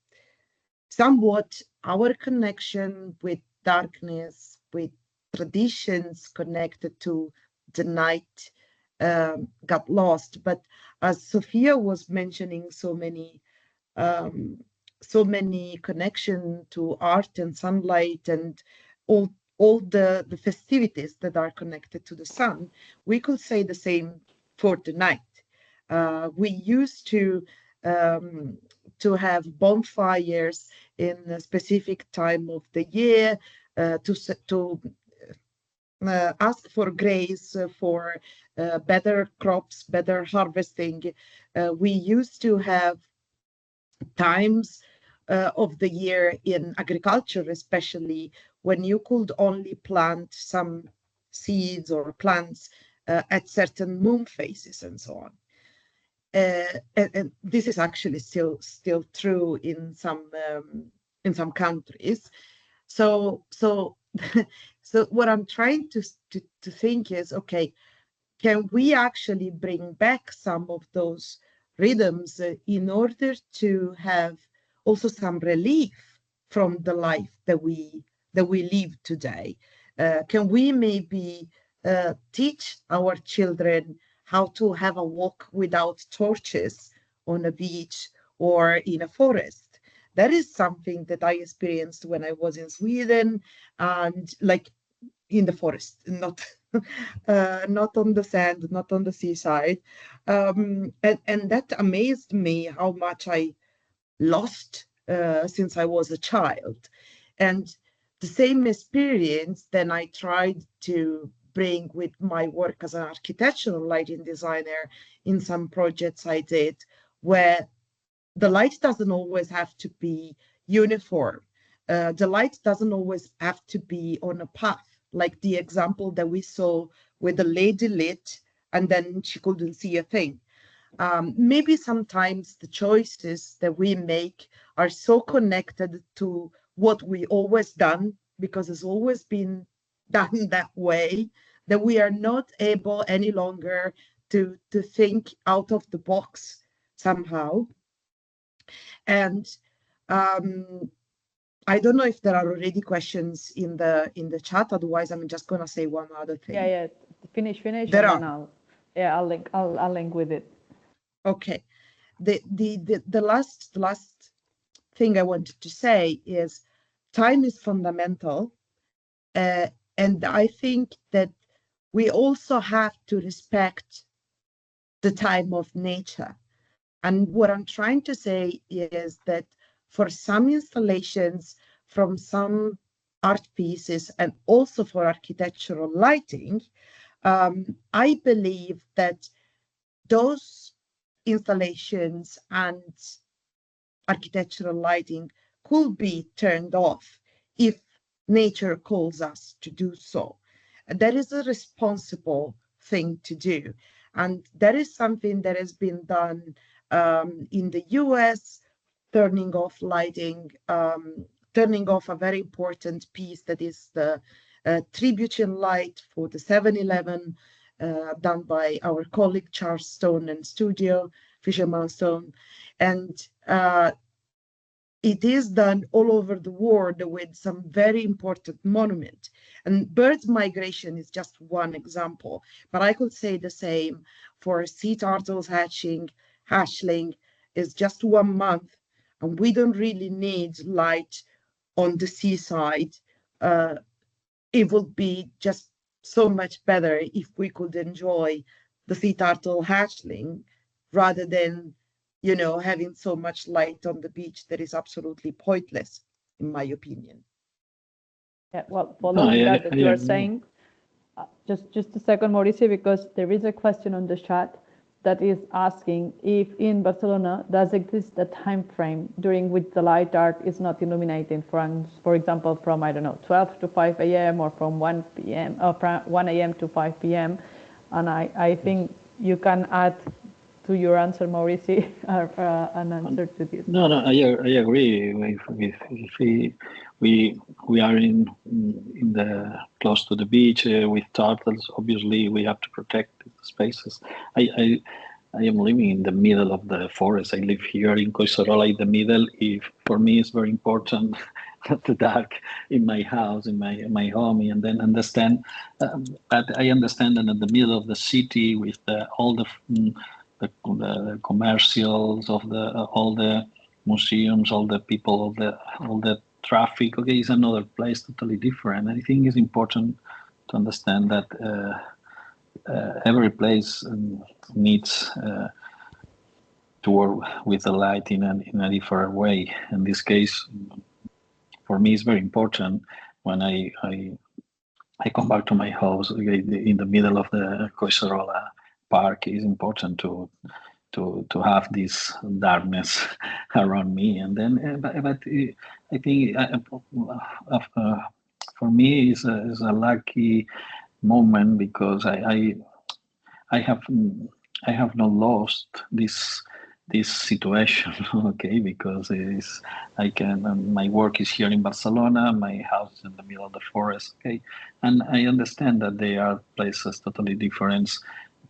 somewhat our connection with darkness, with traditions connected to the night got lost. But as Sophia was mentioning, so many connection to art and sunlight and all the festivities that are connected to the sun, we could say the same for the night. We used to have bonfires in a specific time of the year to ask for grace, for better crops, better harvesting. We used to have times of the year in agriculture, especially when you could only plant some seeds or plants at certain moon phases and so on. And this is actually still true in some countries. So so what I'm trying to think is, okay, can we actually bring back some of those rhythms in order to have also some relief from the life that we live today? Can we maybe teach our children how to have a walk without torches on a beach or in a forest? That is something that I experienced when I was in Sweden, and like in the forest, not not on the sand, not on the seaside. And that amazed me how much I lost since I was a child. And the same experience then I tried to bring with my work as an architectural lighting designer in some projects I did, where the light doesn't always have to be uniform. The light doesn't always have to be on a path, like the example that we saw with the lady lit and then she couldn't see a thing. Maybe sometimes the choices that we make are so connected to what we always done, because it's always been done that way, that we are not able any longer to think out of the box somehow. And I don't know if there are already questions in the chat. Otherwise, I'm just gonna say one other thing. Yeah. Finish, There and then are. I'll link with it. Okay. The last thing I wanted to say is time is fundamental, and I think that we also have to respect the time of nature. And what I'm trying to say is that for some installations, from some art pieces, and also for architectural lighting, I believe that those installations and architectural lighting could be turned off if nature calls us to do so. That is a responsible thing to do. And that is something that has been done in the US, turning off lighting, turning off a very important piece that is the tribute light for the 7-Eleven, done by our colleague Charles Stone and studio, Fisherman Stone. And it is done all over the world with some very important monument. And bird migration is just one example, but I could say the same for sea turtles hatchling is just 1 month, and we don't really need light on the seaside. It would be just so much better if we could enjoy the sea turtle hatchling rather than, you know, having so much light on the beach that is absolutely pointless, in my opinion. Yeah, well, following that you are saying, just a second, Maurici, because there is a question on the chat that is asking if in Barcelona does exist a time frame during which the light art is not illuminating, for example, from, I don't know, 12 to 5 a.m. or from 1 p.m. or from 1 a.m. to 5 p.m. And I think you can add to your answer, Maurici, an answer to this. No, I agree. If we are in the close to the beach with turtles, obviously we have to protect the spaces. I am living in the middle of the forest. I live here in Collserola in the middle. For me, it's very important the dark in my house, in my home, and then understand. But I understand that in the middle of the city with all the commercials of all the museums, all the people, all the traffic. Okay, is another place totally different. I think it's important to understand that every place needs to work with the light in a different way. In this case, for me, it's very important when I come back to my house in the middle of the Collserola Park. It's important to have this darkness around me, and then but I think for me is a lucky moment because I have not lost this situation. Okay, because my work is here in Barcelona, my house is in the middle of the forest. Okay, and I understand that they are places totally different.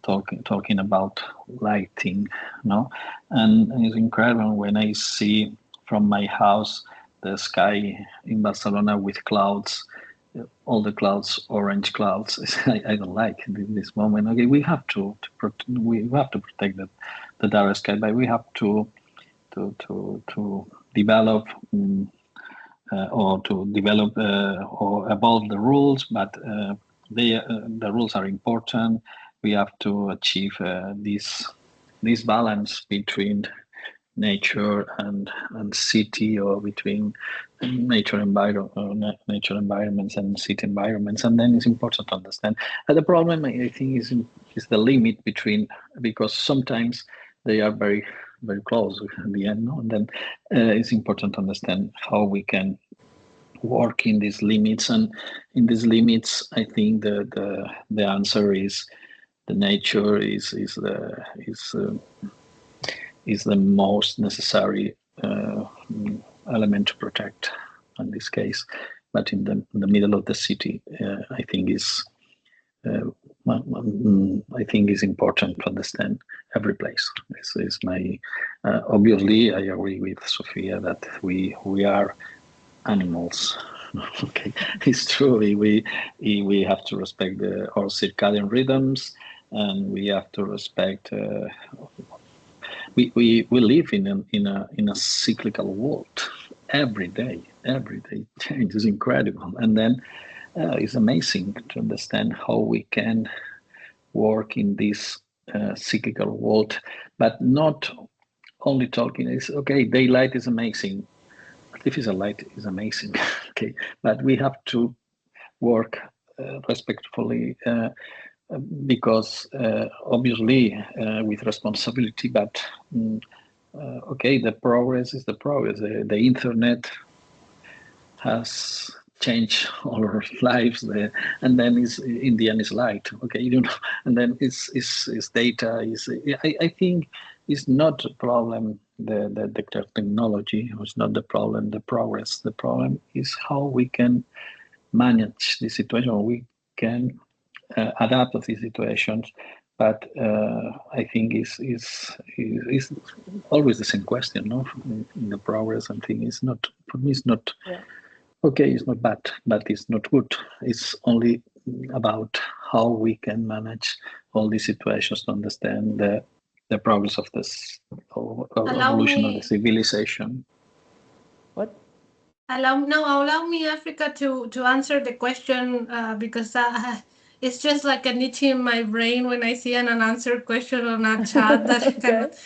Talking about lighting, no, and it's incredible when I see from my house the sky in Barcelona with clouds, all the clouds, orange clouds. I don't like this moment. Okay, we have to protect the dark sky, but we have to develop or to develop or evolve the rules, but the rules are important. We have to achieve this balance between nature and city, or between nature environments and city environments. And then it's important to understand. And the problem, I think, is the limit between, because sometimes they are very close at the end, no? And then it's important to understand how we can work in these limits. And in these limits, I think the answer is the nature is the most necessary element to protect in this case. But in the middle of the city, I think is important to understand every place. This is my obviously. I agree with Sophia that we are animals. Okay, it's true. We have to respect our circadian rhythms, and we have to respect. We live in a cyclical world. Every day change is incredible, and then it's amazing to understand how we can work in this cyclical world, but not only talking. It's okay. Daylight is amazing. Artificial light is amazing. Okay, but we have to work respectfully. Because obviously with responsibility, but okay, the progress is the progress. The internet has changed all our lives, and then is in the end is light. Okay, and then it's data. I think it's not a problem. The technology is not the problem. The progress. The problem is how we can manage the situation. We can adapt to these situations, but I think is always the same question, no? In the progress, and thing is not, for me, it's not okay. It's not bad, but it's not good. It's only about how we can manage all these situations to understand the progress of this evolution of the civilization. What? Allow me, Africa, to answer the question because it's just like an itch in my brain when I see an unanswered question on our chat that I cannot.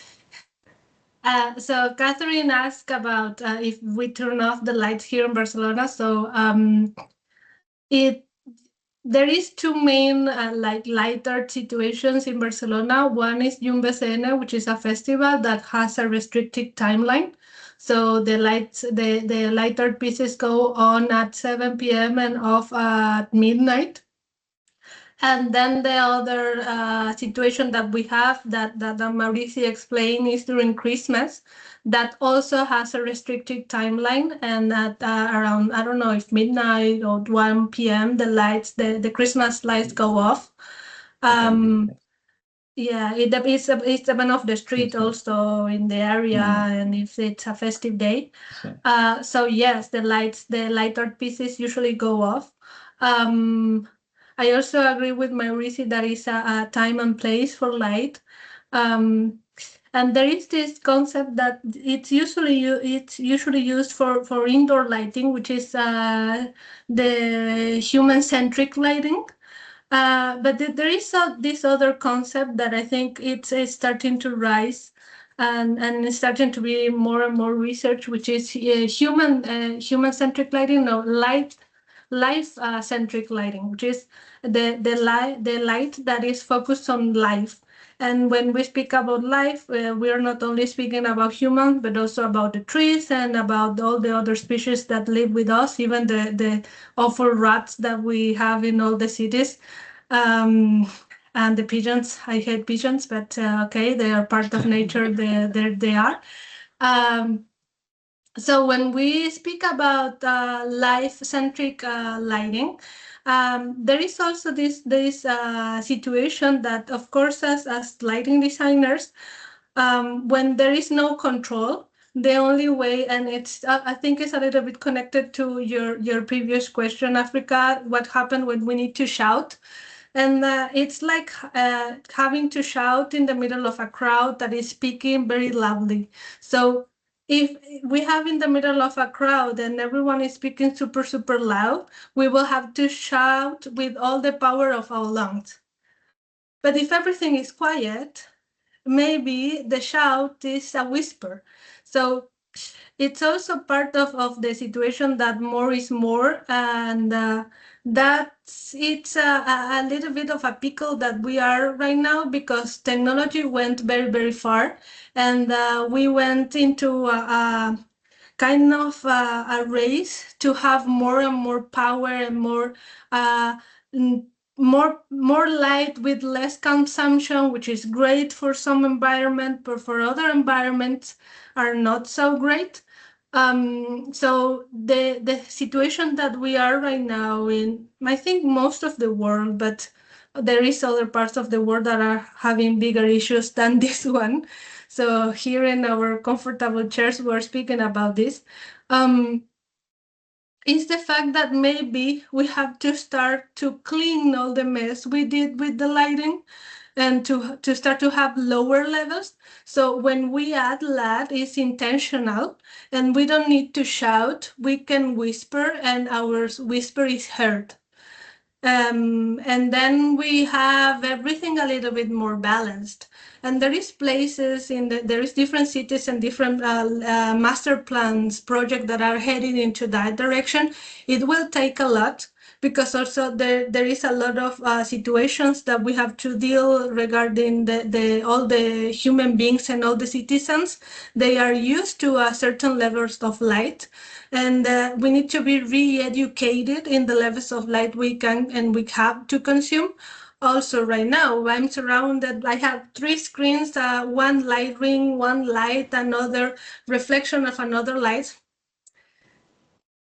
So Catherine asked about if we turn off the lights here in Barcelona. So there is two main light art situations in Barcelona. One is Llum BCN, which is a festival that has a restricted timeline. So the light art pieces go on at 7 p.m. and off at midnight. And then the other situation that we have that Maurici explained is during Christmas, that also has a restricted timeline, and at around, I don't know if midnight or 1 p.m. the Christmas lights go off. Yeah, it's even off the street also in the area, and if it's a festive day. So yes, the light art pieces usually go off. I also agree with Maurici that is a time and place for light. And there is this concept that it's usually used for indoor lighting, which is the human-centric lighting. But there is this other concept that I think it's starting to rise, and it's starting to be more and more research, which is human-centric lighting, no, life-centric lighting, which is the light that is focused on life. And when we speak about life, we are not only speaking about humans, but also about the trees and about all the other species that live with us, even the awful rats that we have in all the cities. And the pigeons. I hate pigeons, but okay, they are part of nature. They are. So when we speak about life-centric lighting, there is also this situation that, of course, as lighting designers, when there is no control, the only way, and it's I think it's a little bit connected to your previous question, Africa, what happened when we need to shout. And it's like having to shout in the middle of a crowd that is speaking very loudly. So if we have in the middle of a crowd and everyone is speaking super, super loud, we will have to shout with all the power of our lungs. But if everything is quiet, maybe the shout is a whisper. So it's also part of the situation that more is more, and it's a little bit of a pickle that we are right now, because technology went very, very far, and we went into a kind of a race to have more and more power and uh, more light with less consumption, which is great for some environment, but for other environments are not so great. So the situation that we are right now in, I think most of the world, but there is other parts of the world that are having bigger issues than this one. So here in our comfortable chairs, we're speaking about this. Is the fact that maybe we have to start to clean all the mess we did with the lighting, and to start to have lower levels. So when we add light, it's intentional, and we don't need to shout. We can whisper, and our whisper is heard. And then we have everything a little bit more balanced. And there is places there is different cities and different master plans projects that are heading into that direction. It will take a lot, because also there is a lot of situations that we have to deal regarding all the human beings and all the citizens. They are used to certain levels of light, and we need to be re-educated in the levels of light we can and we have to consume. Also, right now, I'm surrounded, I have 3 screens, one light ring, one light, another reflection of another light.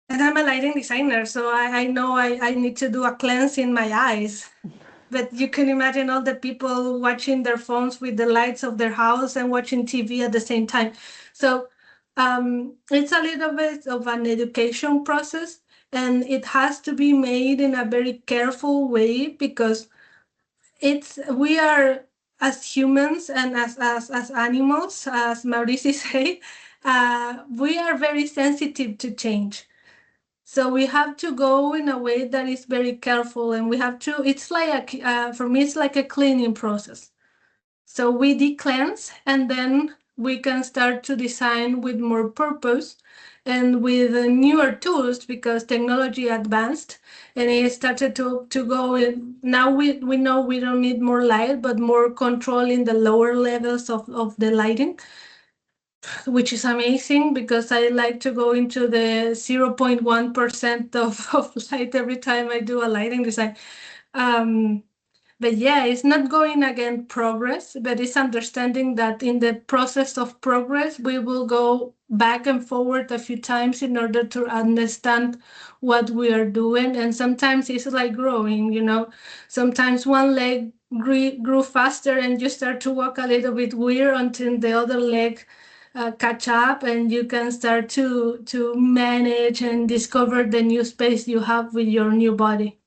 And I'm a lighting designer, so I know I need to do a cleanse in my eyes. But you can imagine all the people watching their phones with the lights of their house and watching TV at the same time. So it's a little bit of an education process, and it has to be made in a very careful way, because we are, as humans and as animals, as Maurici say, we are very sensitive to change. So we have to go in a way that is very careful, and we have to, it's like for me, it's like a cleaning process. So we de-cleanse, and then we can start to design with more purpose and with newer tools, because technology advanced and it started to go in. Now we know we don't need more light, but more control in the lower levels of the lighting, which is amazing, because I like to go into the 0.1% of light every time I do a lighting design. But yeah, it's not going against progress, but it's understanding that in the process of progress, we will go back and forward a few times in order to understand what we are doing. And sometimes it's like growing, sometimes one leg grew faster and you start to walk a little bit weird until the other leg catch up, and you can start to manage and discover the new space you have with your new body.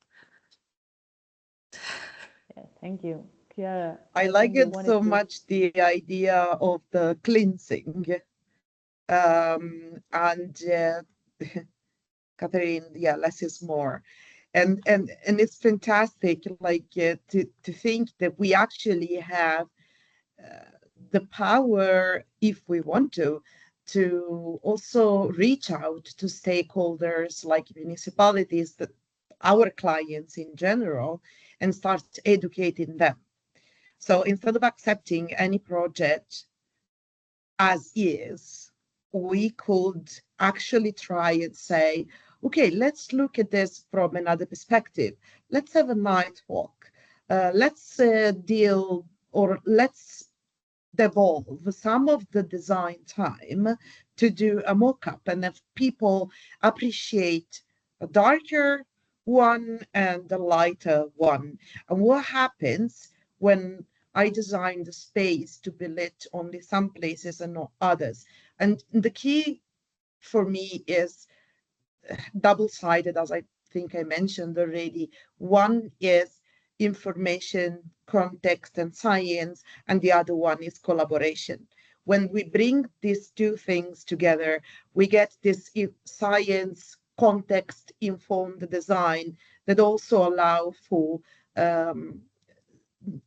Yeah, thank you. Chiara, I like it so much, the idea of the cleansing. And Catherine, yeah, less is more. And it's fantastic, like to think that we actually have the power, if we want to also reach out to stakeholders like municipalities, our clients in general, and start educating them. So instead of accepting any project as is, we could actually try and say, okay, let's look at this from another perspective. Let's have a night walk. Let's deal, or let's devolve some of the design time to do a mock-up. And if people appreciate a darker one and a lighter one, and what happens when I design the space to be lit only some places and not others. And the key for me is double-sided, as I think I mentioned already. One is information, context, and science, and the other one is collaboration. when we bring these two things together, we get this science context informed design that also allow for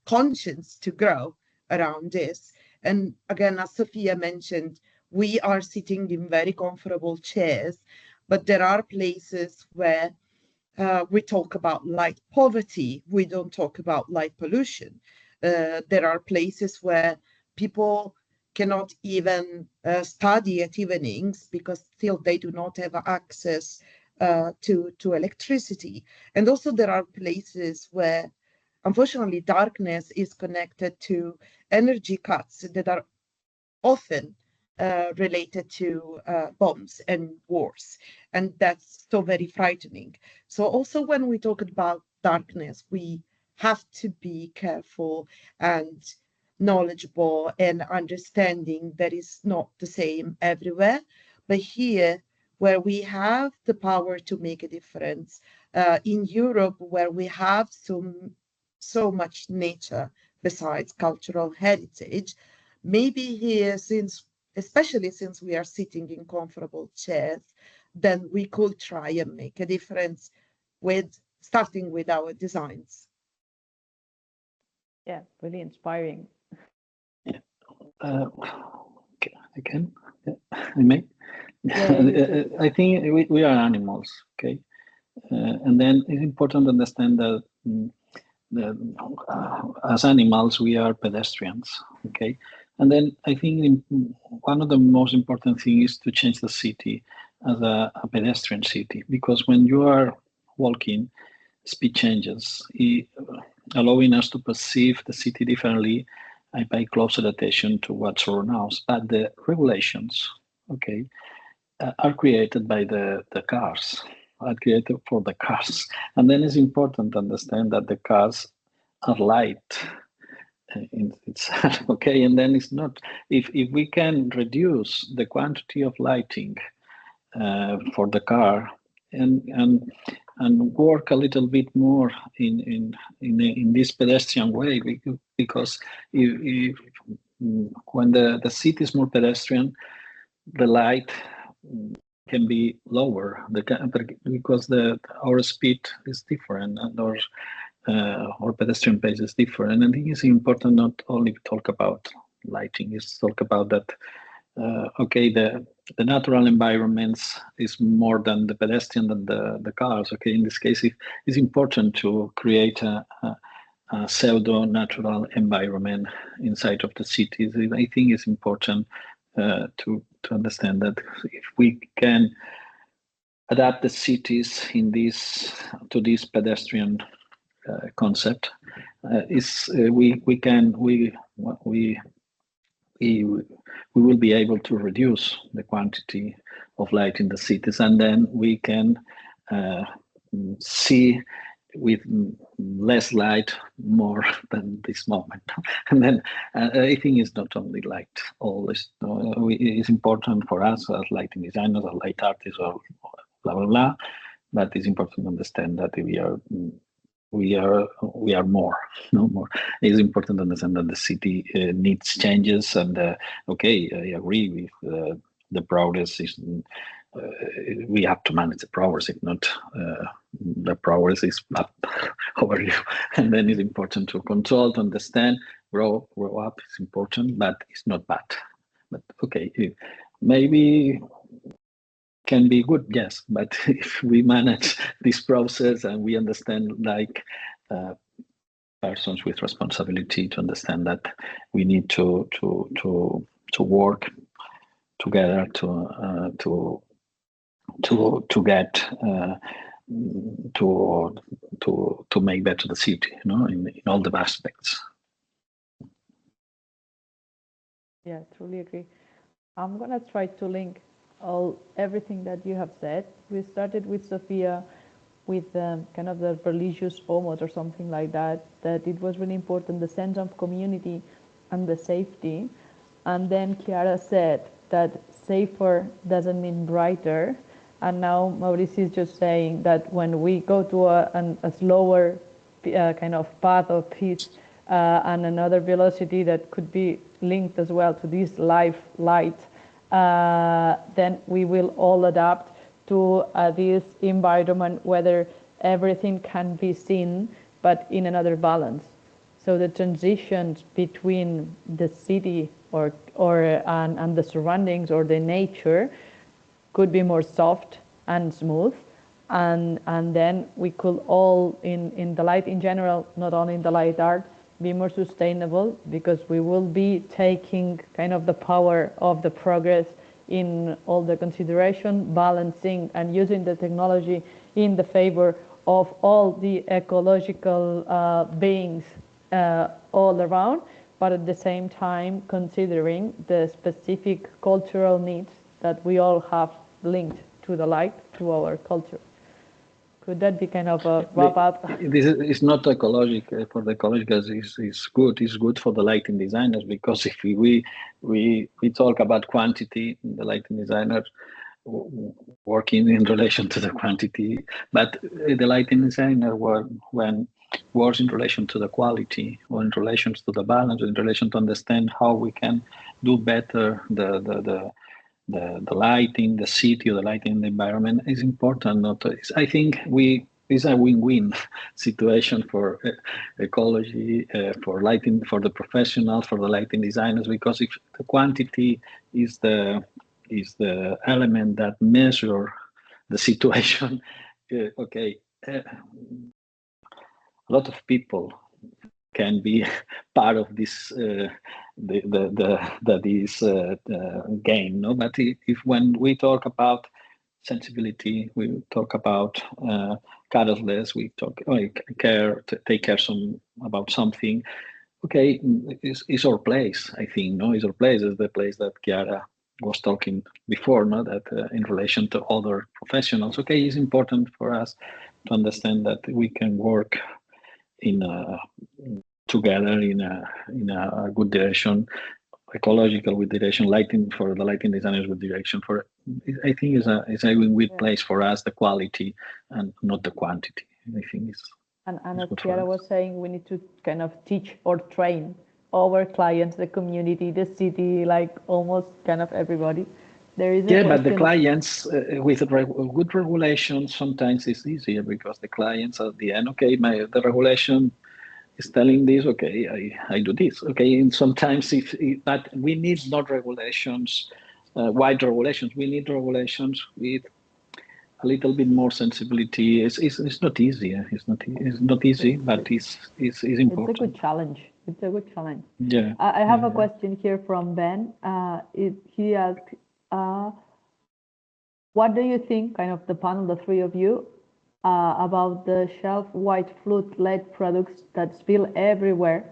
conscience to grow around this. And again, as Sophia mentioned, we are sitting in very comfortable chairs, but there are places where we talk about light poverty, we don't talk about light pollution. There are places where people cannot even study at evenings because still they do not have access to electricity. And also there are places where, unfortunately, darkness is connected to energy cuts that are often related to bombs and wars. And that's so very frightening. So also when we talk about darkness, we have to be careful and knowledgeable and understanding that it's not the same everywhere. But here, where we have the power to make a difference, in Europe, where we have so much nature besides cultural heritage, maybe here, especially since we are sitting in comfortable chairs, then we could try and make a difference with starting with our designs. Yeah, really inspiring. Yeah. Okay, I can. Yeah, I may. Yeah, I think we are animals, okay? And then it's important to understand that as animals, we are pedestrians, okay? And then I think one of the most important things is to change the city as a pedestrian city, because when you are walking, speed changes, allowing us to perceive the city differently. I pay closer attention to what's around us, but the regulations, okay, are created by the cars, are created for the cars. And then it's important to understand that the cars are light in itself, okay? And then it's not, if we can reduce the quantity of lighting for the car and work a little bit more in this pedestrian way, because if when the city is more pedestrian, the light can be lower because our speed is different and our pedestrian pace is different. And I think it's important not only to talk about lighting, is talk about that. Okay, the natural environments is more than the pedestrian than the cars. Okay, in this case, it's important to create a pseudo-natural environment inside of the cities. I think it's important to understand that if we can adapt the cities to this pedestrian concept, we will be able to reduce the quantity of light in the cities, and then we can see with less light more than this moment. And then I think it's not only light, always it's important for us as lighting designers or light artists or blah blah blah, but it's important to understand that we are more, no more. It's important to understand that the city needs changes, and okay, I agree with the progress is. We have to manage the progress. If not, the progress is up over you. And then it's important to control, to understand, grow up. It's important, but it's not bad. But okay, maybe can be good, yes. But if we manage this process and we understand, like persons with responsibility, to understand that we need to work together to get to make better the city, in all the aspects. Yeah, truly agree. I'm gonna try to link everything that you have said. We started with Sophia with kind of the religious almost or something like that it was really important, the sense of community and the safety. And then Chiara said that safer doesn't mean brighter. And now Maurici is just saying that when we go to a slower kind of path of peace, and another velocity that could be linked as well to this live light, then we will all adapt to this environment whether everything can be seen but in another balance. So the transitions between the city and the surroundings or the nature could be more soft and smooth, and then we could all in the light in general, not only in the light art, be more sustainable, because we will be taking kind of the power of the progress in all the consideration, balancing and using the technology in the favor of all the ecological beings all around, but at the same time considering the specific cultural needs that we all have linked to the light through our culture. Could that be kind of a wrap up? This is not ecological for the ecologicals. It's good. It's good for the lighting designers, because if we talk about quantity, the lighting designer working in relation to the quantity, but the lighting designer when works in relation to the quality, or in relation to the balance, or in relation to understand how we can do better the lighting, the city, or the lighting, the environment is important. I think it's a win-win situation for ecology, for lighting, for the professionals, for the lighting designers, because if the quantity is the element that measure the situation, okay, a lot of people can be part of this game, no? But if when we talk about sensibility, we talk about carelessness, we talk care, take care about something. Okay, it's our place. I think, no, it's our place. Is the place that Chiara was talking before, no, that in relation to other professionals. Okay, it's important for us to understand that we can work together in a good direction, ecological with direction, lighting for the lighting designers with direction. For I think it's a win-win place for us, the quality and not the quantity. I think it's and as Chiara was saying, we need to kind of teach or train our clients, the community, the city, like almost kind of everybody. There is but the clients with good regulations sometimes it's easier, because the clients at the end, okay, the regulation is telling this, okay, I do this, okay, and sometimes but we need not regulations, wide regulations. We need regulations with a little bit more sensibility. It's not easy. It's not easy, but it's important. It's a good challenge. It's a good challenge. Yeah. I have a question here from Ben. He asked, what do you think, kind of the panel, the three of you, about the shelf white flute LED products that spill everywhere?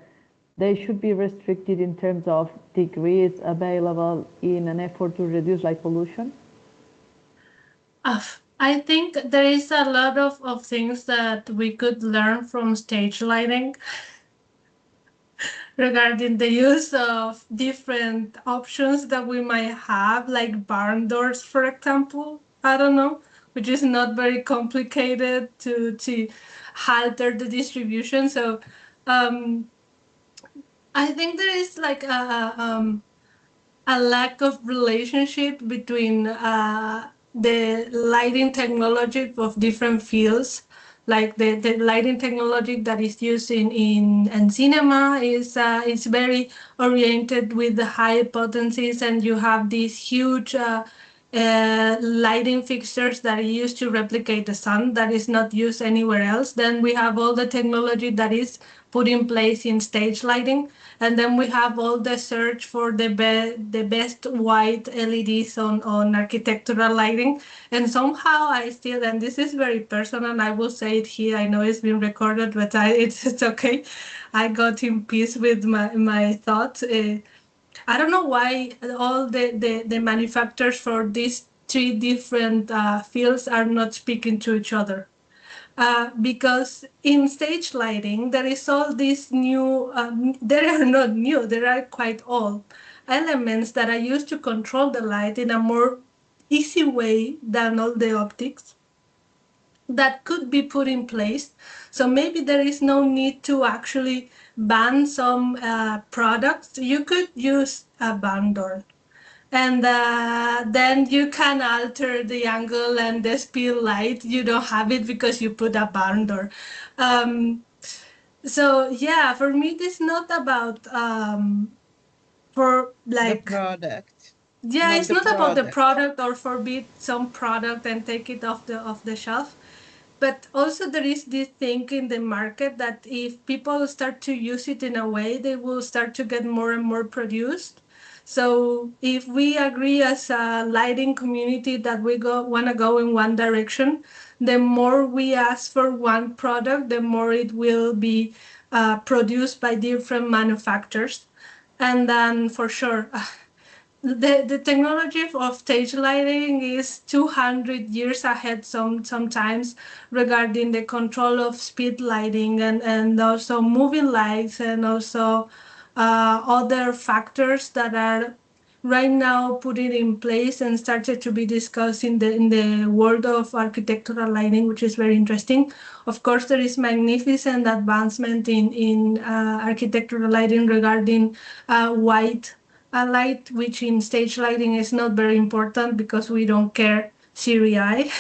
They should be restricted in terms of degrees available in an effort to reduce light pollution? I think there is a lot of things that we could learn from stage lighting regarding the use of different options that we might have, like barn doors, for example. I don't know, which is not very complicated to alter the distribution. So I think there is like a lack of relationship between the lighting technology of different fields. Like the lighting technology that is used in cinema is very oriented with the high potencies, and you have these huge lighting fixtures that are used to replicate the sun that is not used anywhere else. Then we have all the technology that is put in place in stage lighting, and then we have all the search for the best white LEDs on architectural lighting. And somehow I still, and this is very personal, I will say it here, I know it's been recorded, but it's okay. I got in peace with my thoughts. I don't know why all the manufacturers for these three different fields are not speaking to each other. Because in stage lighting, there is all these new, they are not new, they are quite old elements that are used to control the light in a more easy way than all the optics. that could be put in place. So maybe there is no need to actually ban some products. You could use a barn door, and then you can alter the angle and the speed light. You don't have it because you put a barn door. So yeah, for me, it is not about for The like, product, yeah, not it's the not about the product. product or forbid some product and take it off the shelf. But also there is this thing in the market that if people start to use it in a way, they will start to get more and more produced. So if we agree as a lighting community that we want to go in one direction, the more we ask for one product, the more it will be produced by different manufacturers. And then for sure, the technology of stage lighting is 200 years ahead sometimes regarding the control of speed lighting and also moving lights and also other factors that are right now put it in place and started to be discussed in the world of architectural lighting, which is very interesting. Of course, there is magnificent advancement in architectural lighting regarding white light, which in stage lighting is not very important because we don't care CRI.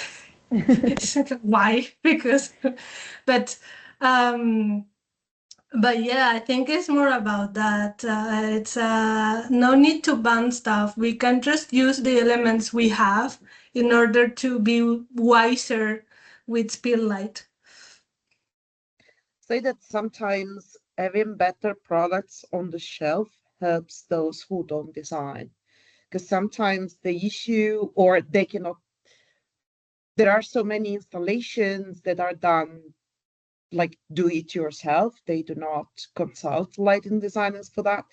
Why? Because, but um, but yeah, I think it's more about that. It's no need to ban stuff. We can just use the elements we have in order to be wiser with speed light. Say that sometimes having better products on the shelf helps those who don't design. Because sometimes the issue, or they cannot, there are so many installations that are done like do it yourself. They do not consult lighting designers for that.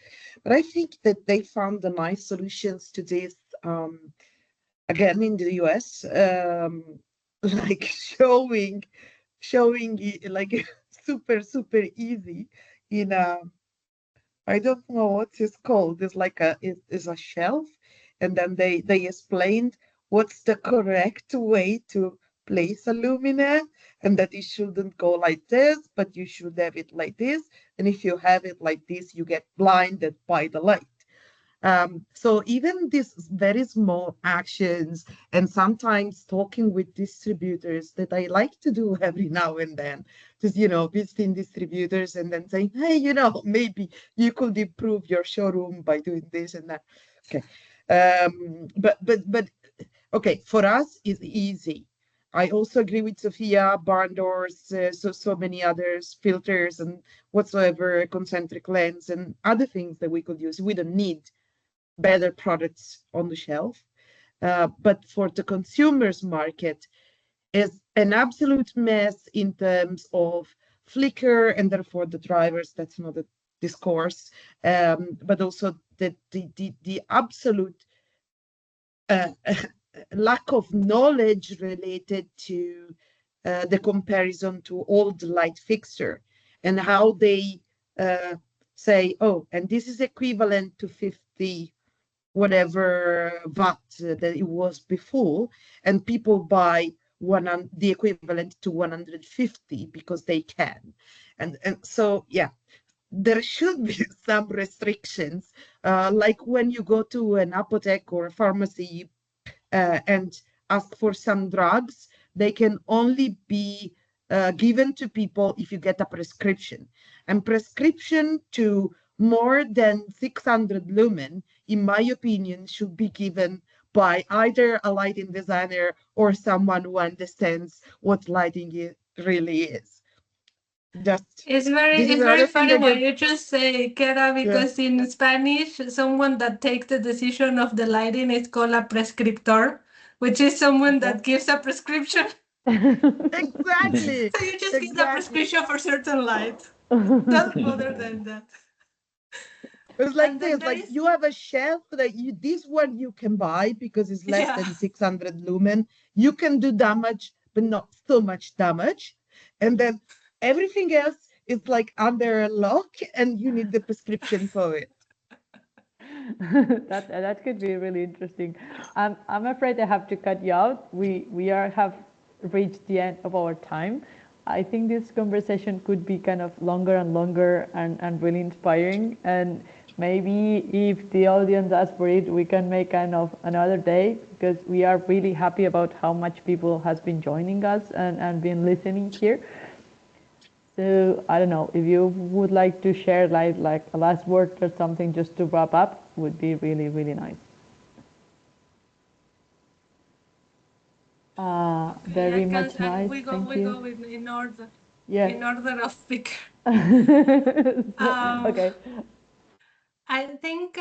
But I think that they found the nice solutions to this. Again, in the US, like showing it like super easy in a, I don't know what it's called. It's like it's a shelf, and then they explained what's the correct way to place a luminaire, and that it shouldn't go like this, but you should have it like this. And if you have it like this, you get blinded by the light. So even these very small actions, and sometimes talking with distributors that I like to do every now and then, just visiting distributors and then saying, hey, maybe you could improve your showroom by doing this and that. Okay, but okay, for us it's easy. I also agree with Sophia, barn doors, so many others, filters and whatsoever, concentric lens and other things that we could use. We don't need better products on the shelf. But for the consumers market, is an absolute mess in terms of flicker, and therefore the drivers. That's another discourse. But also the absolute lack of knowledge related to the comparison to old light fixture and how they say, oh, and this is equivalent to 50 whatever watt that it was before, and people buy the equivalent to 150 because they can, and so yeah, there should be some restrictions, like when you go to an apothec or a pharmacy and ask for some drugs, they can only be given to people if you get a prescription. And prescription to more than 600 lumen, in my opinion, should be given by either a lighting designer or someone who understands what lighting really is. Just It's this is very another thing funny when again. you just say Chiara, Yeah. because in Spanish, someone that takes the decision of the lighting is called a prescriptor, which is someone Uh-huh. that gives a prescription. Exactly. So you just give a Exactly. prescription for certain light. Not other than that. It's like And then this, there like is, you have a shelf that this one you can buy because it's less yeah. than 600 lumen. You can do damage, but not so much damage. And then everything else is like under a lock and you need the prescription for it. That could be really interesting. I'm afraid I have to cut you out. We have reached the end of our time. I think this conversation could be kind of longer and longer and really inspiring. And maybe if the audience asks for it, we can make kind of another day, because we are really happy about how much people has been joining us and been listening here. So I don't know if you would like to share like a last word or something just to wrap up, would be really, really nice. Very much nice. Thank you. Go in order. Yes. In order of speaker. Okay. I think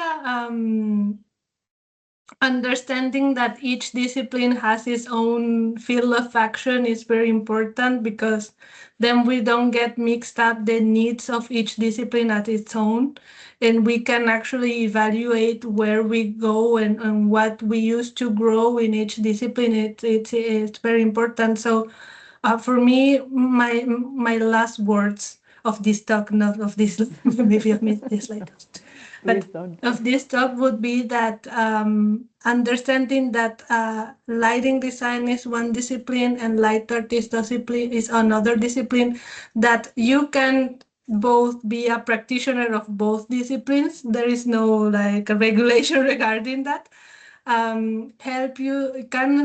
understanding that each discipline has its own field of action is very important, because then we don't get mixed up the needs of each discipline at its own, and we can actually evaluate where we go and what we use to grow in each discipline. It's very important. So for me, my last words of this talk, not of this, maybe I've made this later, but of this talk would be that understanding that lighting design is one discipline and light artist discipline is another discipline, that you can both be a practitioner of both disciplines. There is no like a regulation regarding that. Can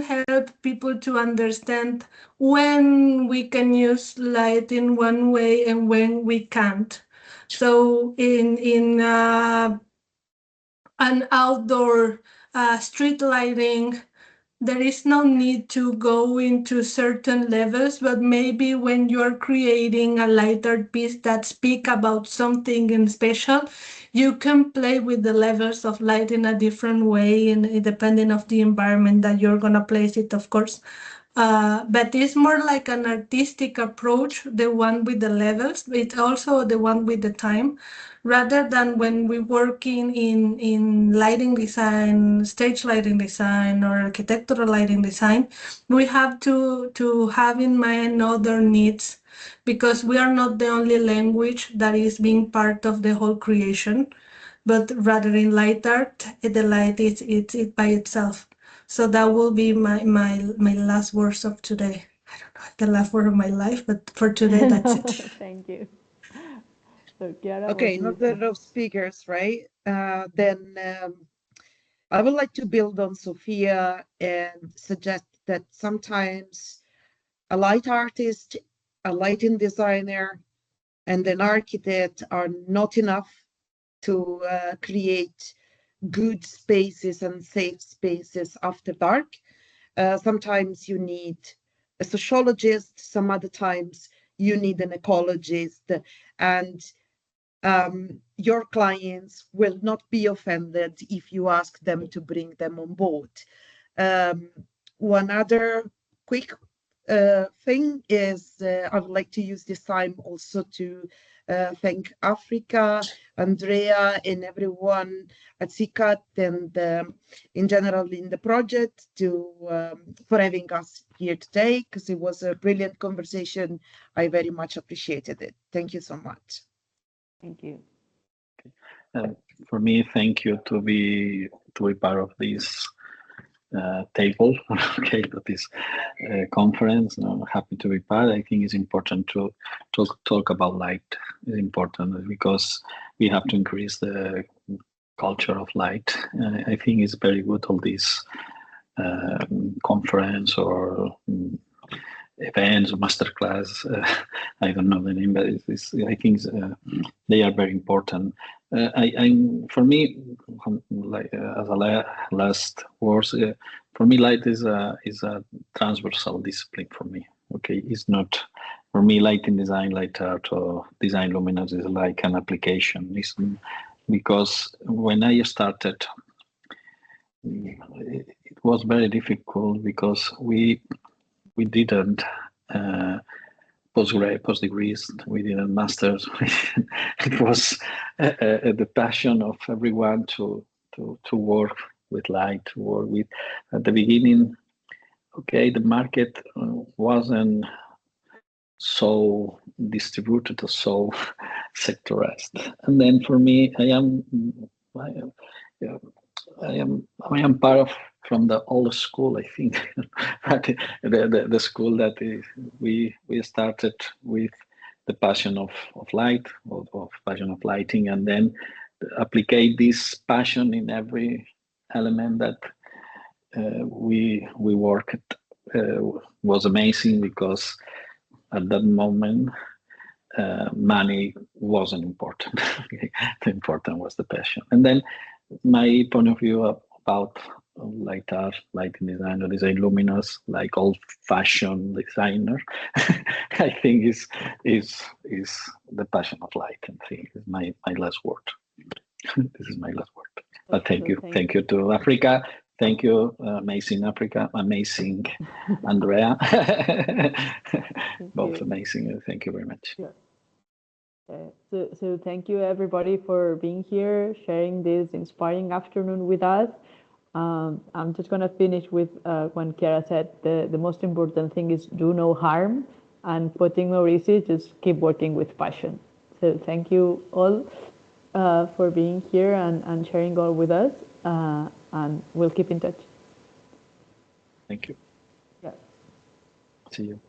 help people to understand when we can use light in one way and when we can't. So in an outdoor street lighting, there is no need to go into certain levels, but maybe when you're creating a light art piece that speak about something in special, you can play with the levels of light in a different way, and depending of the environment that you're gonna place it, of course. But it's more like an artistic approach, the one with the levels. It's also the one with the time, rather than when we work in lighting design, stage lighting design, or architectural lighting design. We have to have in mind other needs, because we are not the only language that is being part of the whole creation, but rather in light art, the light is it by itself. So that will be my last words of today. I don't know if the last word of my life, but for today, that's it. Thank you. So, Chiara, Okay, another of speakers, right? Then I would like to build on Sophia and suggest that sometimes a light artist, a lighting designer, and an architect are not enough to create good spaces and safe spaces after dark. Sometimes you need a sociologist, some other times you need an ecologist, and your clients will not be offended if you ask them to bring them on board. One other quick thing is I would like to use this time also to thank Africa, Andrea, and everyone at CICAT and in general in the project for having us here today, because it was a brilliant conversation. I very much appreciated it. Thank you so much. Thank you. For me, thank you to be part of this table, okay, of this conference. I'm happy to be part. I think it's important to talk about light. It's important because we have to increase the culture of light. I think it's very good, all this conference or events or masterclass. I don't know the name, but I think they are very important. For me, like as a last words, for me, light is a transversal discipline for me. Okay, it's not for me. Lighting design, light art, or design luminous is like an application. It's because when I started, it was very difficult because we didn't post degrees, we didn't masters. It was the passion of everyone to work with light, to work with. At the beginning, okay, the market wasn't so distributed or so sectorized. And then for me, I am part of from the old school, I think, but the school that we started with the passion of light, of passion of lighting, and then apply this passion in every element that we worked. Was amazing because at that moment money wasn't important. The important was the passion. And then my point of view about light art, lighting design, or design luminous, like old-fashioned designer, I think is the passion of light. And thing is my last word. This is my last word. But thank you to Africa. Thank you, amazing Africa, amazing Andrea, both amazing. Thank you very much. Yeah. So thank you everybody for being here, sharing this inspiring afternoon with us. I'm just gonna finish with when Chiara said the most important thing is do no harm, and putting Maurici, just keep working with passion. So thank you all for being here and sharing all with us, and we'll keep in touch. Thank you. Yeah. See you.